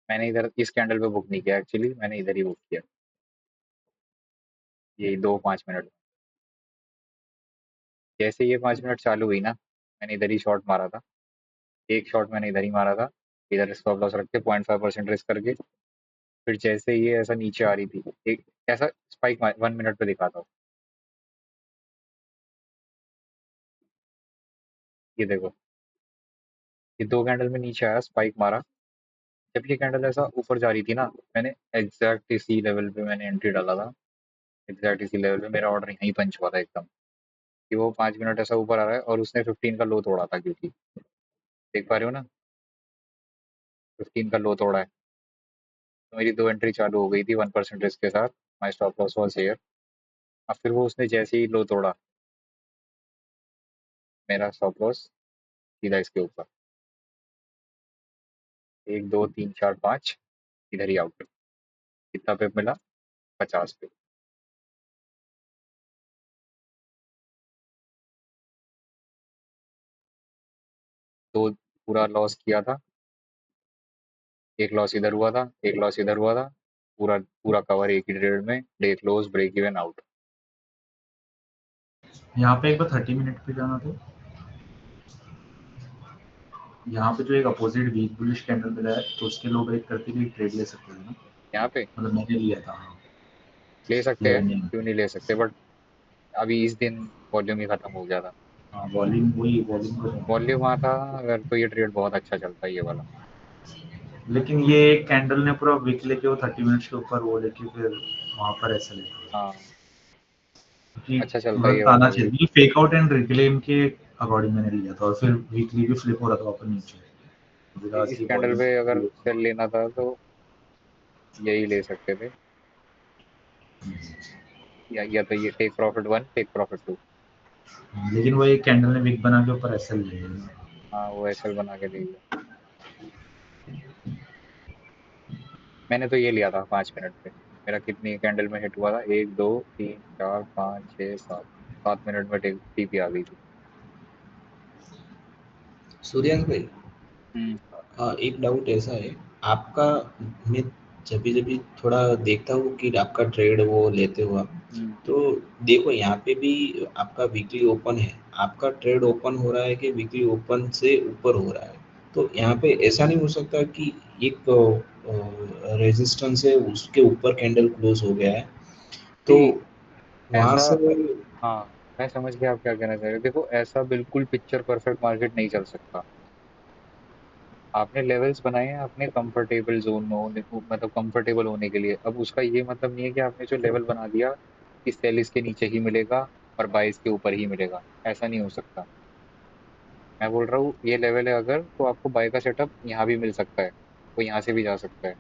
मैंने इधर इस कैंडल पे बुक नहीं किया एक्चुअली, मैंने इधर ही बुक किया, यही 2-5 मिनट। जैसे ये 5 मिनट चालू हुई ना, मैंने इधर ही शॉट मारा था, एक शॉट मैंने इधर ही मारा था, इधर स्टॉप लॉस रख के 0.5% रिस्क करके। फिर जैसे ये ऐसा नीचे आ रही थी, एक ऐसा स्पाइक 1 मिनट पे दिखाता हूँ, ये देखो, ये 2 कैंडल में नीचे आया, स्पाइक मारा, जब ये कैंडल ऐसा ऊपर जा रही थी ना, मैंने एग्जैक्ट इसी लेवल पे मैंने एंट्री डाला था, एग्जैक्ट इसी लेवल पे मेरा ऑर्डर यहीं पंच हुआ था एकदम, कि वो 5 मिनट ऐसा ऊपर आ रहा है और उसने 15 का लो तोड़ा था, क्योंकि देख पा रहे हो ना 15 का लो तोड़ा है, तो मेरी 2 एंट्री चालू हो गई थी 1% रिस्क के साथ, माई स्टॉप लॉस वॉज हियर। अब फिर वो उसने जैसे ही लो तोड़ा, मेरा स्टॉप लॉस सीधा इसके ऊपर, 1 2 3 4 5, इधर ही आउट। कितना पे मिला? 50 पे। तो पूरा लॉस किया था, एक लॉस इधर हुआ था, एक लॉस इधर हुआ था, पूरा पूरा कवर एक ही ट्रेड में, day close break even out. यहाँ पे एक बार 30 मिनट पे जाना था, यहाँ पे जो एक अपोजिट वीक बुलिश कैंडल मिला है, तो उसके लो ब्रेक करके भी ट्रेड ले सकते हैं ना? यहाँ पे मतलब मैंने लिया था। हाँ, ले सकते हैं, 11 AM। क्यों नहीं ले सकते, बट अभी इस दिन वॉल्यूम ही खत्म हो गया था, हाँ, वॉल्यूम वही वॉल्यूम को वॉल्यूम देखना। आता अगर तो ये ट्रेड बहुत अच्छा चलता है ये वाला। लेकिन ये कैंडल ने पूरा विक लेके वो 30 मिनट्स के ऊपर वो लेके फिर वहां पर ऐसा ले, हाँ, कि अच्छा चलता है ये तुरंत वाला आना भी। चाहिए, फेक आउट एंड रिक्लेम के अकॉर्डिंग मैंने लिया था, और फिर वीकली भी फ्लिप हो रहा था वापस नीचे। बिकॉज इस की कैंडल पे अगर वॉल्यूम सेल लेना था तो यही ले सकते थे, या तो ये टेक प्रॉफिट 1 टेक प्रॉफिट 2। लेकिन वो एक कैंडल ने विक बना के ऊपर एसएल ले लिया। हाँ वो एसएल बना के ले लिया। मैंने तो ये लिया था 5 मिनट पे। मेरा कितनी कैंडल में हिट हुआ था, 1 2 3 4 5 6 7 7 मिनट में टीपी आ गई थी। सूर्यांश भाई, हम्म। एक डाउट ऐसा है आपका, मैं जब भी थोड़ा देखता हूँ कि आपका ट्रेड वो लेते हो आप, हम्म। तो देखो यहाँ पे भी आपका वीकली ओपन है, आपका ट्रेड ओपन हो रहा है कि वीकली ओपन से ऊपर हो रहा है, तो यहाँ पे ऐसा नहीं हो सकता कि एक रेजिस्टेंस है उसके ऊपर कैंडल क्लोज हो गया है तो जी, वहां ऐसा, से। हाँ मैं समझ गया आप क्या कहना चाह रहे हो। देखो ऐसा बिल्कुल पिक्चर परफेक्ट मार्केट नहीं चल सकता। आपने लेवल्स बनाए हैं अपने कंफर्टेबल जोन में होने, मतलब कंफर्टेबल होने के लिए। अब उसका ये मतलब नहीं है कि आपने जो लेवल बना दिया कि सेल इसके नीचे ही मिलेगा और बाय इसके ऊपर ही मिलेगा, ऐसा नहीं हो सकता। मैं बोल रहा हूँ ये लेवल है अगर, तो आपको बाय का सेटअप यहाँ भी मिल सकता है, वो यहाँ से भी जा सकता है,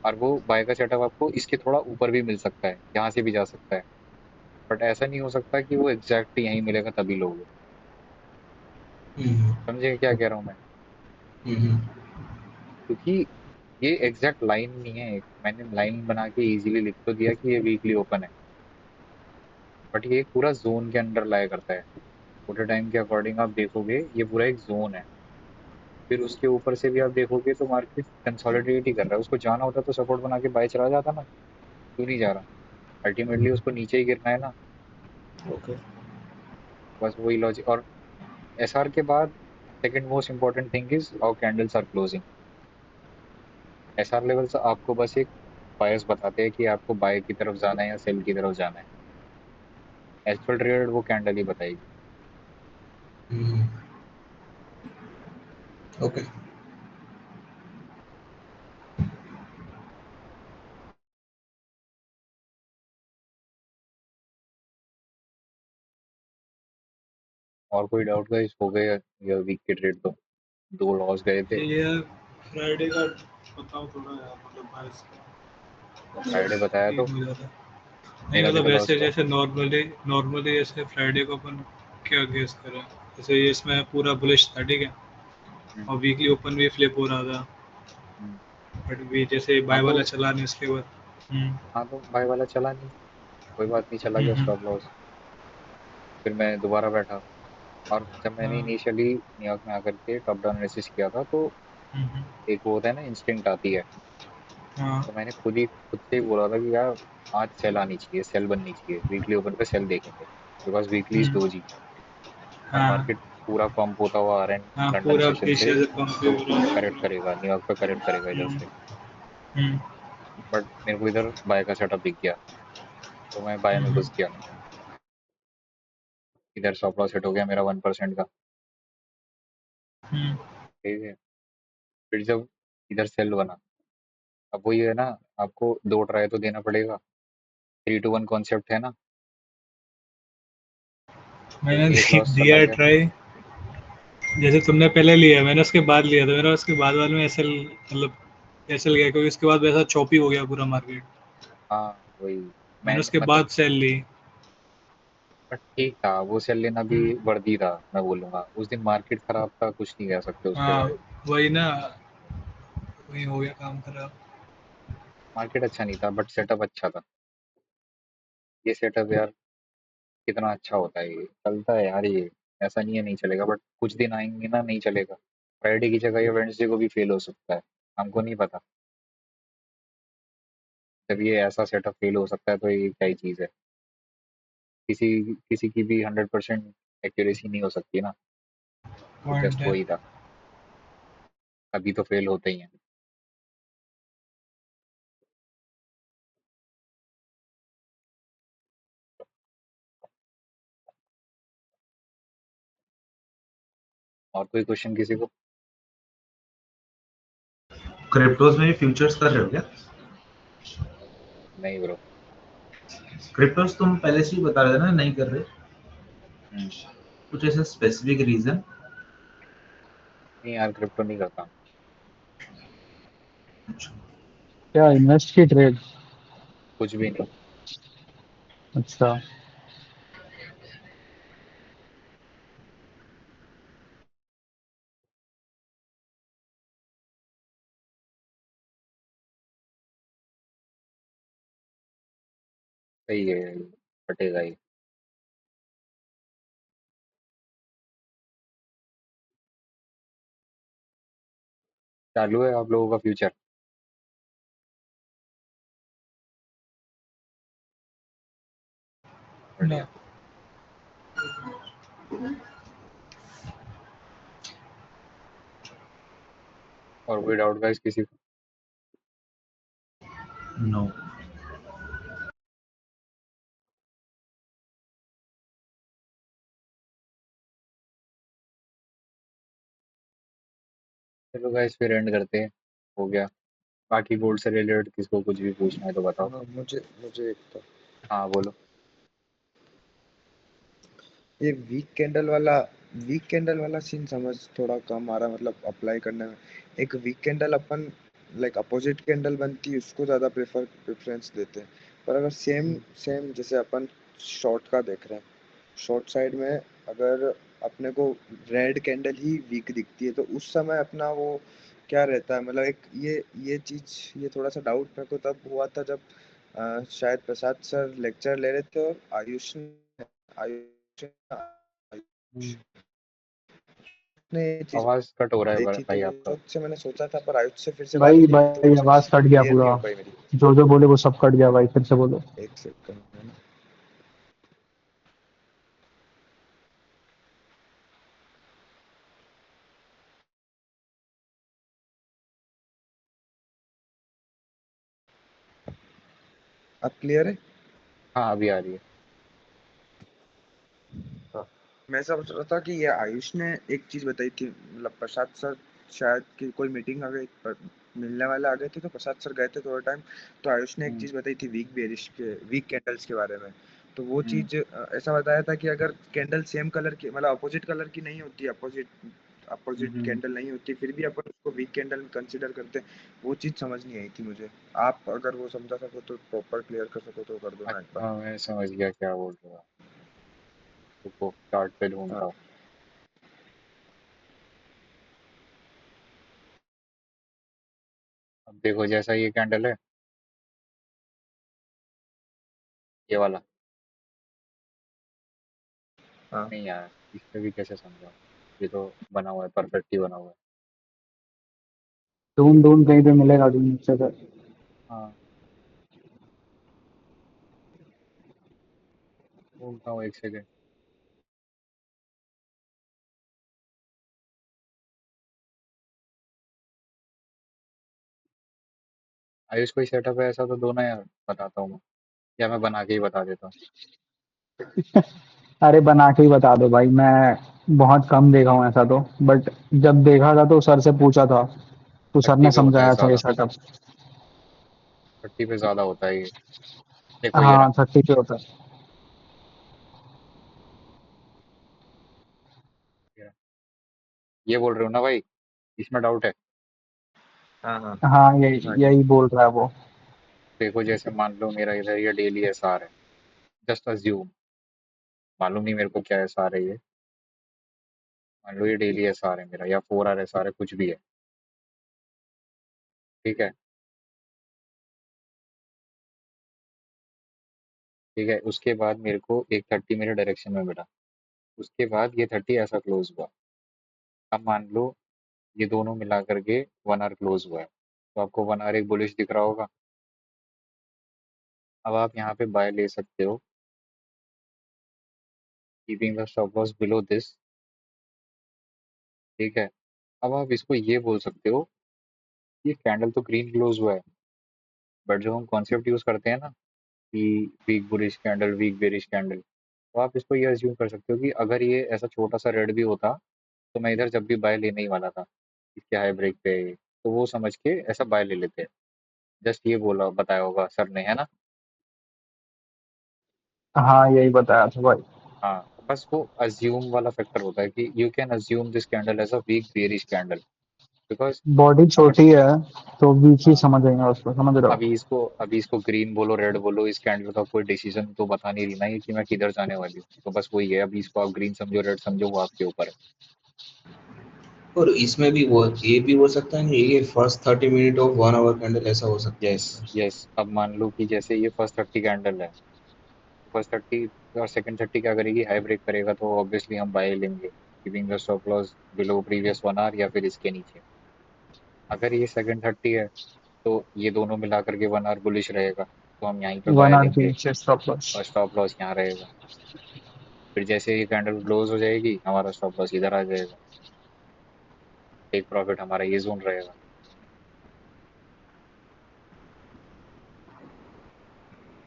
और वो बाय का सेटअप आपको इसके थोड़ा ऊपर भी मिल सकता है, यहाँ से भी जा सकता है। बट ऐसा नहीं हो सकता कि वो एग्जैक्ट यहीं मिलेगा तभी लोगे। हम्म, समझे क्या कह रहा हूँ मैं? हम्म, क्योंकि ये एग्जैक्ट लाइन नहीं है। मैंने लाइन बना के इजीली लिख तो दिया कि ये वीकली ओपन है, बट ये एक पूरा जोन के अंडर लाया करता है। छोटे टाइम के अकॉर्डिंग आप देखोगे ये पूरा एक जोन है। फिर उसके ऊपर से भी आप देखोगे तो मार्केट कंसोलिडेट ही कर रहा है। उसको जाना होता तो सपोर्ट बना के बाय चला जाता ना, क्यों नहीं जा रहा? अल्टीमेटली उसको नीचे ही गिरना है ना। ओके। बस वही लॉजिक। और एसआर के बाद second most important thing is how candles are closing. SR levels आपको बस एक बायस बताते हैं कि आपको बाय की तरफ जाना है या सेल की तरफ जाना है। एक्चुअल ट्रेड वो कैंडल ही बताएगी। ओके। और कोई डाउट गाइस हो गए? या वीक के ट्रेड तो 2 लॉस गए थे। ये यार फ्राइडे का बताओ थोड़ा यार, मतलब भाई फ्राइडे बताया ठीक तो, हो जाता। नहीं मेरा भी मतलब तो लॉस वैसे हुआ। जैसे नॉर्मली नॉर्मली जैसे फ्राइडे को अपन क्या गेस करें, जैसे ये इसमें पूरा बुलिश था ठीक है, हम्म। और वीकली ओपन भी फ्लिप हो रहा था, हम्म। बट भी जैसे हाँ बाय तो, वाला चला नहीं उसके बाद। हाँ तो बाय वाला चला नहीं, कोई बात नहीं, चला गया हम्म, स्टॉप लॉस। फिर मैं दोबारा बैठा, और जब मैंने हाँ, इनिशियली न्यूयॉर्क में आकर के टॉप डाउन एनालिसिस किया था तो हम्म, एक वो होता है ना, इंस्टिंक्ट आती है। हाँ, तो मैंने खुद से ही बोला था कि यार आज सेल आनी चाहिए, सेल बननी चाहिए, वीकली ओपन पे सेल देखेंगे, because weekly is hmm, doji. और हाँ, मार्केट पूरा पंप होता हुआ आ रहा है हाँ लंदन पूरा सेशन से, पीछे से पंप भी तो हो रहा करेक्ट था करेगा न्यूयॉर्क पे, करेक्ट करेगा इधर पूरा। से। हम्म, बट मेरे को इधर बाय का सेटअप दिख गया, तो मैं बाय में हम्म, घुस गया। इधर स्टॉप लॉस हिट हो गया मेरा 1% का। हम्म, ठीक है। फिर जब इधर सेल बना, अब वही है ना, आपको 2 ट्राई तो देना पड़ेगा। 3 to 1 कॉन्सेप्ट है ना। तो मैंने एक लॉस चला दिया गया। ट्राई, जैसे तुमने पहले लिया मैंने उसके बाद लिया था, मेरा उसके बाद वाले में ऐसे मतलब ऐसे गया क्योंकि उसके बाद वैसा चॉपी हो गया पूरा मार्केट। हाँ वही। मैंने मैं उसके मतलब, बाद सेल ली। बट ठीक था वो सेल लेना भी, हम्म, वर्दी था। मैं बोलूंगा उस दिन मार्केट खराब था, कुछ नहीं कह सकते उसके हाँ बारे में। वही ना, वही हो गया काम खराब। मार्केट अच्छा नहीं था बट सेटअप अच्छा था। ये सेटअप यार कितना अच्छा होता है, ये चलता है यार ये। ऐसा नहीं है नहीं चलेगा, बट कुछ दिन आएंगे ना नहीं चलेगा। फ्राइडे की जगह ये वेडनेसडे को भी फेल हो सकता है, हमको नहीं पता। जब ये ऐसा सेटअप फेल हो सकता है तो ये क्या ही चीज़ है। किसी किसी की भी 100% एक्यूरेसी नहीं हो सकती ना। तो पॉइंट जस्ट है। वही था, अभी तो फेल होते ही हैं। और कोई क्वेश्चन किसी को? क्रिप्टोज में भी फ्यूचर्स कर रहे हो क्या? नहीं ब्रो। क्रिप्टोज तुम पहले से ही बता रहे थे ना नहीं कर रहे, कुछ ऐसा स्पेसिफिक रीजन? नहीं यार क्रिप्टो नहीं करता। अच्छा, क्या इन्वेस्ट की ट्रेड? कुछ भी नहीं। अच्छा। सही है, फटेगा ही। चालू है आप लोगों का फ्यूचर। ना। बढ़िया। और कोई डाउट गाइस किसी को? नो। चलो गाइस फिर एंड करते हैं। हो गया। बाकी गोल्ड से रिलेटेड किसको कुछ भी पूछना है तो बताओ। हाँ, मुझे मुझे एक था। हाँ बोलो। ये वीक कैंडल वाला सीन समझ थोड़ा कम आ रहा, मतलब अप्लाई करने में। एक वीक कैंडल अपन लाइक अपोजिट कैंडल बनती है उसको ज्यादा प्रेफरेंस देते हैं, पर अगर सेम सेम जैसे अपन शॉर्ट का देख रहे हैं, शॉर्ट साइड में अगर अपने को रेड कैंडल ही वीक दिखती है तो उस समय अपना वो क्या रहता है, मतलब एक ये चीज, ये थोड़ा सा डाउट मेरे को तब हुआ था जब शायद प्रसाद सर लेक्चर ले रहे थे और आयुष हम्म, ने ये चीज आवाज कट हो रहा है देखी, तो भाई वो आपका। सोच से मैंने सोचा था, पर आयुष से फिर से बात भाई की तो वो भाई चीज आवाज कट गया क्लियर नहीं पूरा। हो पाई मेरी। जो बोले वो सब कट गया भाई, फिर से बोलो। एक सेकंड। अब क्लियर है? हाँ अभी आ रही है। हाँ। मैं समझ रहा था कि ये आयुष ने एक चीज बताई थी, मतलब प्रसाद सर शायद कि कोई मीटिंग आ गई मिलने वाले आ गए थे तो प्रसाद सर गए थे थोड़ा टाइम, तो आयुष ने एक हम्म, चीज बताई थी वीक कैंडल्स के बारे में। तो वो हम्म, चीज ऐसा बताया था कि अगर कैंडल सेम कलर की, मतलब अपोजिट कलर की नहीं होती, अपोजिट अपोजिट हम्म। कैंडल नहीं होती, फिर भी अपन उसको वीक कैंडल कंसीडर करते हैं। वो चीज समझ नहीं आई थी मुझे। आप अगर वो समझा सको तो प्रॉपर क्लियर कर सको तो कर दो ना एक बार। अच्छा मैं समझ गया क्या बोल रहे हो। रुको चार्ट पे हाँ। ढूंढता हूँ। अब देखो जैसा ये कैंडल है, ये वाला। हाँ। नहीं यार, इस पे भी कैसे समझाऊं। ये तो बना हुआ है, परफेक्टली बना हुआ है। ढूंढ ढूंढ कहीं पे मिलेगा, ढूंढ से कर। हाँ ढूंढता हूँ, एक सेकेंड। आयुष कोई सेटअप है ऐसा तो दो ना यार, बताता हूँ मैं। या मैं बना के ही बता देता हूँ। अरे बना के ही बता दो भाई, मैं बहुत कम देखा हूँ ऐसा तो। बट जब देखा था तो सर से पूछा था, तो सर 30 ने पे होता है समझाया था ये ज्यादा। सेटअप। 30 पे ज्यादा होता है ये। देखो ये रहा। हाँ 30 पे होता है। ये रहा। ये बोल रहे हो ना भाई, इसमें डाउट है। हाँ। हाँ। हाँ यही हाँ जी। यही बोल रहा है वो। देखो जैसे मान लो मेरा इधर ये डेली एसआर है। जस्ट अज्यूम, मालूम नहीं मेरे को क्या एसआर है ये। मान लो ये डेली एसआर है मेरा, या 4 आर एसआर है, कुछ भी है। ठीक है। ठीक है, उसके बाद मेरे को एक 30 मेरे डायरेक्शन में मिला। उसके बाद ये 30 ऐसा क्लोज हुआ। अब मान लो ये दोनों मिला करके 1 आवर क्लोज हुआ है, तो आपको 1 आवर एक बुलिश दिख रहा होगा। अब आप यहाँ पे बाय ले सकते हो, keeping the stop loss below this. ठीक है। अब आप इसको ये बोल सकते हो, ये कैंडल तो ग्रीन क्लोज हुआ है, बट जो हम कॉन्सेप्ट यूज करते हैं ना कि weak bullish candle, weak bearish candle, तो आप इसको ये अज्यूम कर सकते हो कि अगर ये ऐसा छोटा सा रेड भी होता तो मैं इधर जब भी बाय लेने ही वाला था। इसके हाई ब्रेक पे है ये, तो वो समझ के ऐसा बाय ले लेते हैं। जस्ट ये बोला बताया होगा सर ने, है ना। हाँ यही बताया था भाई। हाँ, बस वो अज्यूम वाला फैक्टर होता है कि you can assume this candle as a weak bearish candle, because body छोटी है तो वीक ही समझेंगे उसको, समझ रहे हो? अभी इसको ग्रीन बोलो रेड बोलो, इस कैंडल का कोई डिसीजन तो बता नहीं रही ना ये कि मैं किधर जाने वाली हूँ। तो बस वही है, अभी इसको आप ग्रीन समझो रेड समझो वो आपके ऊपर है। और इसमें भी वो ये भी हो सकता है ना, ये first 30 minute of 1 hour candle ऐसा हो सकता है यस इसका। यस, अब मान लो कि जैसे ये फर्स्ट 30 कैंडल है, फर्स्ट 30 और सेकंड 30 क्या करेगी, हाई ब्रेक करेगा तो ऑब्वियसली हम बाय लेंगे, keeping the stop loss below previous 1 hour या फिर इसके नीचे। अगर ये सेकंड 30 है तो ये दोनों मिला करके 1 आवर बुलिश रहेगा तो हम यहीं पे वन बाय आवर के लेंगे नीचे स्टॉप लॉस। और स्टॉप लॉस यहाँ रहेगा। फिर जैसे ये कैंडल क्लोज हो जाएगी हमारा स्टॉप लॉस इधर आ जाएगा, टेक प्रॉफिट हमारा ये जोन रहेगा।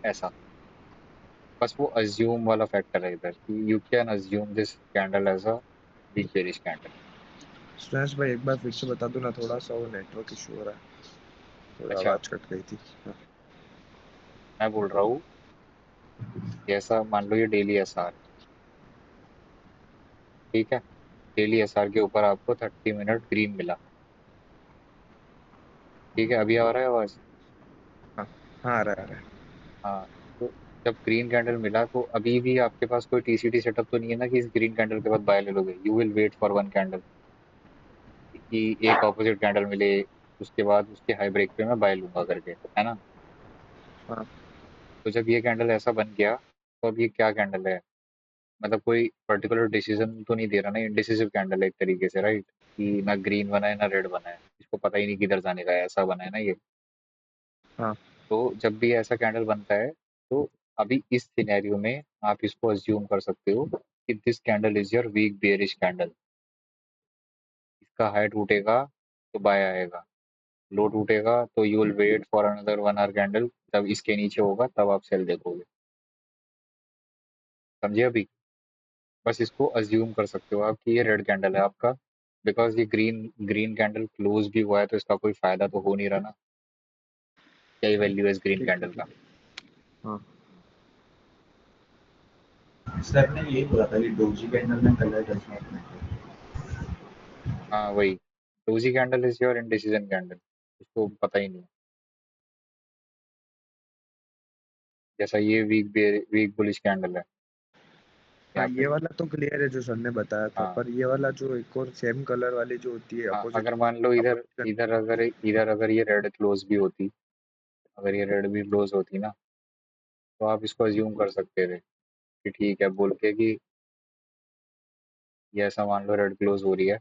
ऐसा, बस वो अज्यूम वाला फैक्टर है इधर कि you can assume this candle as a weak bearish candle. Suresh भाई एक बार फिर से बता दो ना, थोड़ा सा वो नेटवर्क इशू हो रहा है, थोड़ा अच्छा, आवाज कट गई थी। हाँ। मैं बोल रहा हूँ जैसा मान लो ये डेली एसआर, ठीक है, डेली एसआर के ऊपर आपको 30 मिनट ग्रीन मिला, ठीक है, अभी आ रहा है आवाज? हाँ हाँ, आ रहा है आ रहा है। हाँ, तो जब ग्रीन कैंडल मिला तो अभी भी आपके पास कोई टीसीटी सेटअप तो नहीं है ना कि इस ग्रीन कैंडल के बाद बाय ले लोगे। You will wait for one candle कि एक ऑपोजिट कैंडल मिले, उसके बाद उसके हाई ब्रेक पे मैं बाय लूंगा करके, है ना? हाँ तो जब ये कैंडल ऐसा बन गया तो अब ये क्या कैंडल है, मतलब कोई पर्टिकुलर डिसीजन तो नहीं दे रहा ना, इनडिसिसिव कैंडल है एक तरीके से, राइट? कि ना ग्रीन बना है ना रेड बना है, इसको पता ही नहीं किधर जाने का है, ऐसा बना है ना ये। हाँ। तो जब भी ऐसा कैंडल बनता है तो अभी इस सिनेरियो में आप इसको अज्यूम कर सकते हो कि this candle is your weak bearish candle. इसका हाई टूटेगा तो बाय आएगा, लो टूटेगा तो you will wait for another 1 hour candle, तब इसके नीचे होगा तब आप सेल देखोगे। समझे अभी? बस इसको अज्यूम कर सकते हो आप कि ये रेड कैंडल है आपका, बिकॉज ये ग्रीन ग्रीन कैंडल क्लोज भी हुआ है तो इसका कोई फायदा तो हो नहीं रहा ना। क्या ही वैल्यू है इस ग्रीन ठीक है कैंडल ठीक का? है। हाँ सर ने यही बोला था कि डोजी कैंडल में कलर डज नॉट मैटर। हाँ वही, doji candle is your indecision candle, उसको पता ही नहीं। जैसा ये वीक बुलिश कैंडल है हाँ, यहाँ पे। ये वाला तो क्लियर है जो सर ने बताया था, हाँ पर ये वाला जो एक और सेम कलर वाली जो होती है हाँ, अपोजिट अगर मान लो इधर अपोजिट। इधर अगर ये रेड क्लोज भी होती, अगर ये रेड भी क्लोज होती ना तो आप इसको अज्यूम कर सकते थे कि ठीक है बोल के कि ये ऐसा मान लो रेड क्लोज हो रही है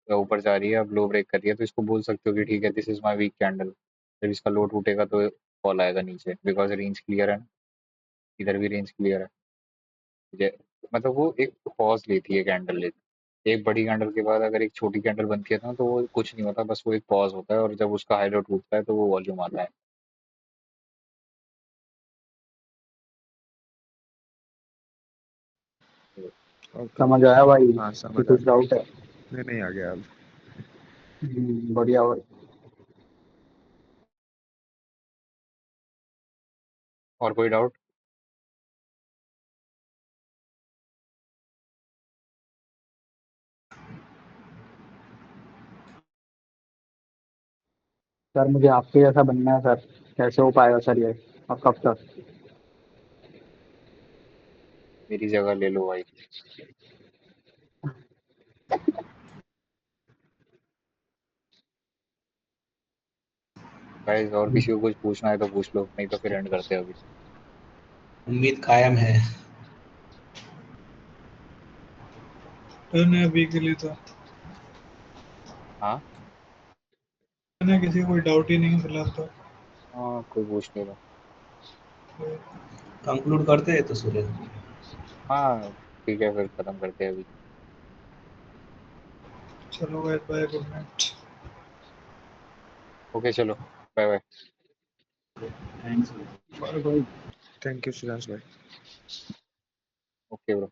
या ऊपर जा रही है अब लो ब्रेक कर रही है तो इसको बोल सकते हो कि ठीक है this is my weak candle. जब इसका लो टूटेगा तो फॉल आएगा नीचे, बिकॉज रेंज क्लियर है ना, इधर भी रेंज क्लियर है। जे- मतलब वो एक पॉज लेती है कैंडल लेती, एक बड़ी कैंडल के बाद अगर एक छोटी कैंडल बनती है ना तो वो कुछ नहीं होता, बस वो एक पॉज होता है और जब उसका हाई लो टूटता है तो वो वॉल्यूम आता है। तो ओके। समझ आया भाई हाँ कि समझ आ कुछ गया। डाउट है? नहीं नहीं, आ गया अब। बढ़िया भाई। और कोई डाउट? सर मुझे आपके जैसा बनना है सर, कैसे हो पाएगा सर ये, और कब तक? मेरी जगह ले लो भाई। गाइस और किसी को कुछ पूछना है तो पूछ लो, नहीं तो फिर एंड करते हैं अभी। उम्मीद कायम है। डन है अभी के लिए तो। हाँ डन है, किसी को कोई डाउट ही नहीं है फिलहाल तो। हाँ, कोई पूछ ले रहा। कंक्लूड करते हैं तो सूरज। हाँ ठीक है, फिर खत्म करते हैं अभी। चलो bye bye, good night. Okay चलो, बाय बाय। थैंक्स। भाई थैंक यू सुरेश भाई। Okay bro.